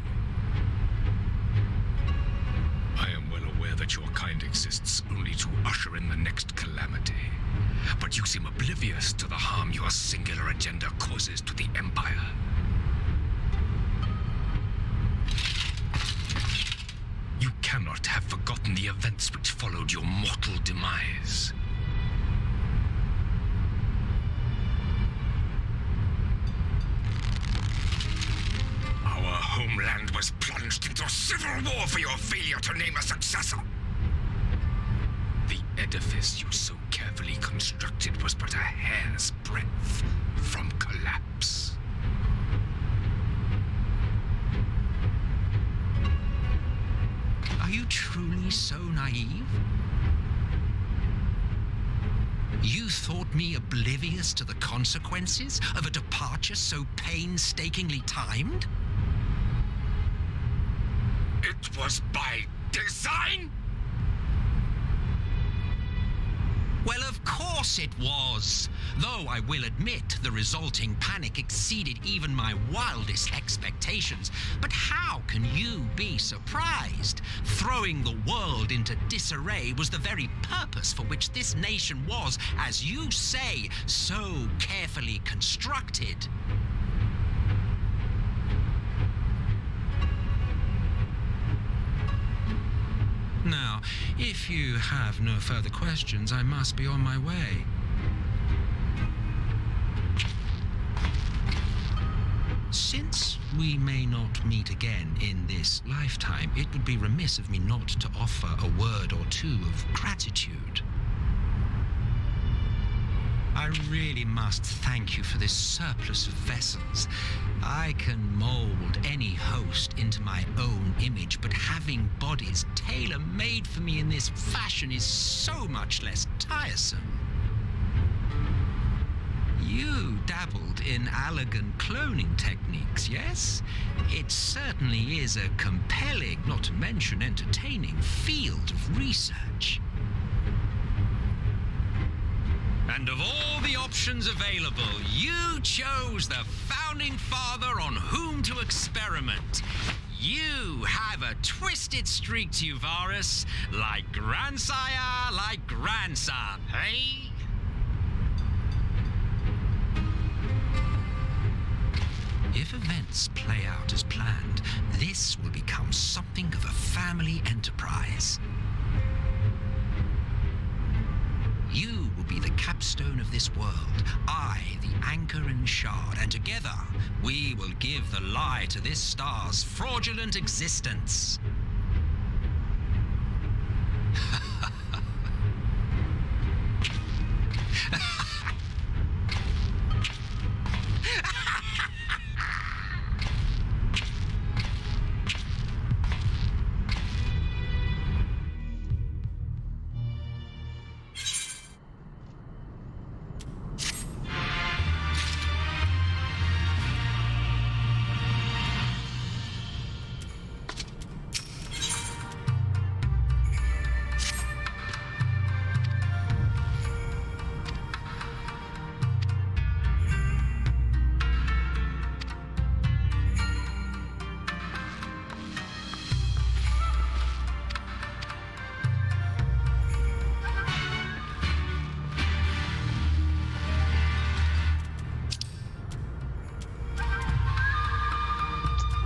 I am well aware that your kind exists only to usher in the next calamity. But you seem oblivious to the harm your singular agenda causes to the Empire. You cannot have forgotten the events which followed your mortal demise. Our homeland was plunged into civil war for your failure to name a successor. The edifice you so carefully constructed was but a hair's breadth from collapse. Are you truly so naive? You thought me oblivious to the consequences of a departure so painstakingly timed? It was by design? Well, of course it was. Though I will admit the resulting panic exceeded even my wildest expectations. But how can you be surprised? Throwing the world into disarray was the very purpose for which this nation was, as you say, so carefully constructed. Now, if you have no further questions, I must be on my way. Since we may not meet again in this lifetime, it would be remiss of me not to offer a word or two of gratitude. I really must thank you for this surplus of vessels. I can mold any host into my own image, but having bodies tailor-made for me in this fashion is so much less tiresome. You dabbled in Allagan cloning techniques, yes? It certainly is a compelling, not to mention entertaining, field of research. And of all the options available, you chose the founding father on whom to experiment. You have a twisted streak to you, Varus, like grandsire, like grandson, hey? If events play out as planned, this will become something of a family enterprise. You will be the capstone of this world, I the anchor and shard, and together we will give the lie to this star's fraudulent existence.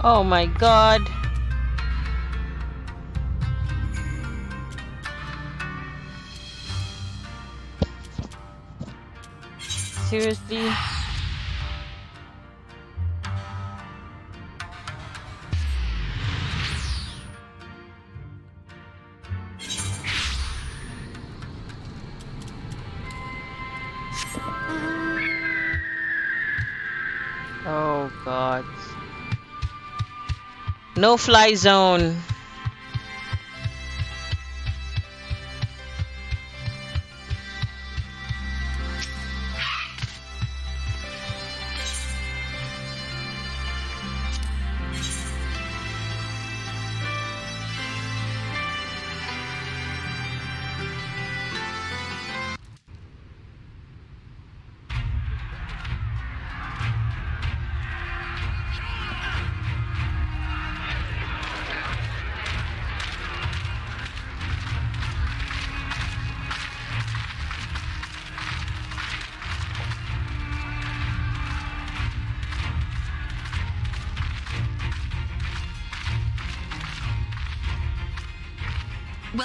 Oh my god. Seriously? Oh god. No fly zone.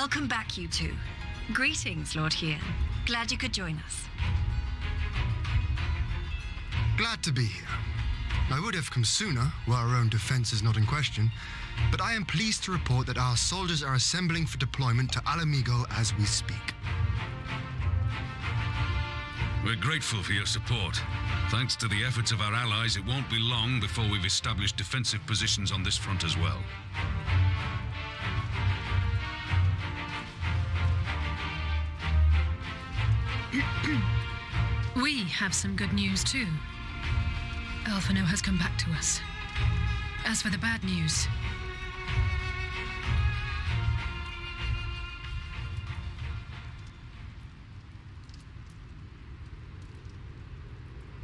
Welcome back, you two. Greetings, Lord Hien. Glad you could join us. Glad to be here. I would have come sooner, were our own defense is not in question, but I am pleased to report that our soldiers are assembling for deployment to Alamigo as we speak. We're grateful for your support. Thanks to the efforts of our allies, it won't be long before we've established defensive positions on this front as well. We have some good news too. Alphino has come back to us. As for the bad news,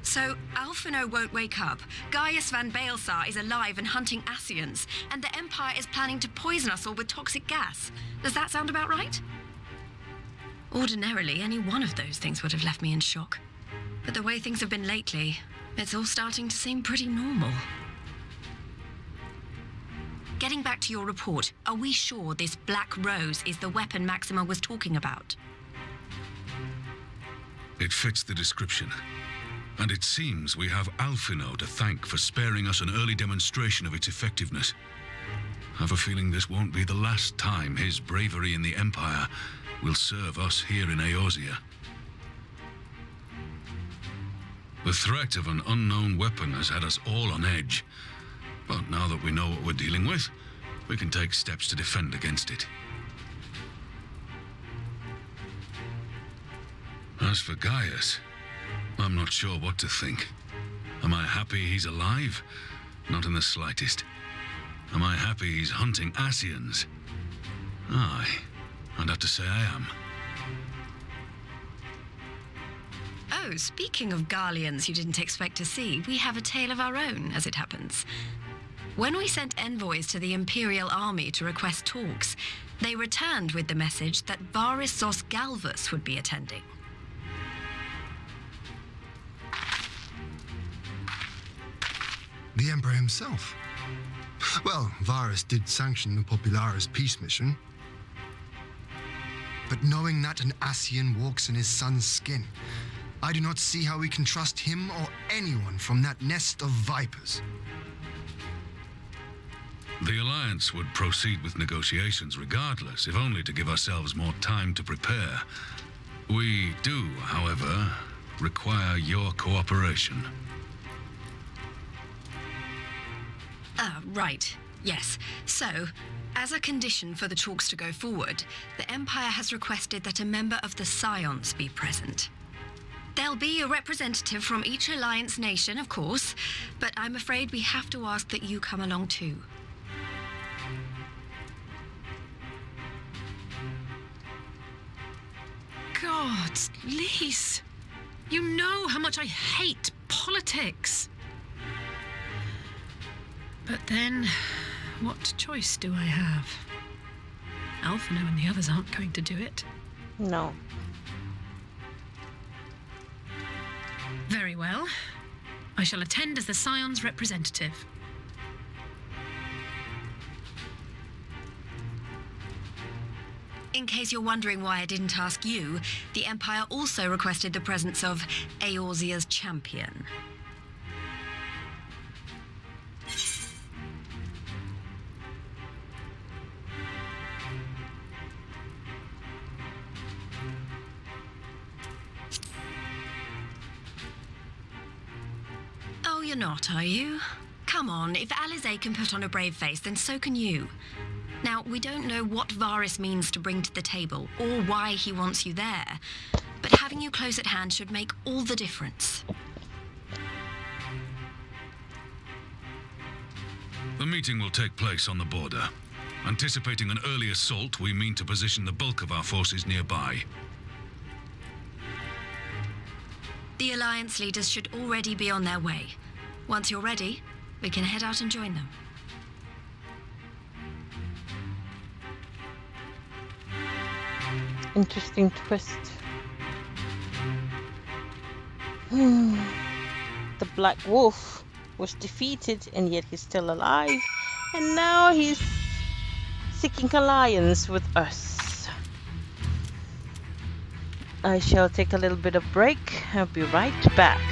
So, Alphino won't wake up. Gaius van Baelsar is alive and hunting Ascians, and the Empire is planning to poison us all with toxic gas. Does that sound about right? Ordinarily, any one of those things would have left me in shock. But the way things have been lately, it's all starting to seem pretty normal. Getting back to your report, are we sure this Black Rose is the weapon Maxima was talking about? It fits the description. And it seems we have Alphino to thank for sparing us an early demonstration of its effectiveness. I have a feeling this won't be the last time his bravery in the Empire will serve us here in Eorzea. The threat of an unknown weapon has had us all on edge. But now that we know what we're dealing with, we can take steps to defend against it. As for Gaius, I'm not sure what to think. Am I happy he's alive? Not in the slightest. Am I happy he's hunting Ascians? Aye, I'd have to say I am. Oh, speaking of Garleans you didn't expect to see, we have a tale of our own, as it happens. When we sent envoys to the Imperial Army to request talks, they returned with the message that Varisos Galvus would be attending. The Emperor himself. Well, Varus did sanction the Popularis peace mission. But knowing that an Ascian walks in his son's skin, I do not see how we can trust him or anyone from that nest of vipers. The Alliance would proceed with negotiations regardless, if only to give ourselves more time to prepare. We do, however, require your cooperation. Right. Yes. So, as a condition for the talks to go forward, the Empire has requested that a member of the Scions be present. There'll be a representative from each Alliance nation, of course, but I'm afraid we have to ask that you come along too. God, Lise, you know how much I hate politics. But then, what choice do I have? Alphino and the others aren't going to do it. No. Very well. I shall attend as the Scion's representative. In case you're wondering why I didn't ask you, the Empire also requested the presence of Eorzea's champion. Oh, you're not, are you? Come on, if Alizé can put on a brave face, then so can you. Now, we don't know what Varys means to bring to the table, or why he wants you there, but having you close at hand should make all the difference. The meeting will take place on the border. Anticipating an early assault, we mean to position the bulk of our forces nearby. The Alliance leaders should already be on their way. Once you're ready, we can head out and join them. Interesting twist. The Black Wolf was defeated, and yet he's still alive. And now he's seeking alliance with us. I shall take a little bit of break. I'll be right back.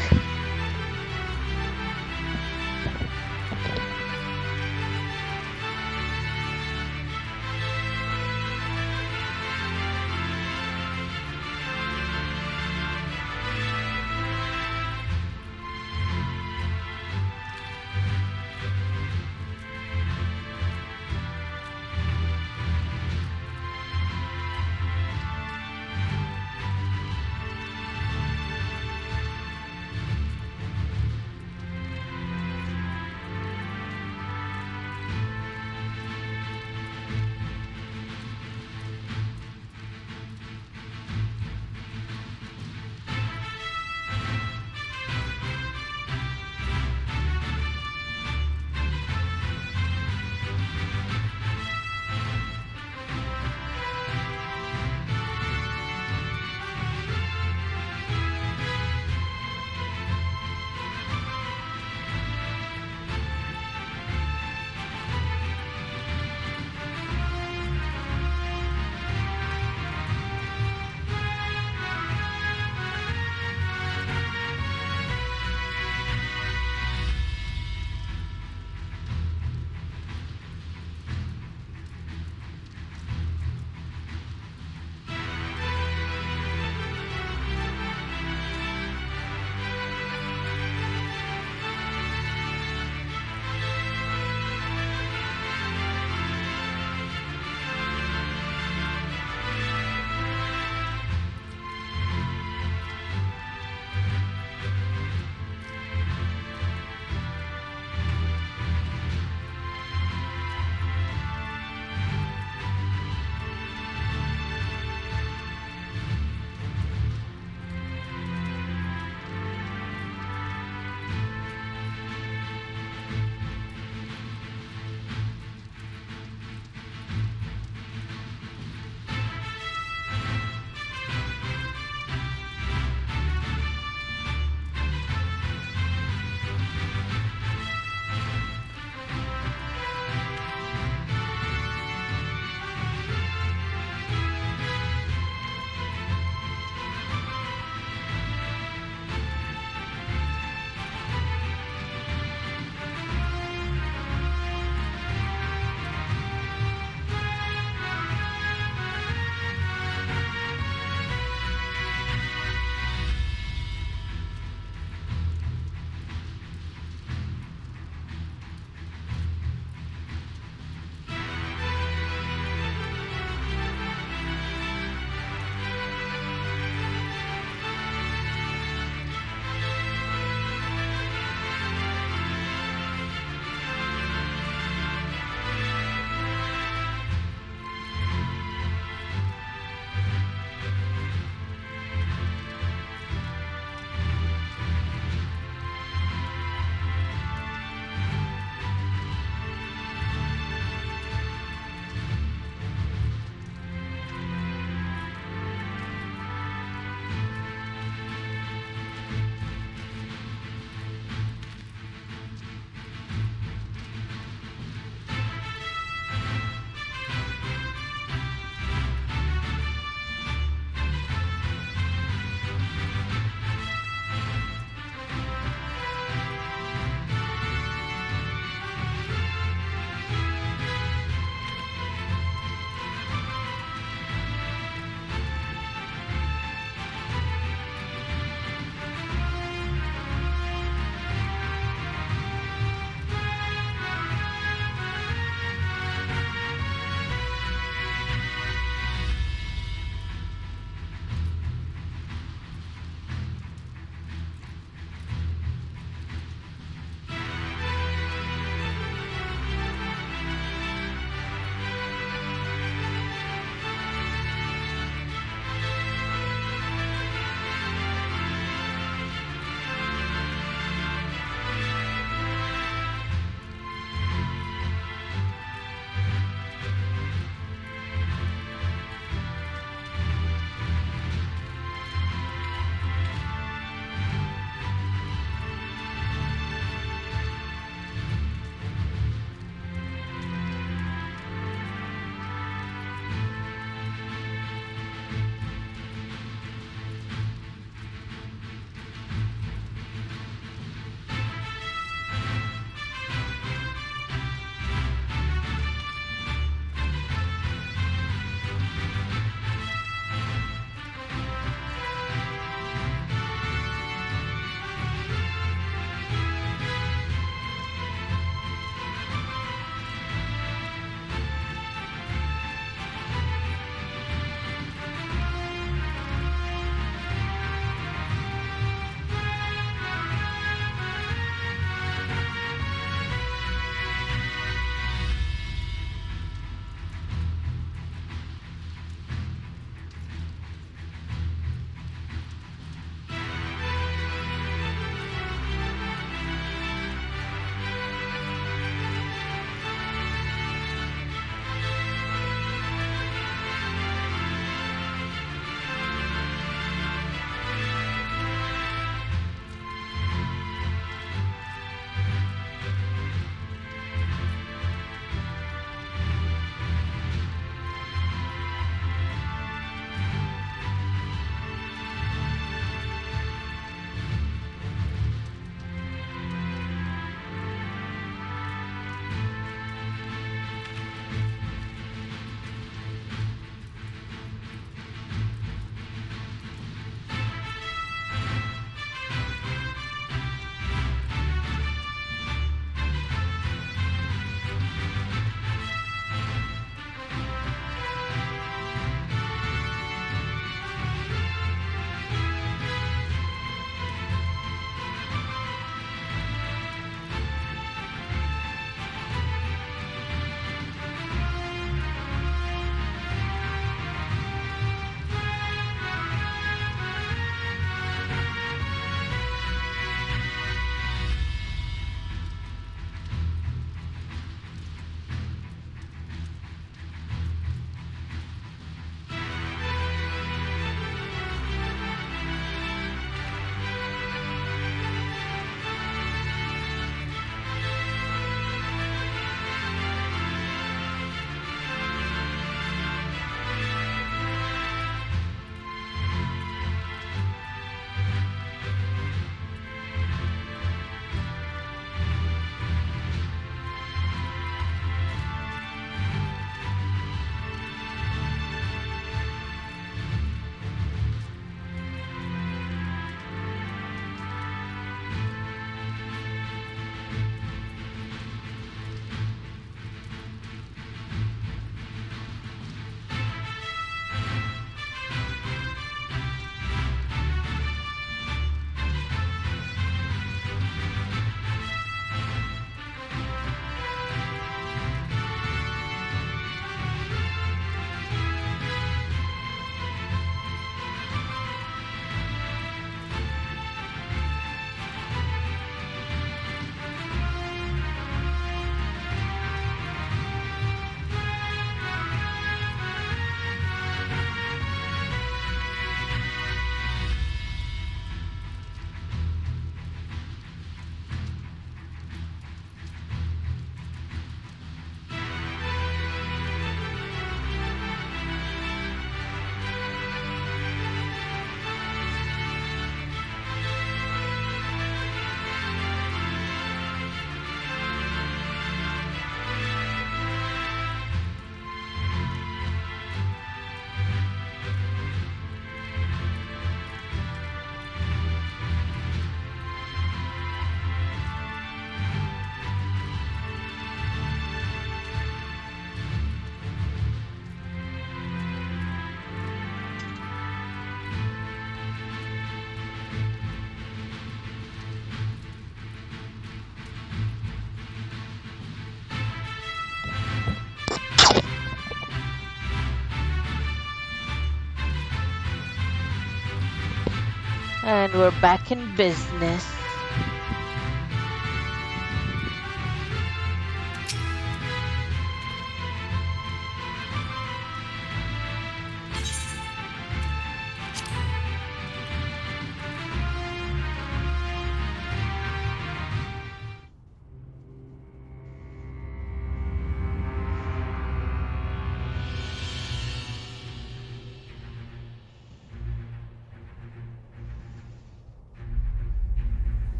And we're back in business.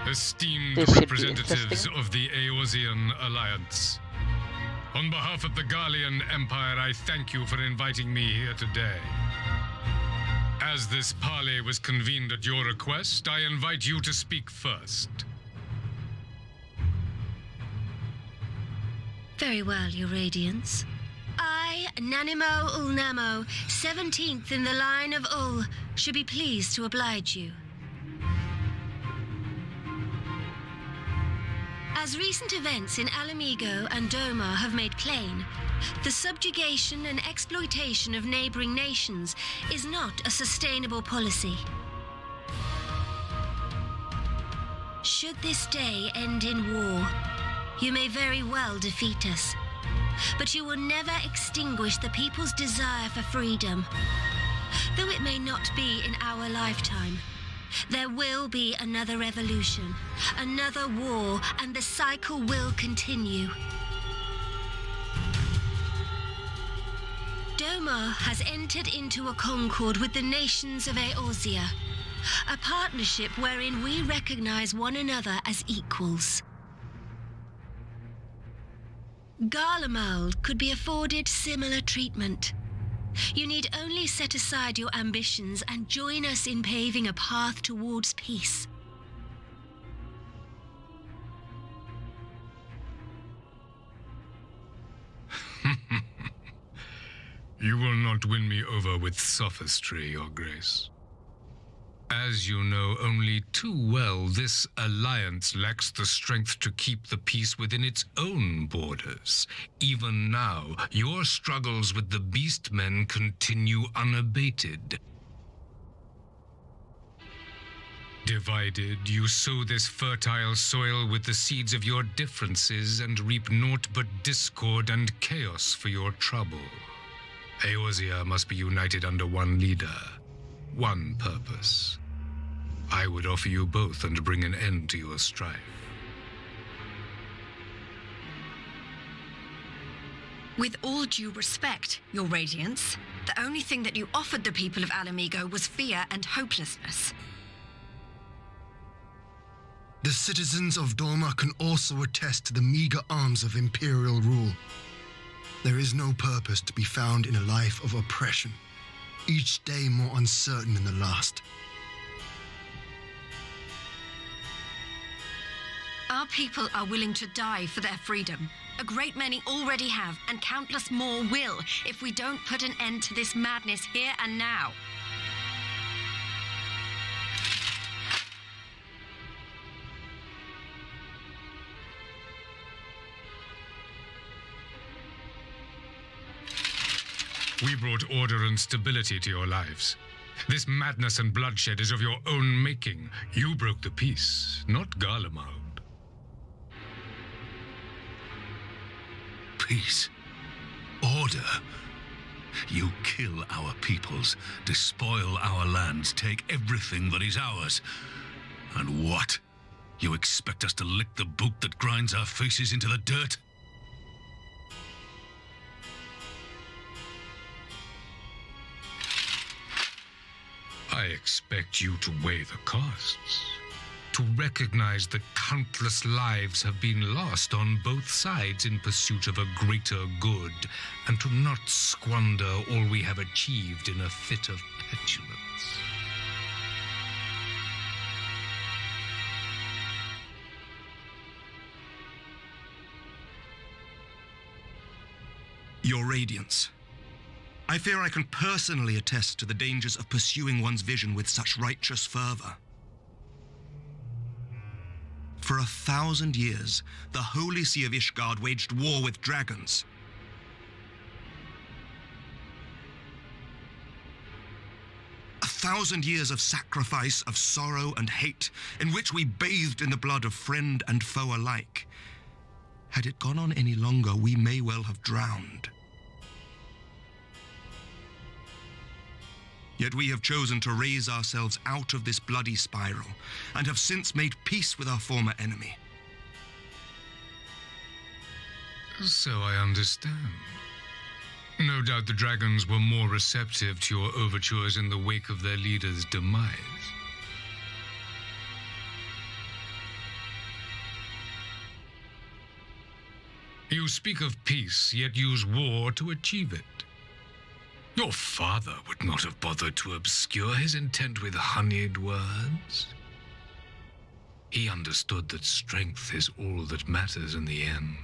Esteemed This should be representatives interesting. of the Eorzean Alliance, on behalf of the Gallian Empire, I thank you for inviting me here today. As this parley was convened at your request, I invite you to speak first. Very well, Your Radiance. I, Nanimo Ulnamo, 17th in the line of Ul, should be pleased to oblige you. As recent events in Alamigo and Doma have made plain, the subjugation and exploitation of neighboring nations is not a sustainable policy. Should this day end in war, you may very well defeat us, but you will never extinguish the people's desire for freedom. Though it may not be in our lifetime, there will be another revolution, another war, and the cycle will continue. Doma has entered into a concord with the nations of Eorzea, a partnership wherein we recognize one another as equals. Garlemald could be afforded similar treatment. You need only set aside your ambitions and join us in paving a path towards peace. You will not win me over with sophistry, Your Grace. As you know only too well, this alliance lacks the strength to keep the peace within its own borders. Even now, your struggles with the Beastmen continue unabated. Divided, you sow this fertile soil with the seeds of your differences and reap naught but discord and chaos for your trouble. Eorzea must be united under one leader, one purpose. I would offer you both and bring an end to your strife. With all due respect, Your Radiance, the only thing that you offered the people of Alamigo was fear and hopelessness. The citizens of Doma can also attest to the meager arms of imperial rule. There is no purpose to be found in a life of oppression, each day more uncertain than the last. Our people are willing to die for their freedom. A great many already have, and countless more will, if we don't put an end to this madness here and now. We brought order and stability to your lives. This madness and bloodshed is of your own making. You broke the peace, not Garlemald. Peace. Order. You kill our peoples, despoil our lands, take everything that is ours. And what? You expect us to lick the boot that grinds our faces into the dirt? I expect you to weigh the costs. To recognize that countless lives have been lost on both sides in pursuit of a greater good, and to not squander all we have achieved in a fit of petulance. Your Radiance. I fear I can personally attest to the dangers of pursuing one's vision with such righteous fervor. For 1,000 years, the Holy See of Ishgard waged war with dragons. A 1,000 years of sacrifice, of sorrow and hate, in which we bathed in the blood of friend and foe alike. Had it gone on any longer, we may well have drowned. Yet we have chosen to raise ourselves out of this bloody spiral, and have since made peace with our former enemy. So I understand. No doubt the dragons were more receptive to your overtures in the wake of their leader's demise. You speak of peace, yet use war to achieve it. Your father would not have bothered to obscure his intent with honeyed words. He understood that strength is all that matters in the end.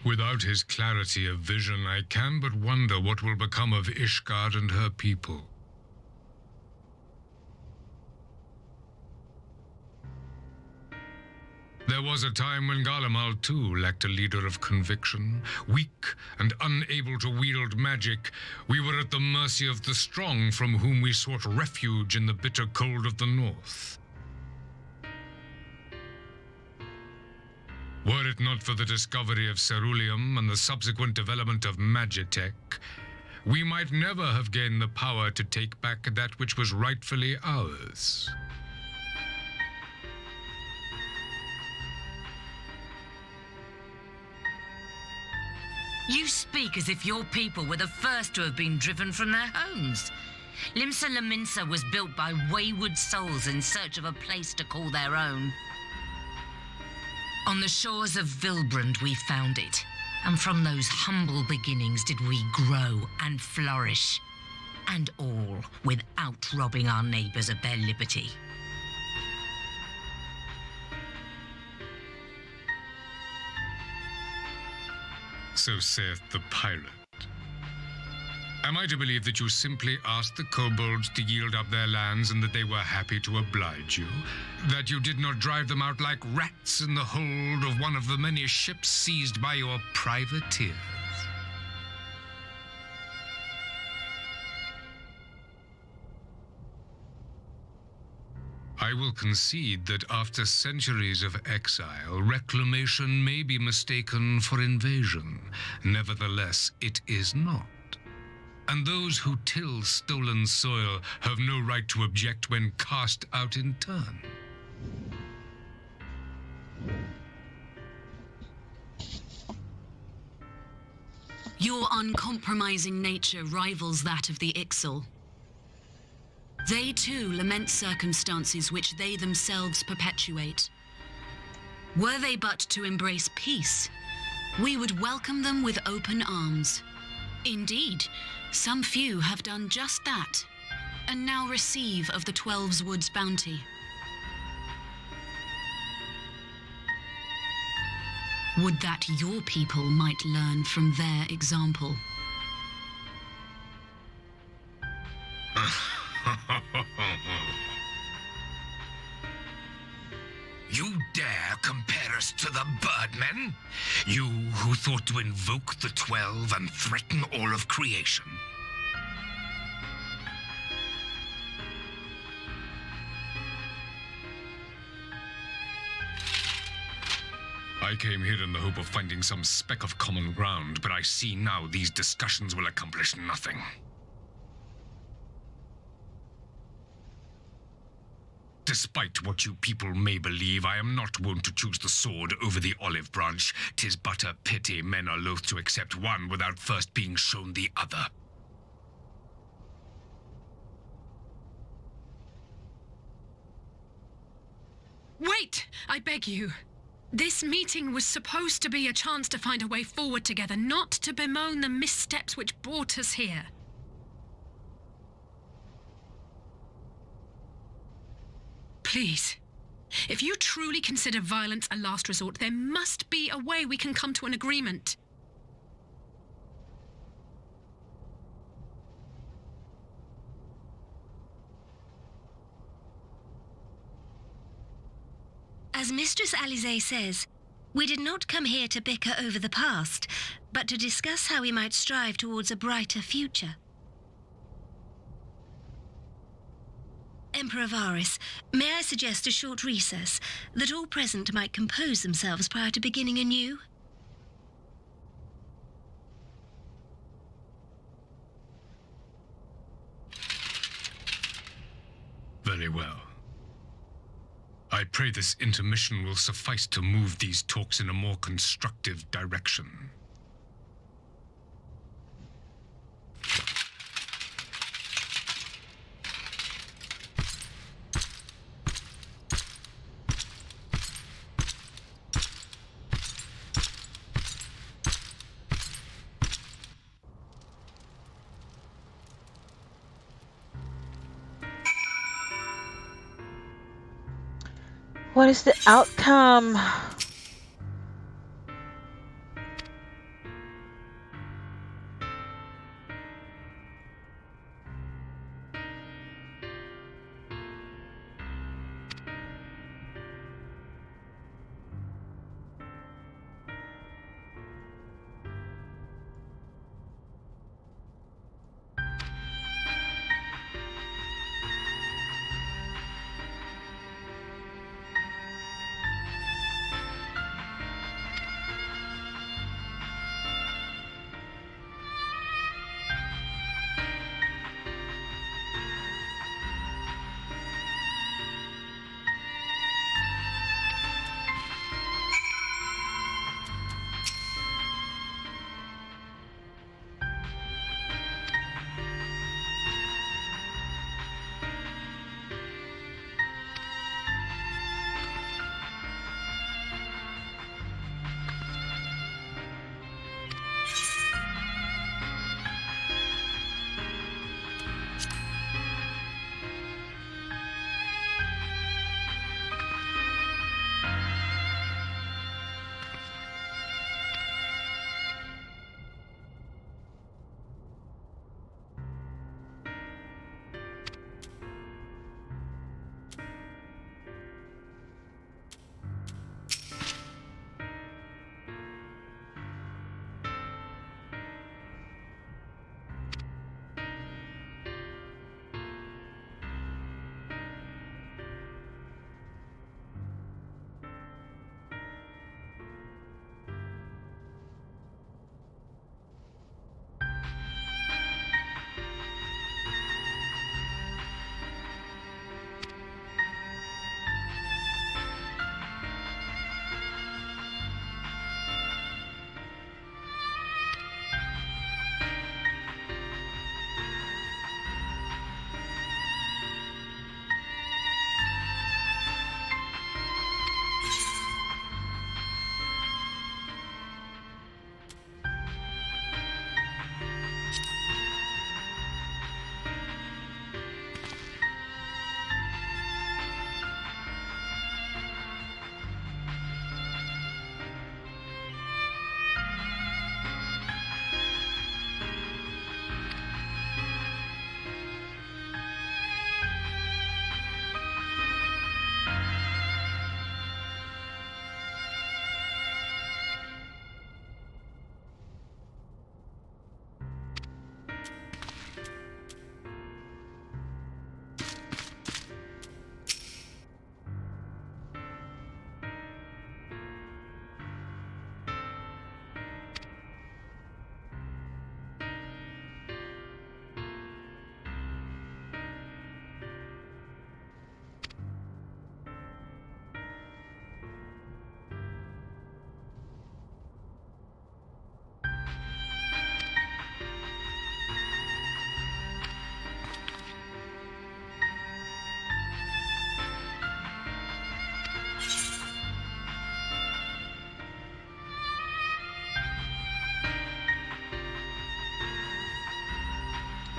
Without his clarity of vision, I can but wonder what will become of Ishgard and her people. There was a time when Garlemald too lacked a leader of conviction. Weak and unable to wield magic, we were at the mercy of the strong, from whom we sought refuge in the bitter cold of the north. Were it not for the discovery of ceruleum and the subsequent development of magitech, we might never have gained the power to take back that which was rightfully ours. You speak as if your people were the first to have been driven from their homes. Limsa Lominsa was built by wayward souls in search of a place to call their own. On the shores of Vilbrand we found it, and from those humble beginnings did we grow and flourish, and all without robbing our neighbours of their liberty. So saith the pirate. Am I to believe that you simply asked the kobolds to yield up their lands and that they were happy to oblige you? That you did not drive them out like rats in the hold of one of the many ships seized by your privateers? I will concede that after centuries of exile, reclamation may be mistaken for invasion. Nevertheless, it is not. And those who till stolen soil have no right to object when cast out in turn. Your uncompromising nature rivals that of the Ixal. They too lament circumstances which they themselves perpetuate. Were they but to embrace peace, we would welcome them with open arms. Indeed, some few have done just that, and now receive of the Twelve's Wood's bounty. Would that your people might learn from their example. You dare compare us to the Birdmen? You who thought to invoke the 12 and threaten all of creation? I came here in the hope of finding some speck of common ground, but I see now these discussions will accomplish nothing. Despite what you people may believe, I am not wont to choose the sword over the olive branch. 'Tis but a pity men are loath to accept one without first being shown the other. Wait! I beg you. This meeting was supposed to be a chance to find a way forward together, not to bemoan the missteps which brought us here. Please. If you truly consider violence a last resort, there must be a way we can come to an agreement. As Mistress Alize says, we did not come here to bicker over the past, but to discuss how we might strive towards a brighter future. Emperor Varys, may I suggest a short recess, that all present might compose themselves prior to beginning anew? Very well. I pray this intermission will suffice to move these talks in a more constructive direction. What is the outcome?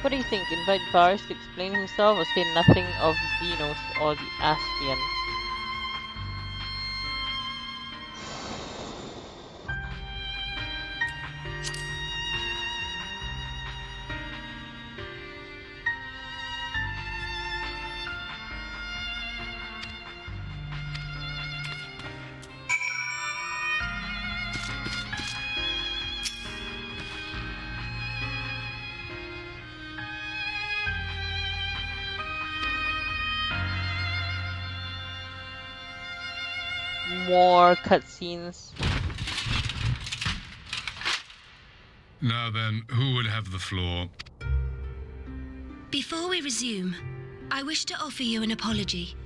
What do you think? Invite Varus to explain himself or say nothing of Xenos or the Aspian? More cutscenes. Now then, who would have the floor? Before we resume, I wish to offer you an apology.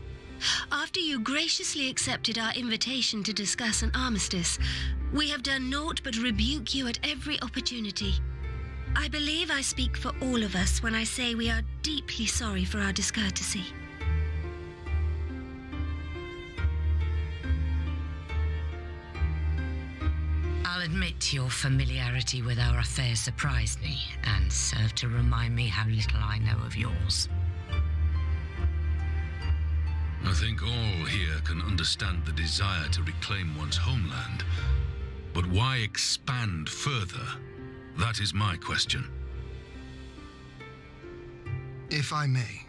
After you graciously accepted our invitation to discuss an armistice, we have done naught but rebuke you at every opportunity. I believe I speak for all of us when I say we are deeply sorry for our discourtesy. I'll admit your familiarity with our affair surprised me and served to remind me how little I know of yours. I think all here can understand the desire to reclaim one's homeland. But why expand further? That is my question. If I may,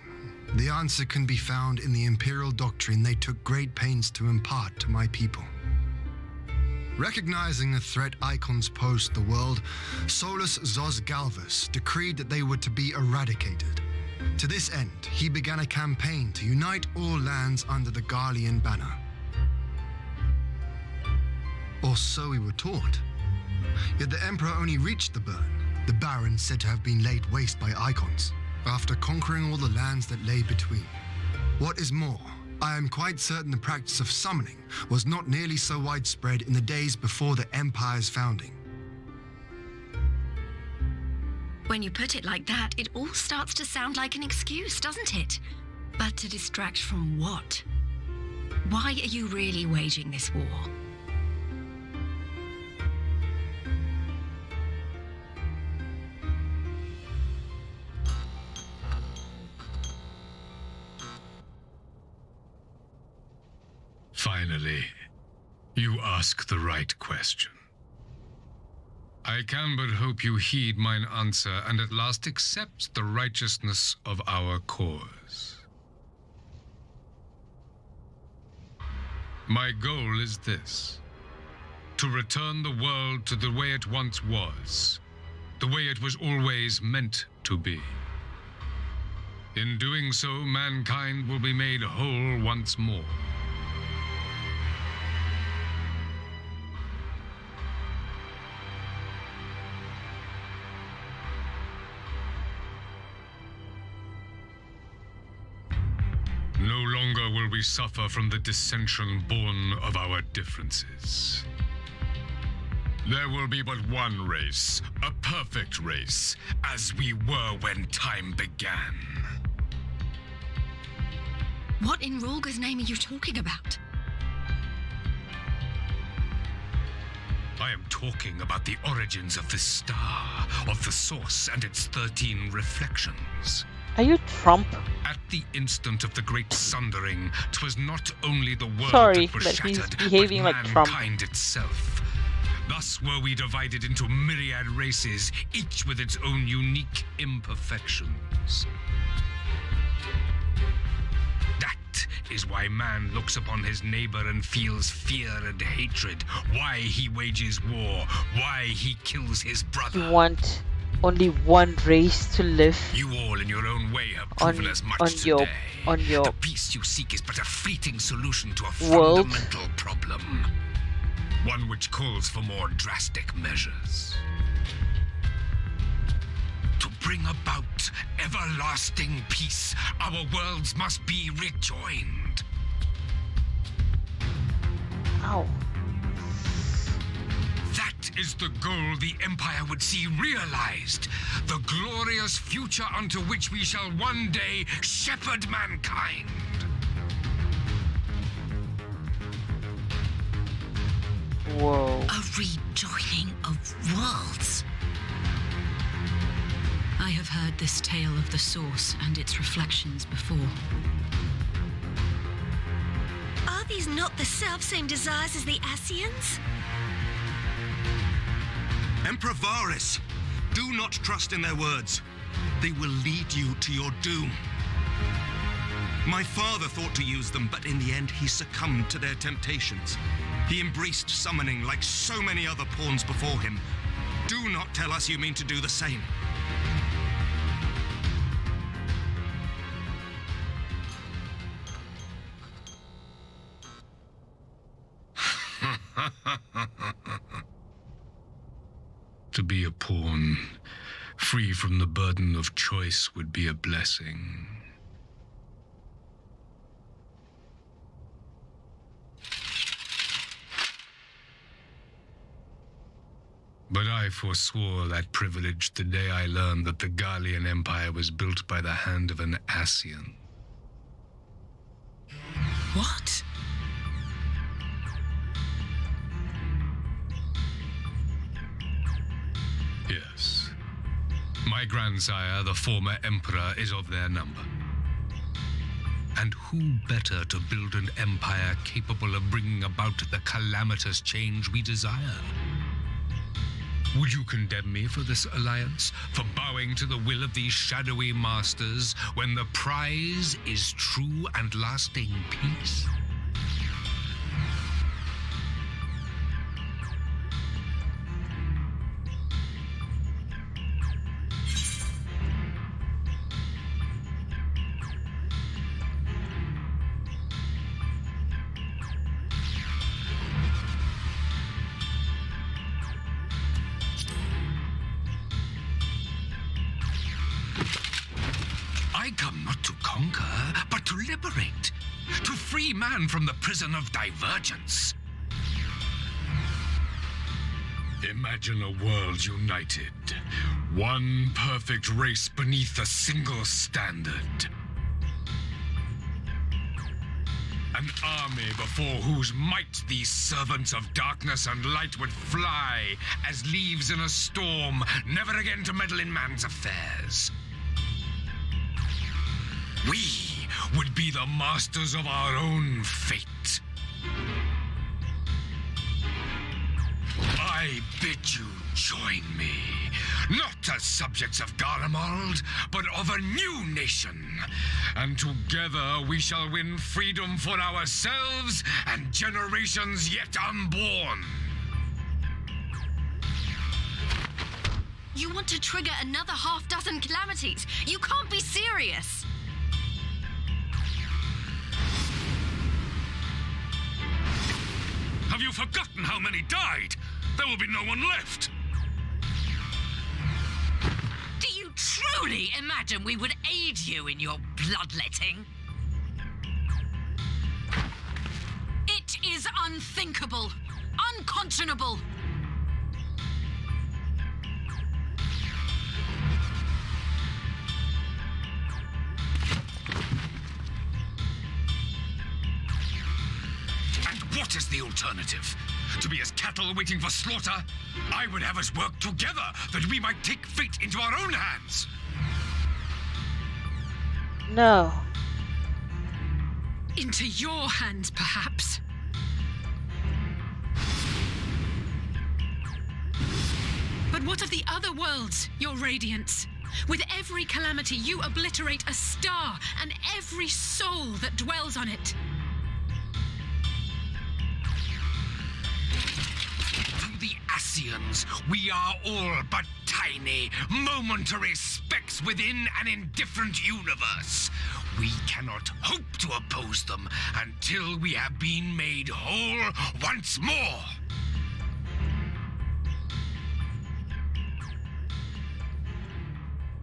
the answer can be found in the Imperial doctrine they took great pains to impart to my people. Recognizing the threat icons pose to the world, Solus Zos Galvus decreed that they were to be eradicated. To this end, he began a campaign to unite all lands under the Garlean banner. Or so we were taught. Yet the Emperor only reached the burn, the Baron said to have been laid waste by icons, after conquering all the lands that lay between. What is more, I am quite certain the practice of summoning was not nearly so widespread in the days before the Empire's founding. When you put it like that, it all starts to sound like an excuse, doesn't it? But to distract from what? Why are you really waging this war? Finally, you ask the right question. I can but hope you heed mine answer and at last accept the righteousness of our cause. My goal is this: to return the world to the way it once was, the way it was always meant to be. In doing so, mankind will be made whole once more. No longer will we suffer from the dissension born of our differences. There will be but one race, a perfect race, as we were when time began. What in Rulga's name are you talking about? I am talking about the origins of this star, of the source and its 13 reflections. Are you Trump? At the instant of the great sundering, 'twas not only the world Sorry, that was but he's shattered, behaving but like Trump. mankind itself. Thus were we divided into myriad races, each with its own unique imperfections. That is why man looks upon his neighbor and feels fear and hatred, why he wages war, why he kills his brother. You want only one race to live. You all in your own way have proven as much your today. The peace you seek is but a fleeting solution to a world. fundamental problem. One which calls for more drastic measures. To bring about everlasting peace, our worlds must be rejoined. Ow. That is the goal the Empire would see realized. The glorious future unto which we shall one day shepherd mankind. Whoa. A rejoining of worlds. I have have heard this tale of the source and its reflections before. Are these not the self-same desires as the Asians? Emperor Varys, do not trust in their words. They will lead you to your doom. My father thought to use them, but in the end he succumbed to their temptations. He embraced summoning like so many other pawns before him. Do not tell us you mean to do the same. To be a pawn, free from the burden of choice, would be a blessing. But I forswore that privilege the day I learned that the Garlean Empire was built by the hand of an Asian. What? Yes. My grandsire, the former emperor, is of their number. And who better to build an empire capable of bringing about the calamitous change we desire? Would you condemn me for this alliance, for bowing to the will of these shadowy masters, when the prize is true and lasting peace? I come not to conquer, but to liberate, to free man from the prison of divergence. Imagine a world united, one perfect race beneath a single standard. An army before whose might these servants of darkness and light would fly as leaves in a storm, never again to meddle in man's affairs. We would be the masters of our own fate. I bid you join me, not as subjects of Garlemald, but of a new nation. And together we shall win freedom for ourselves and generations yet unborn. You want to trigger another half-dozen calamities? You can't be serious! Have you forgotten how many died? There will be no one left. Do you truly imagine we would aid you in your bloodletting? It is unthinkable, unconscionable. What is the alternative? To be as cattle waiting for slaughter? I would have us work together that we might take fate into our own hands. No. Into your hands, perhaps. But what of the other worlds, your radiance? With every calamity, you obliterate a star and every soul that dwells on it. The Asians, we are all but tiny, momentary specks within an indifferent universe. We cannot hope to oppose them until we have been made whole once more.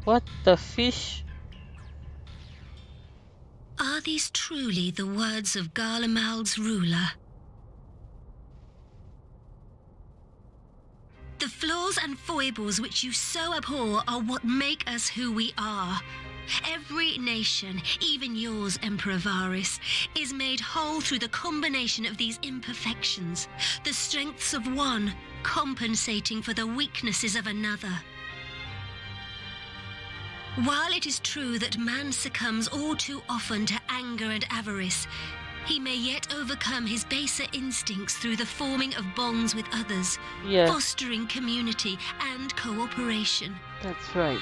What the fish? Are these truly the words of Garlemald's ruler? The flaws and foibles which you so abhor are what make us who we are. Every nation, even yours, Emperor Varys, is made whole through the combination of these imperfections, the strengths of one compensating for the weaknesses of another. While it is true that man succumbs all too often to anger and avarice, he may yet overcome his baser instincts through the forming of bonds with others, Yes. fostering community and cooperation. That's right.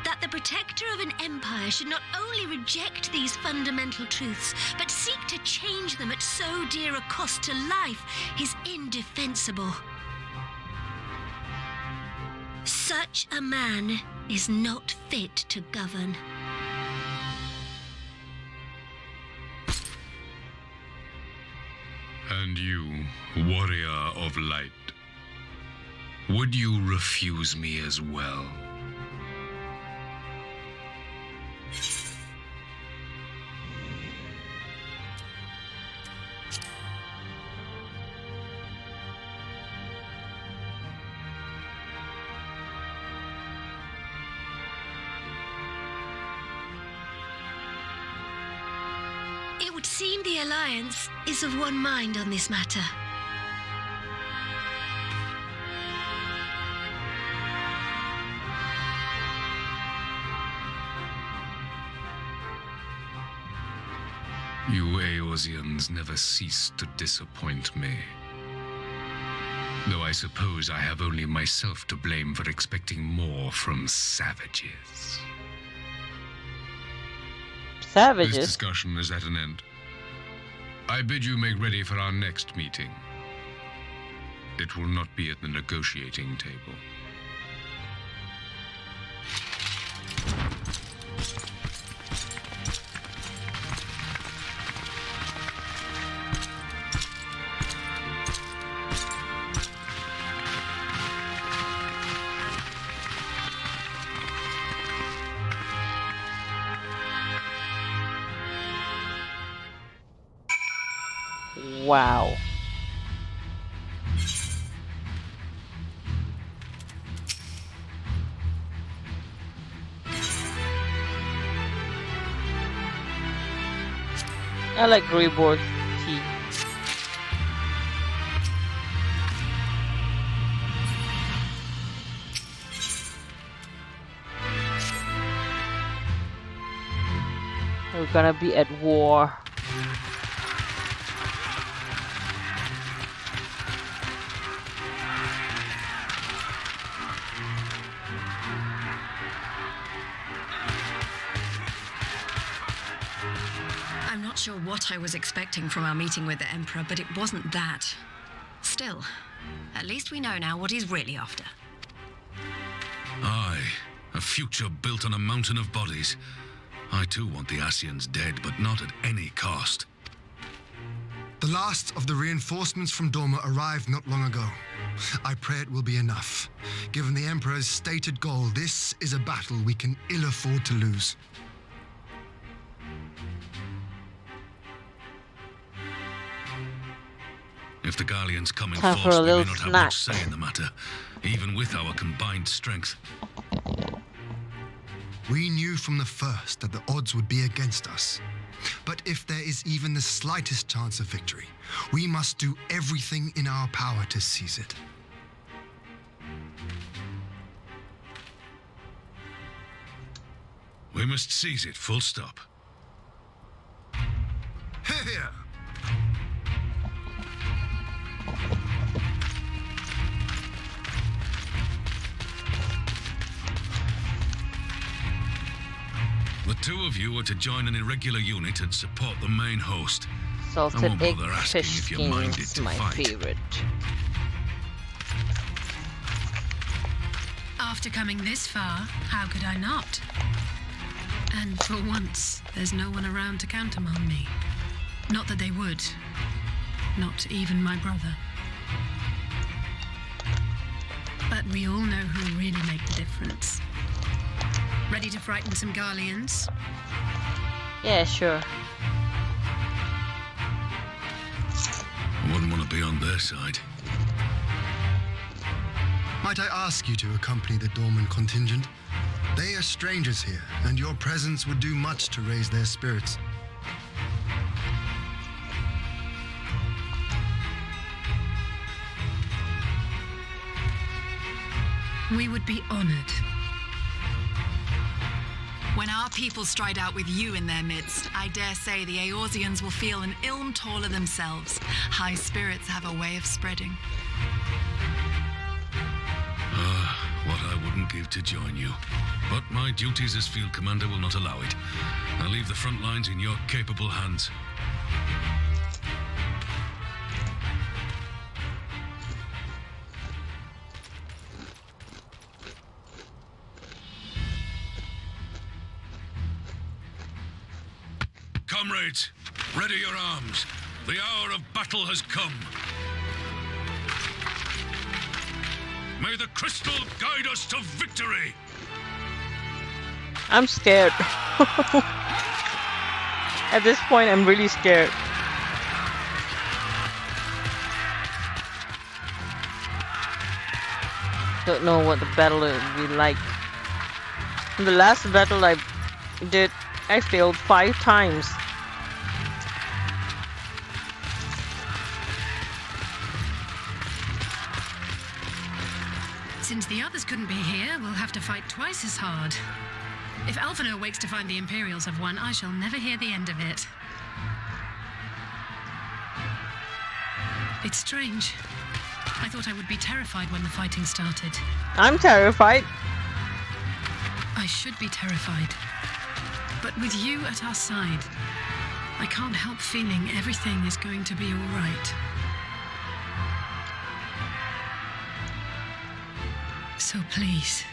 That the protector of an empire should not only reject these fundamental truths, but seek to change them at so dear a cost to life is indefensible. Such a man is not fit to govern. And you, warrior of light, would you refuse me as well? It would seem the Alliance is of one mind on this matter. You Eorzeans never cease to disappoint me. Though I suppose I have only myself to blame for expecting more from savages. Savages? This discussion is at an end. I bid you make ready for our next meeting. It will not be at the negotiating table. Wow. I like Reborn tea. We're gonna be at war. I'm not sure what I was expecting from our meeting with the Emperor, but it wasn't that. Still, at least we know now what he's really after. Aye, a future built on a mountain of bodies. I too want the Ascians dead, but not at any cost. The last of the reinforcements from Dorma arrived not long ago. I pray it will be enough. Given the Emperor's stated goal, this is a battle we can ill afford to lose. If the Gallians come in Time for force, a we may little not have snack. much say in the matter, even with our combined strength. We knew from the first that the odds would be against us. But if there is even the slightest chance of victory, we must do everything in our power to seize it. We must seize it, full stop. Here! The two of you are to join an irregular unit and support the main host. I Salted won't egg bother asking fish if you're minded skins, to my fight. favorite. After coming this far, how could I not? And for once, there's no one around to countermand me. Not that they would. Not even my brother. But we all know who really make the difference. Ready to frighten some Garleans? Yeah, sure. I wouldn't want to be on their side. Might I ask you to accompany the Dorman contingent? They are strangers here, and your presence would do much to raise their spirits. We would be honored. people stride out with you in their midst, I dare say the Eorzeans will feel an ilm taller themselves. High spirits have a way of spreading. What I wouldn't give to join you. But my duties as field commander will not allow it. I'll leave the front lines in your capable hands. Comrades, ready your arms. The hour of battle has come. May the crystal guide us to victory! I'm scared. At this point, I'm really scared. Don't know what the battle will be like. In the last battle I did, I failed 5 times. Since the others couldn't be here, we'll have to fight twice as hard. If Alphinaud wakes to find the Imperials have won, I shall never hear the end of it. It's strange. I thought I would be terrified when the fighting started. I'm terrified. I should be terrified. But with you at our side, I can't help feeling everything is going to be all right. So please.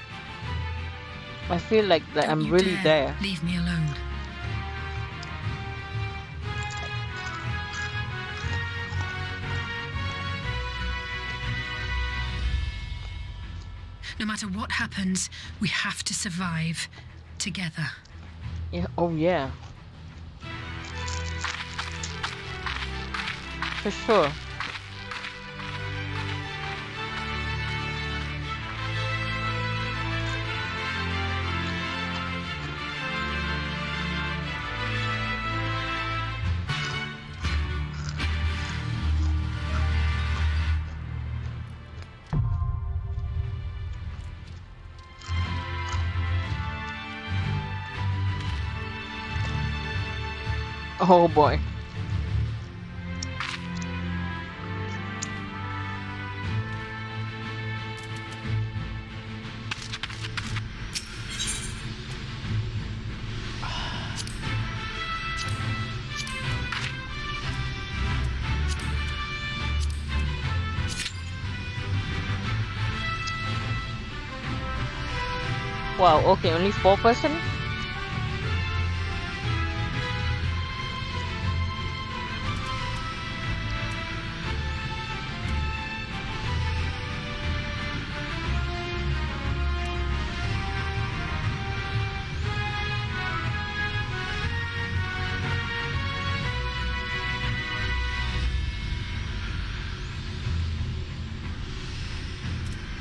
I feel like that I'm really there. Leave me alone. No matter what happens, we have to survive together. Yeah. Oh yeah. For sure. Oh boy. Wow, okay, only 4%?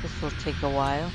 This will take a while.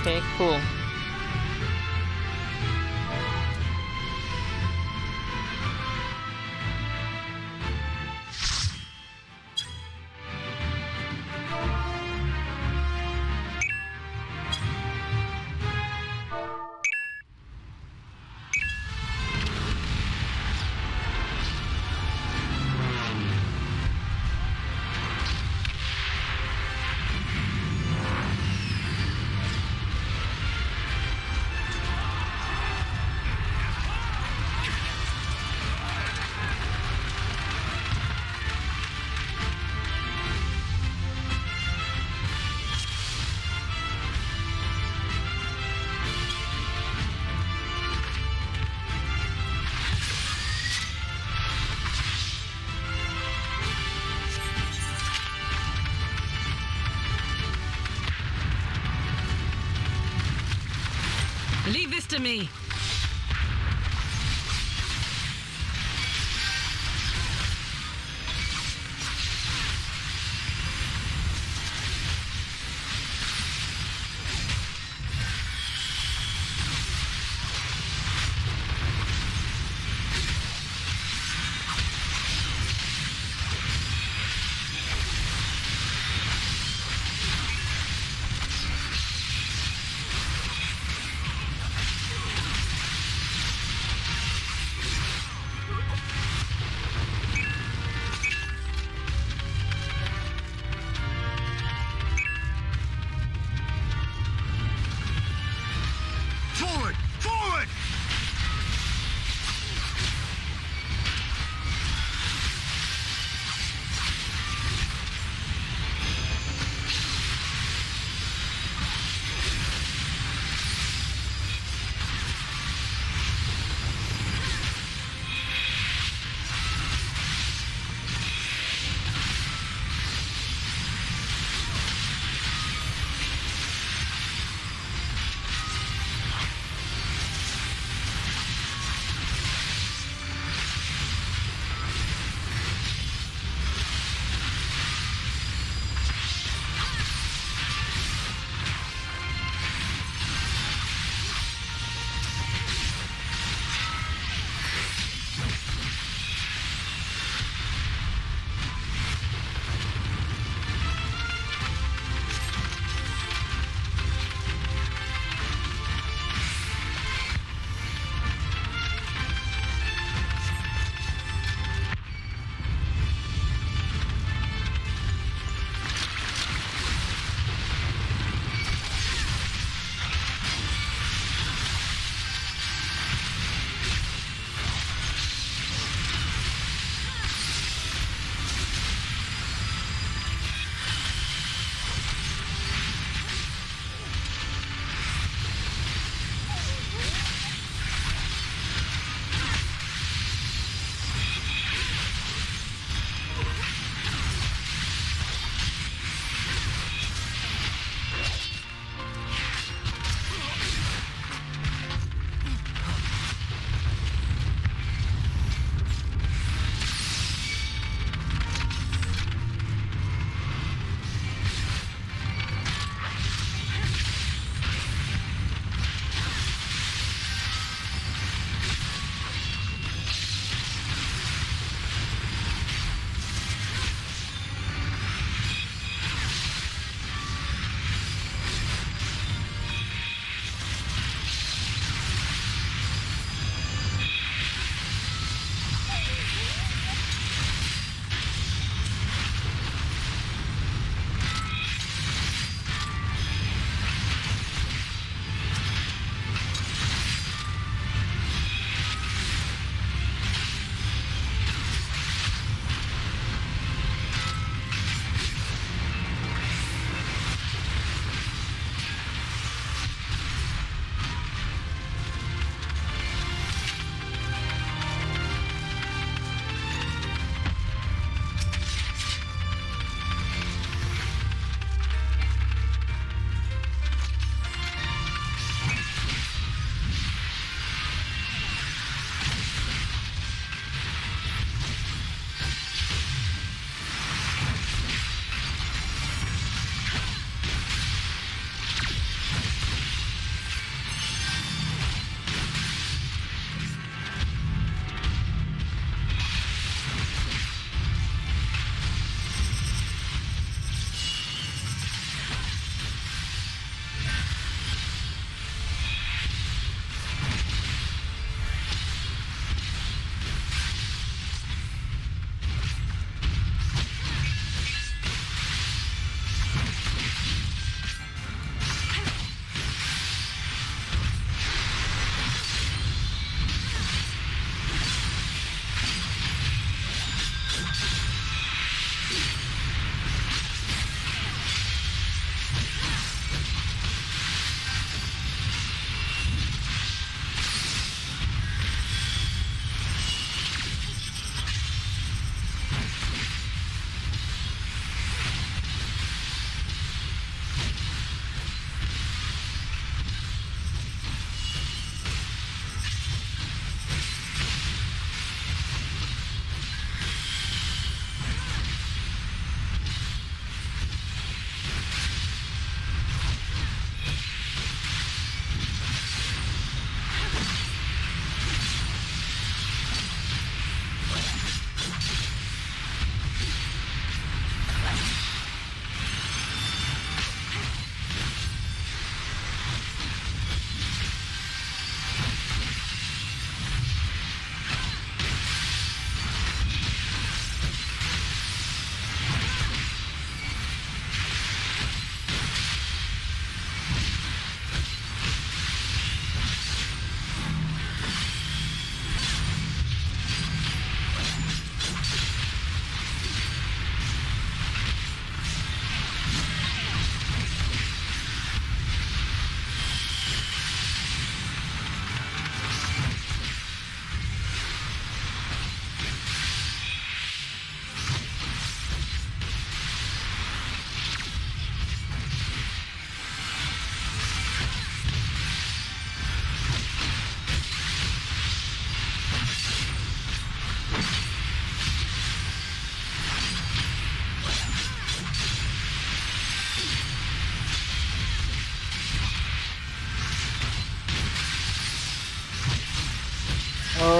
Okay, cool. Leave this to me.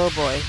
Oh boy.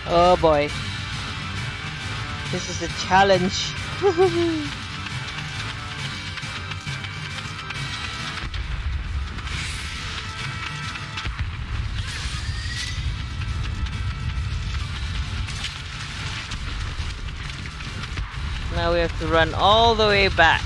Oh boy. This is a challenge. Now we have to run all the way back.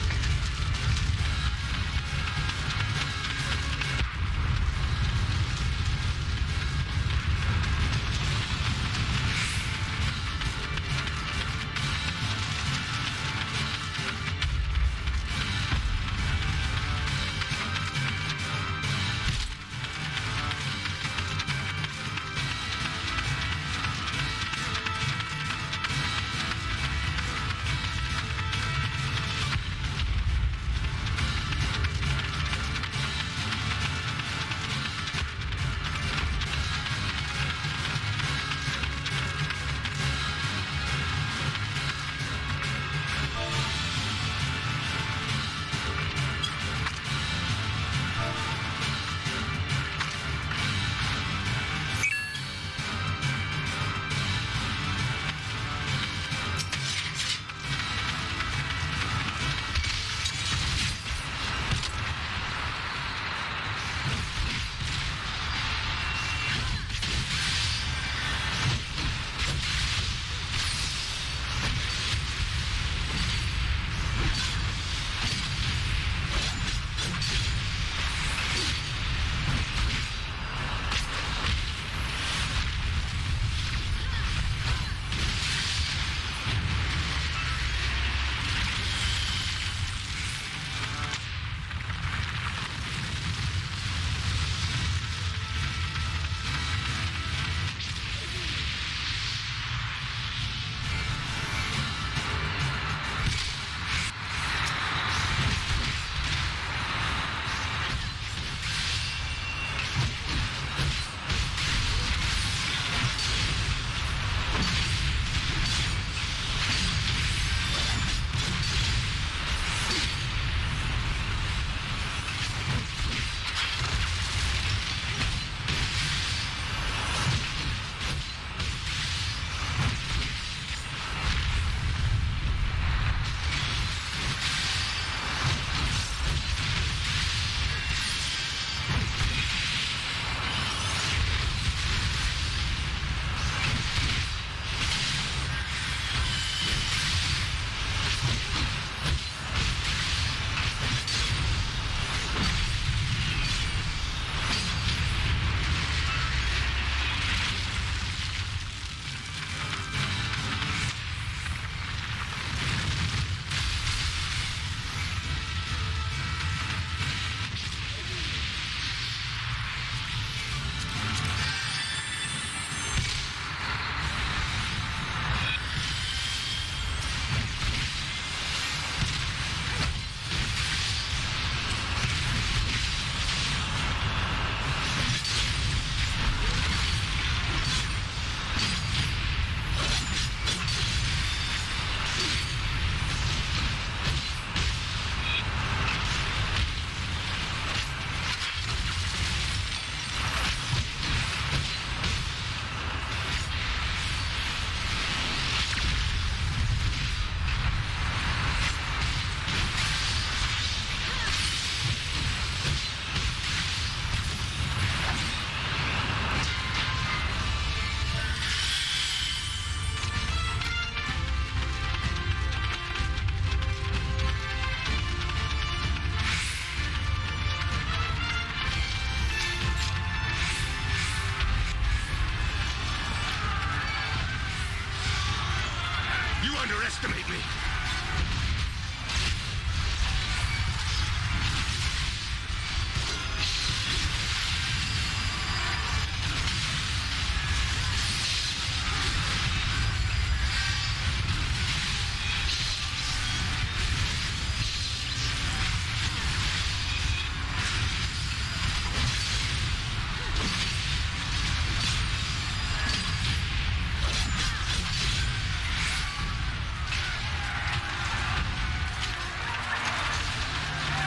underestimate me.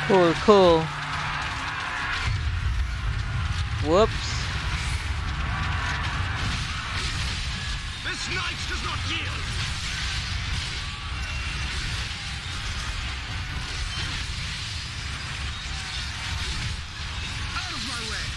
Cool, cool. Whoops. This does not yield! Out of my way!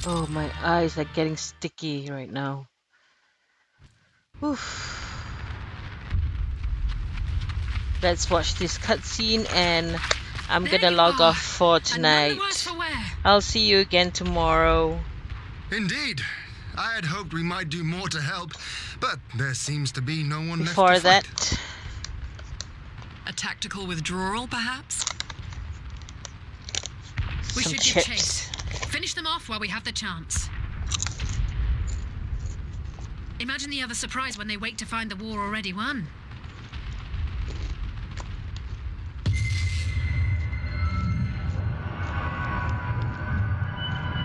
Oh, my eyes are getting sticky right now. Oof. Let's watch this cutscene and I'm gonna log off for tonight. I'll see you again tomorrow. Indeed. I had hoped we might do more to help, but there seems to be no one Before left to that, fight. A tactical withdrawal, perhaps? We some should chips. give chase. Finish them off while we have the chance. Imagine the other surprise when they wake to find the war already won.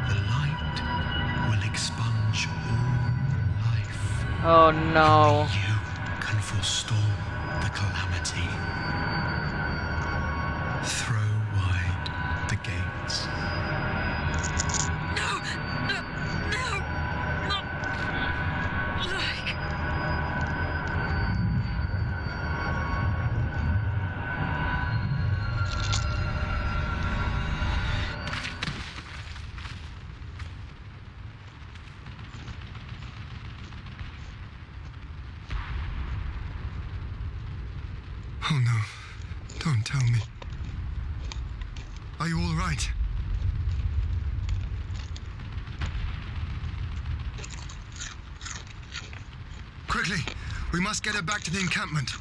The light will expunge all life. Oh no. You can forestall the calamity. Throw wide the gates. No! No! No! Not like... Oh no. Don't tell me. Are you all right? Quickly! We must get her back to the encampment.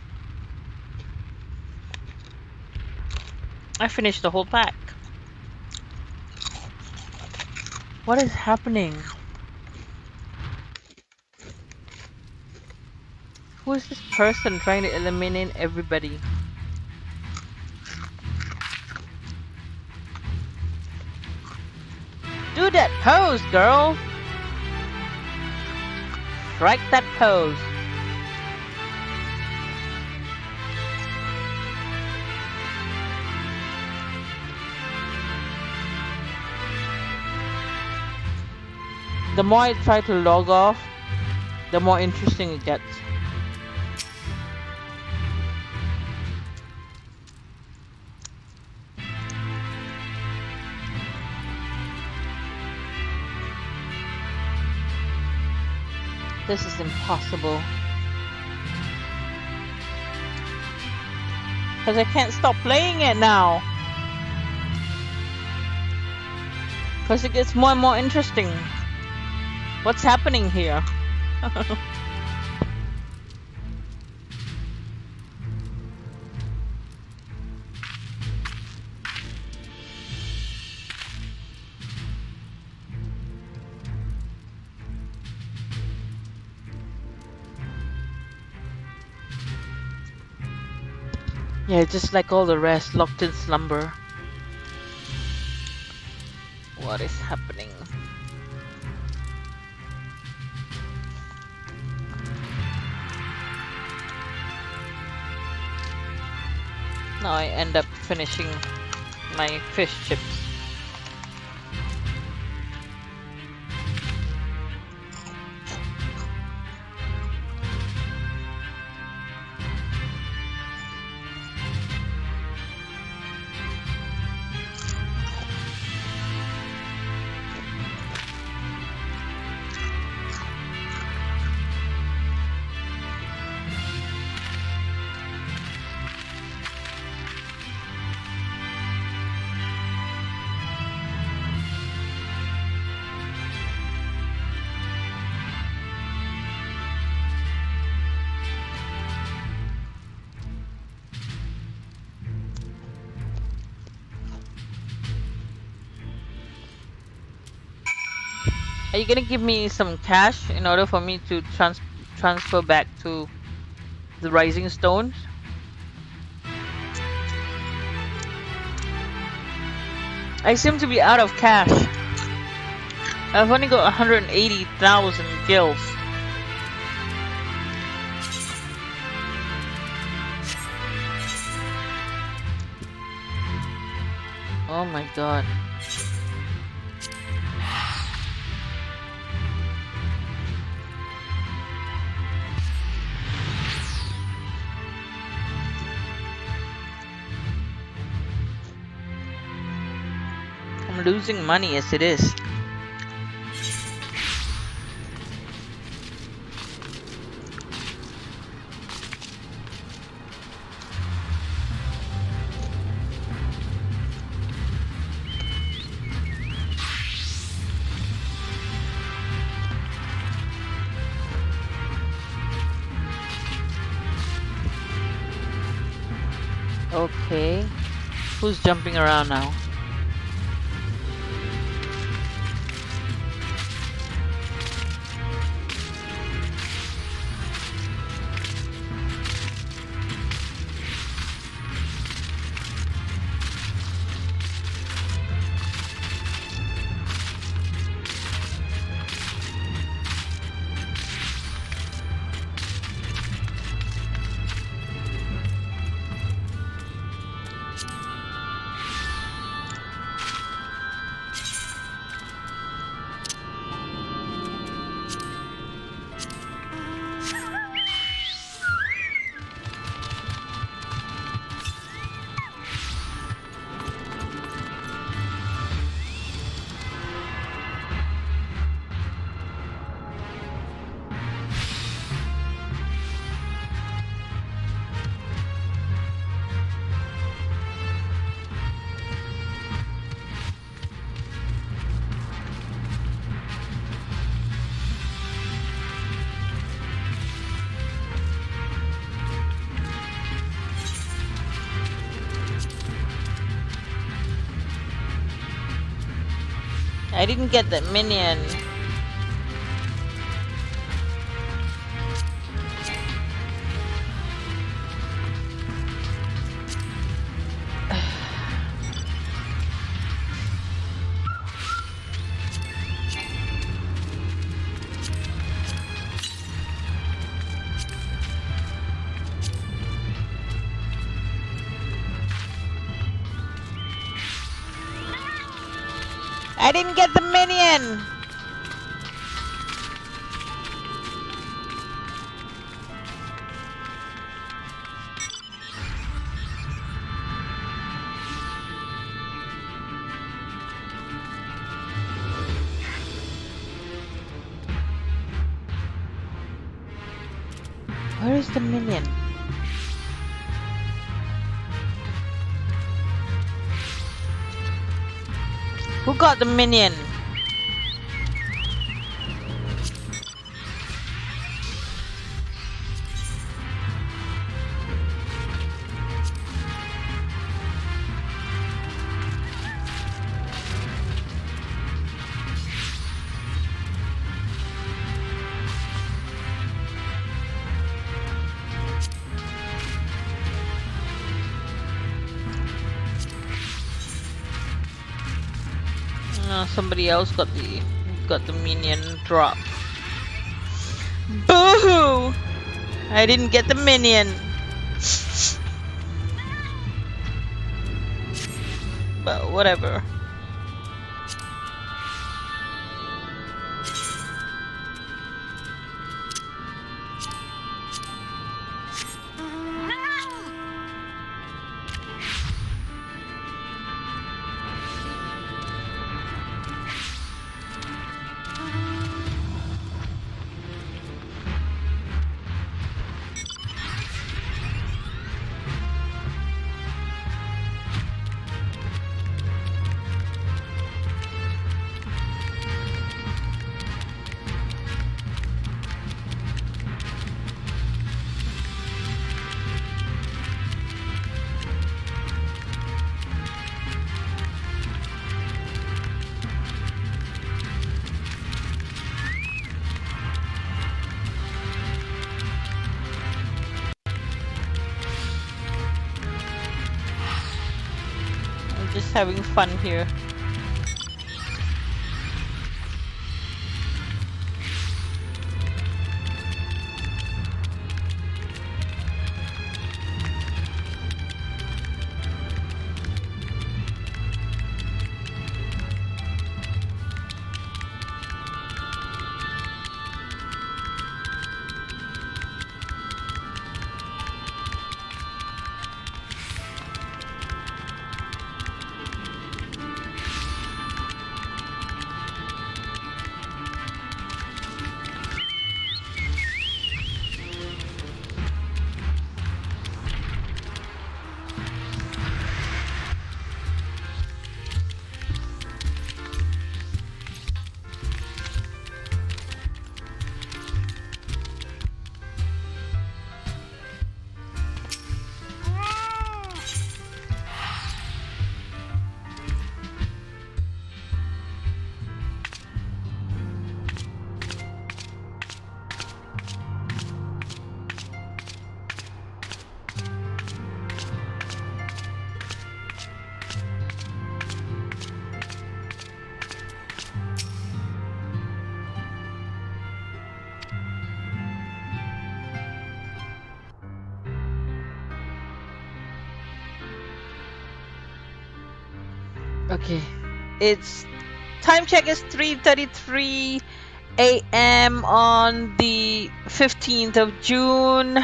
I finished the whole pack. What is happening? Who is this person trying to eliminate everybody? Do that pose, girl! Strike that pose. The more I try to log off, the more interesting it gets. This is impossible. Because I can't stop playing it now. Because it gets more and more interesting. What's happening here? Yeah, just like all the rest, locked in slumber. What is happening? Now I end up finishing my fish chips. Are you gonna give me some cash in order for me to transfer back to the Rising Stones? I seem to be out of cash. I've only got 180,000 gills. Oh my god. I'm losing money as it is. Okay. Who's jumping around now? I didn't get that minion. I didn't get the minion! Where is the minion? Who got the minion? Somebody else got the minion drop. Boo-hoo! I didn't get the minion. But whatever. Just having fun here. Okay. It's time check is 3:33 a.m. on the 15th of June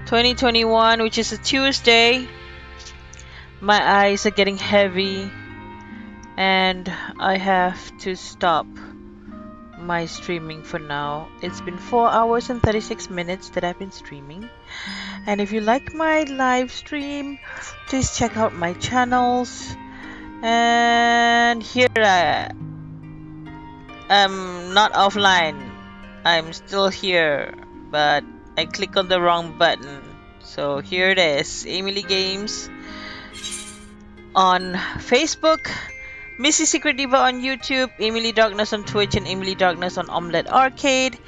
2021, which is a Tuesday. My eyes are getting heavy and I have to stop my streaming for now. It's been 4 hours and 36 minutes that I've been streaming. And if you like my live stream, please check out my channels. And here I am, not offline. I'm still here, but I click on the wrong button. So here it is, Emily Games on Facebook, Missy Secret Diva on YouTube, Emily Darkness on Twitch, and Emily Darkness on Omelette Arcade.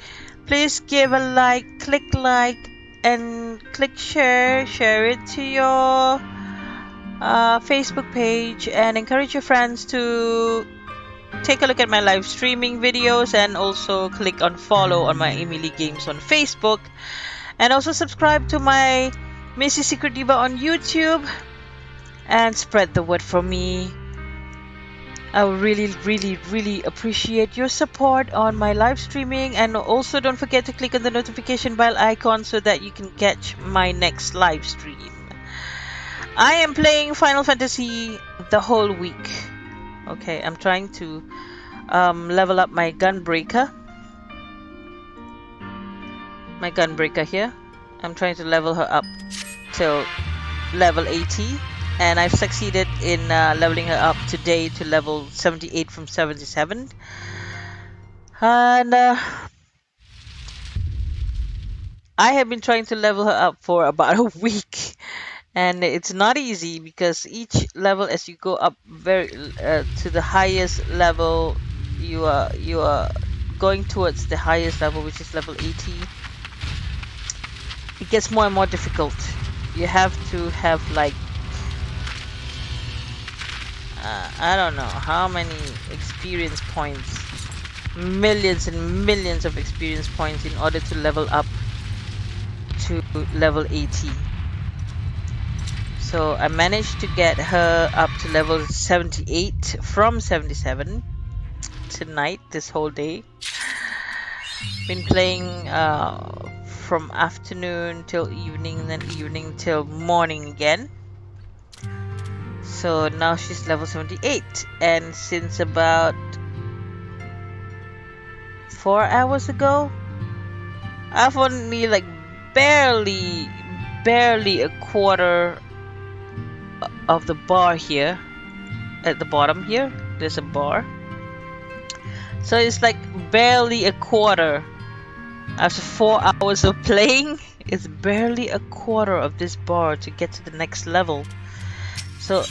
Please give a like, and click share. Share it to your Facebook page and encourage your friends to take a look at my live streaming videos, and also click on follow on my Emily Games on Facebook, and also subscribe to my Missy Secret Diva on YouTube and spread the word for me. I would really appreciate your support on my live streaming, and also don't forget to click on the notification bell icon so that you can catch my next live stream. I am playing Final Fantasy the whole week. Okay, I'm trying to level up my Gunbreaker. My Gunbreaker here. I'm trying to level her up till level 80. And I've succeeded in leveling her up today to level 78 from 77. And I have been trying to level her up for about a week. And it's not easy because each level, as you go up very to the highest level, you are going towards the highest level, which is level 80. It gets more and more difficult. You have to have like I don't know how many experience points, millions and millions of experience points in order to level up to level 80. So I managed to get her up to level 78 from 77 tonight, this whole day. Been playing from afternoon till evening, and then evening till morning again. So now she's level 78, and since about 4 hours ago, I've only like barely a quarter of the bar here. At the bottom here, there's a bar. So it's like barely a quarter. After 4 hours of playing, it's barely a quarter of this bar to get to the next level. So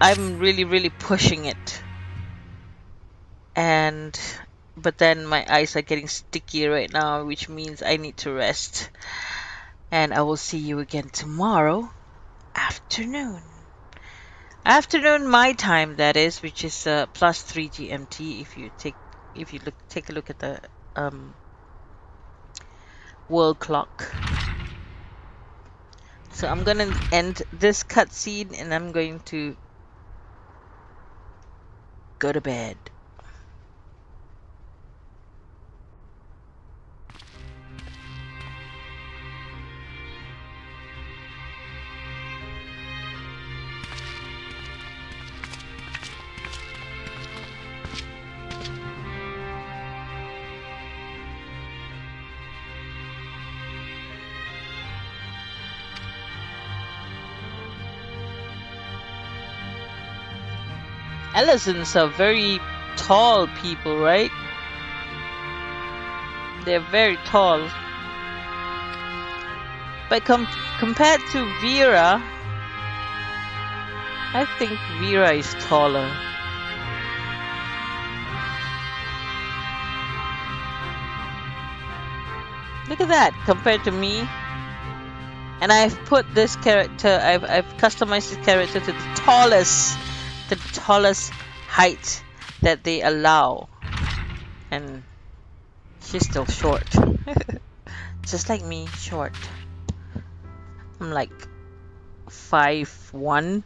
I'm really pushing it. But then my eyes are getting sticky right now, which means I need to rest. And I will see you again tomorrow afternoon. Afternoon my time, that is, which is +3 GMT if you take a look at the world clock. So I'm gonna end this cutscene and I'm going to go to bed. Elephants are very tall people, right? They're very tall. But compared to Vera, I think Vera is taller. Look at that, compared to me. And I've put this character, I've customized this character to the tallest height that they allow. And she's still short. Just like me, short. I'm like 5'1".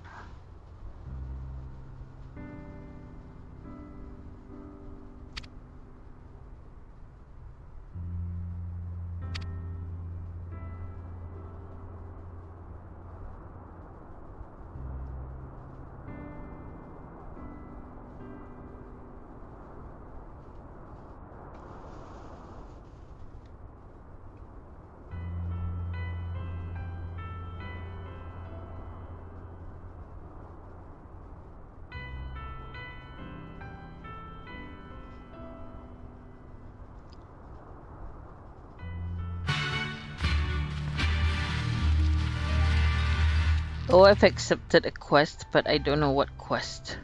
Oh, I've accepted a quest, but I don't know what quest.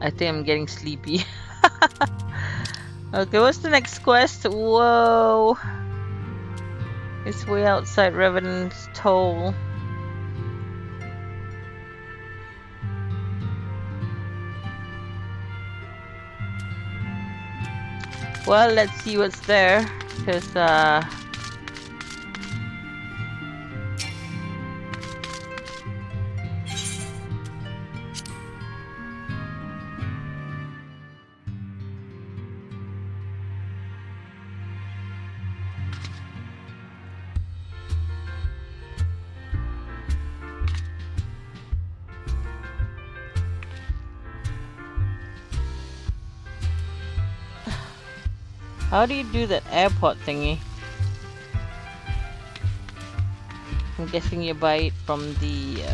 I think I'm getting sleepy. Okay, what's the next quest? Whoa! It's way outside Revenant's Toll. Well, let's see what's there, because how do you do that airport thingy? I'm guessing you buy it from the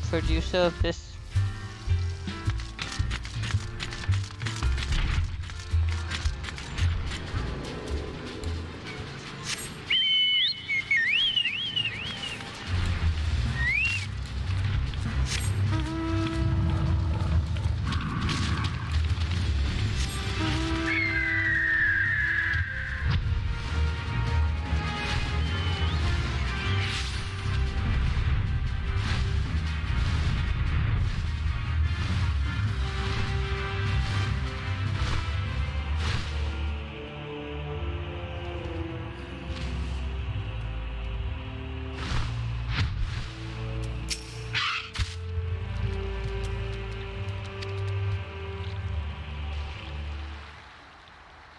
producer of this.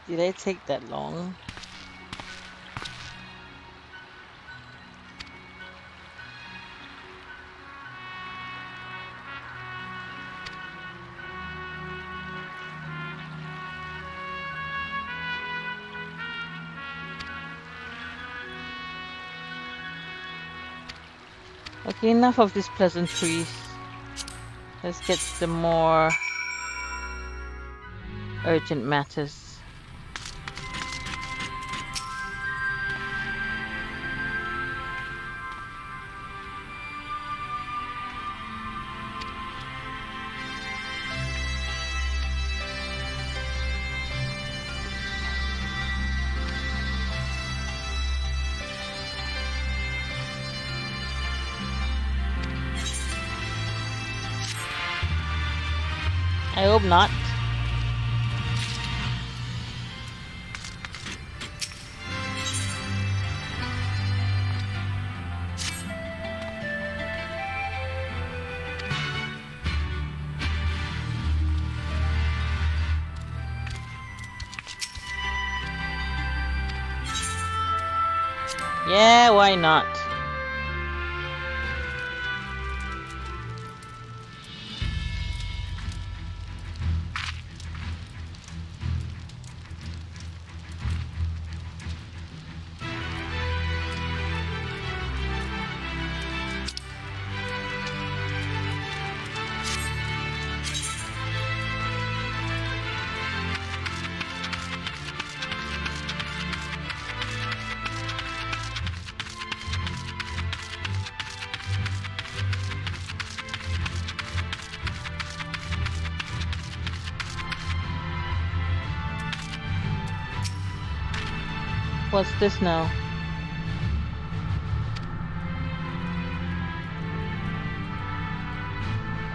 Did I take that long? Okay, enough of these pleasantries. Let's get to the more urgent matters. I hope not. Yeah, why not? What's this now?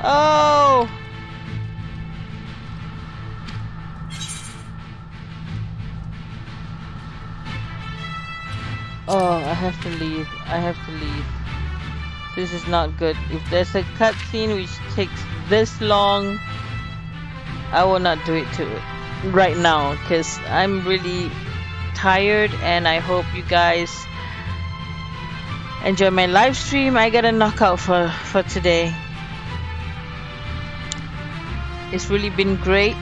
Oh! Oh, I have to leave. I have to leave. This is not good. If there's a cutscene which takes this long, I will not do it to it right now because I'm really tired and I hope you guys enjoy my live stream. I got a knockout for today. It's really been great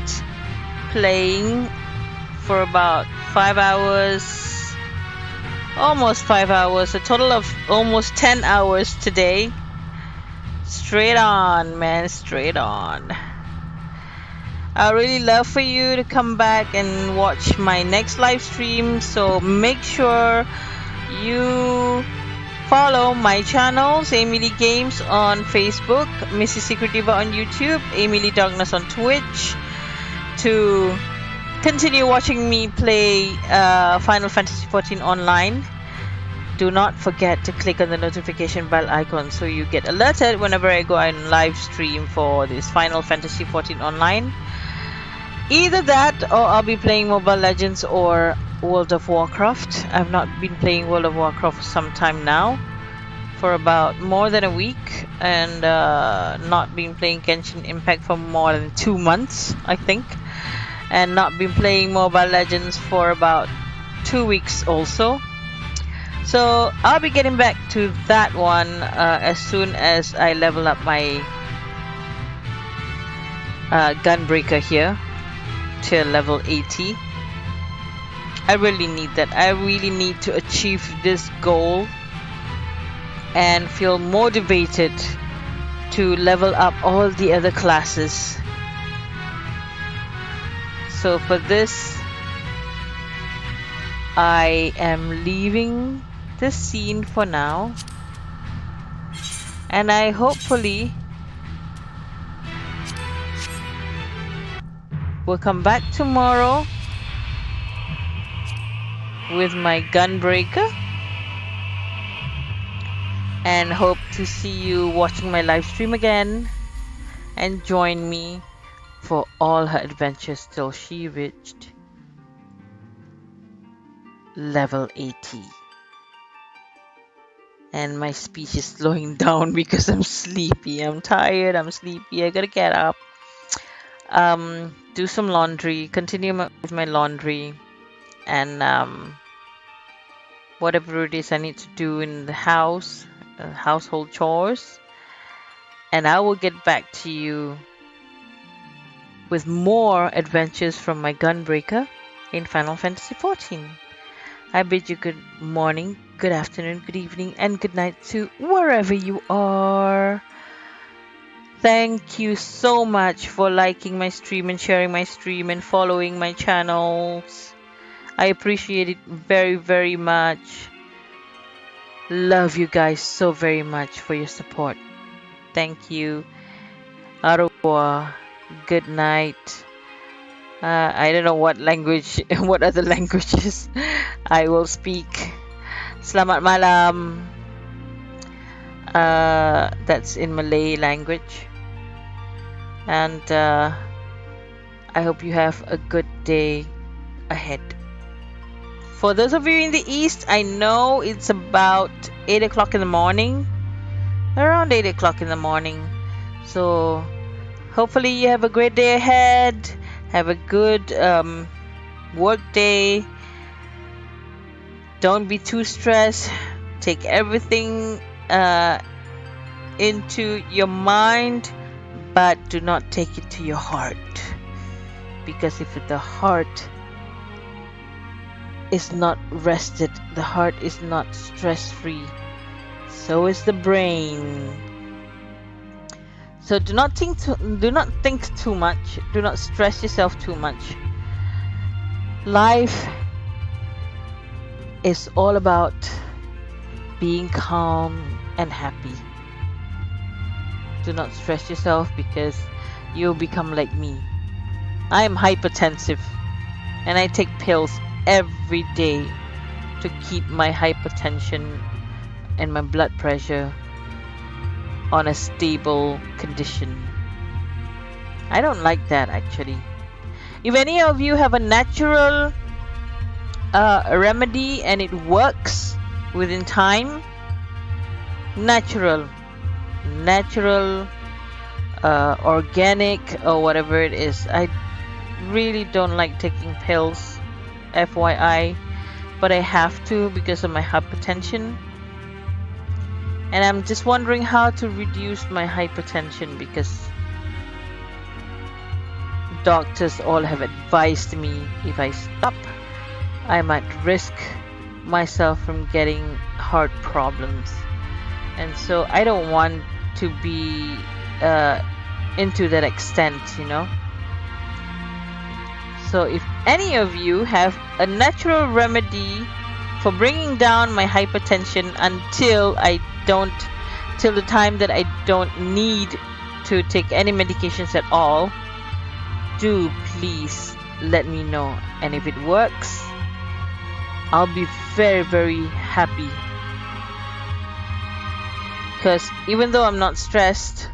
playing for about 5 hours, almost 5 hours, a total of almost 10 hours today. Straight on, man, straight on. I really love for you to come back and watch my next live stream, so make sure you follow my channels, Amy Lee Games on Facebook, Missy Secret Diva on YouTube, Amy Lee Darkness on Twitch, to continue watching me play Final Fantasy XIV Online. Do not forget to click on the notification bell icon so you get alerted whenever I go on live stream for this Final Fantasy XIV Online. Either that or I'll be playing Mobile Legends or World of Warcraft. I've not been playing World of Warcraft for some time now, for about more than a week, and not been playing Genshin Impact for more than 2 months, I think, and not been playing Mobile Legends for about 2 weeks also. So I'll be getting back to that one as soon as I level up my Gunbreaker here till level 80. I really need that. I really need to achieve this goal and feel motivated to level up all the other classes. So for this, I am leaving the scene for now, and I hopefully will come back tomorrow with my Gunbreaker, and hope to see you watching my live stream again and join me for all her adventures till she reached level 80. And my speech is slowing down because I'm sleepy. I'm tired, I'm sleepy, I gotta get up, do some laundry, continue with my laundry, and whatever it is I need to do in the house, household chores, and I will get back to you with more adventures from my Gunbreaker in Final Fantasy XIV. I bid you good morning, good afternoon, good evening, and good night to wherever you are. Thank you so much for liking my stream and sharing my stream and following my channels. I appreciate it very, very much. Love you guys so very much for your support. Thank you. Au revoir. Good night. I don't know what language, what other languages I will speak. Selamat malam. That's in Malay language. And I hope you have a good day ahead. For those of you in the east, I know it's about 8 o'clock in the morning. Around 8 o'clock in the morning. So hopefully you have a great day ahead. Have a good work day. Don't be too stressed. Take everything into your mind, but do not take it to your heart. Because if the heart is not rested, the heart is not stress-free, so is the brain. So do not think too much. Do not stress yourself too much. Life is all about being calm and happy. Do not stress yourself because you'll become like me. I am hypertensive and I take pills every day to keep my hypertension and my blood pressure on a stable condition. I don't like that actually. If any of you have a natural remedy and it works within time, natural, organic, or whatever it is. I really don't like taking pills, FYI, but I have to because of my hypertension. And I'm just wondering how to reduce my hypertension because doctors all have advised me if I stop, I might risk myself from getting heart problems. And so I don't want to be into that extent, you know. So if any of you have a natural remedy for bringing down my hypertension until till the time that I don't need to take any medications at all, do please let me know. And if it works, I'll be very, very happy. Because even though I'm not stressed,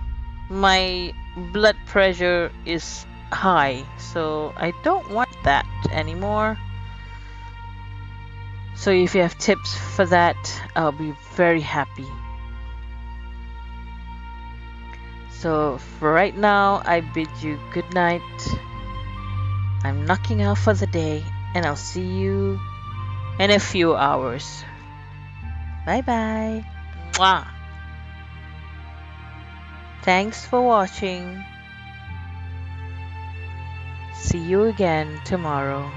my blood pressure is high, so I don't want that anymore. So if you have tips for that, I'll be very happy. So for right now, I bid you good night. I'm knocking out for the day, and I'll see you in a few hours. Bye bye. Mwah. Thanks for watching. See you again tomorrow.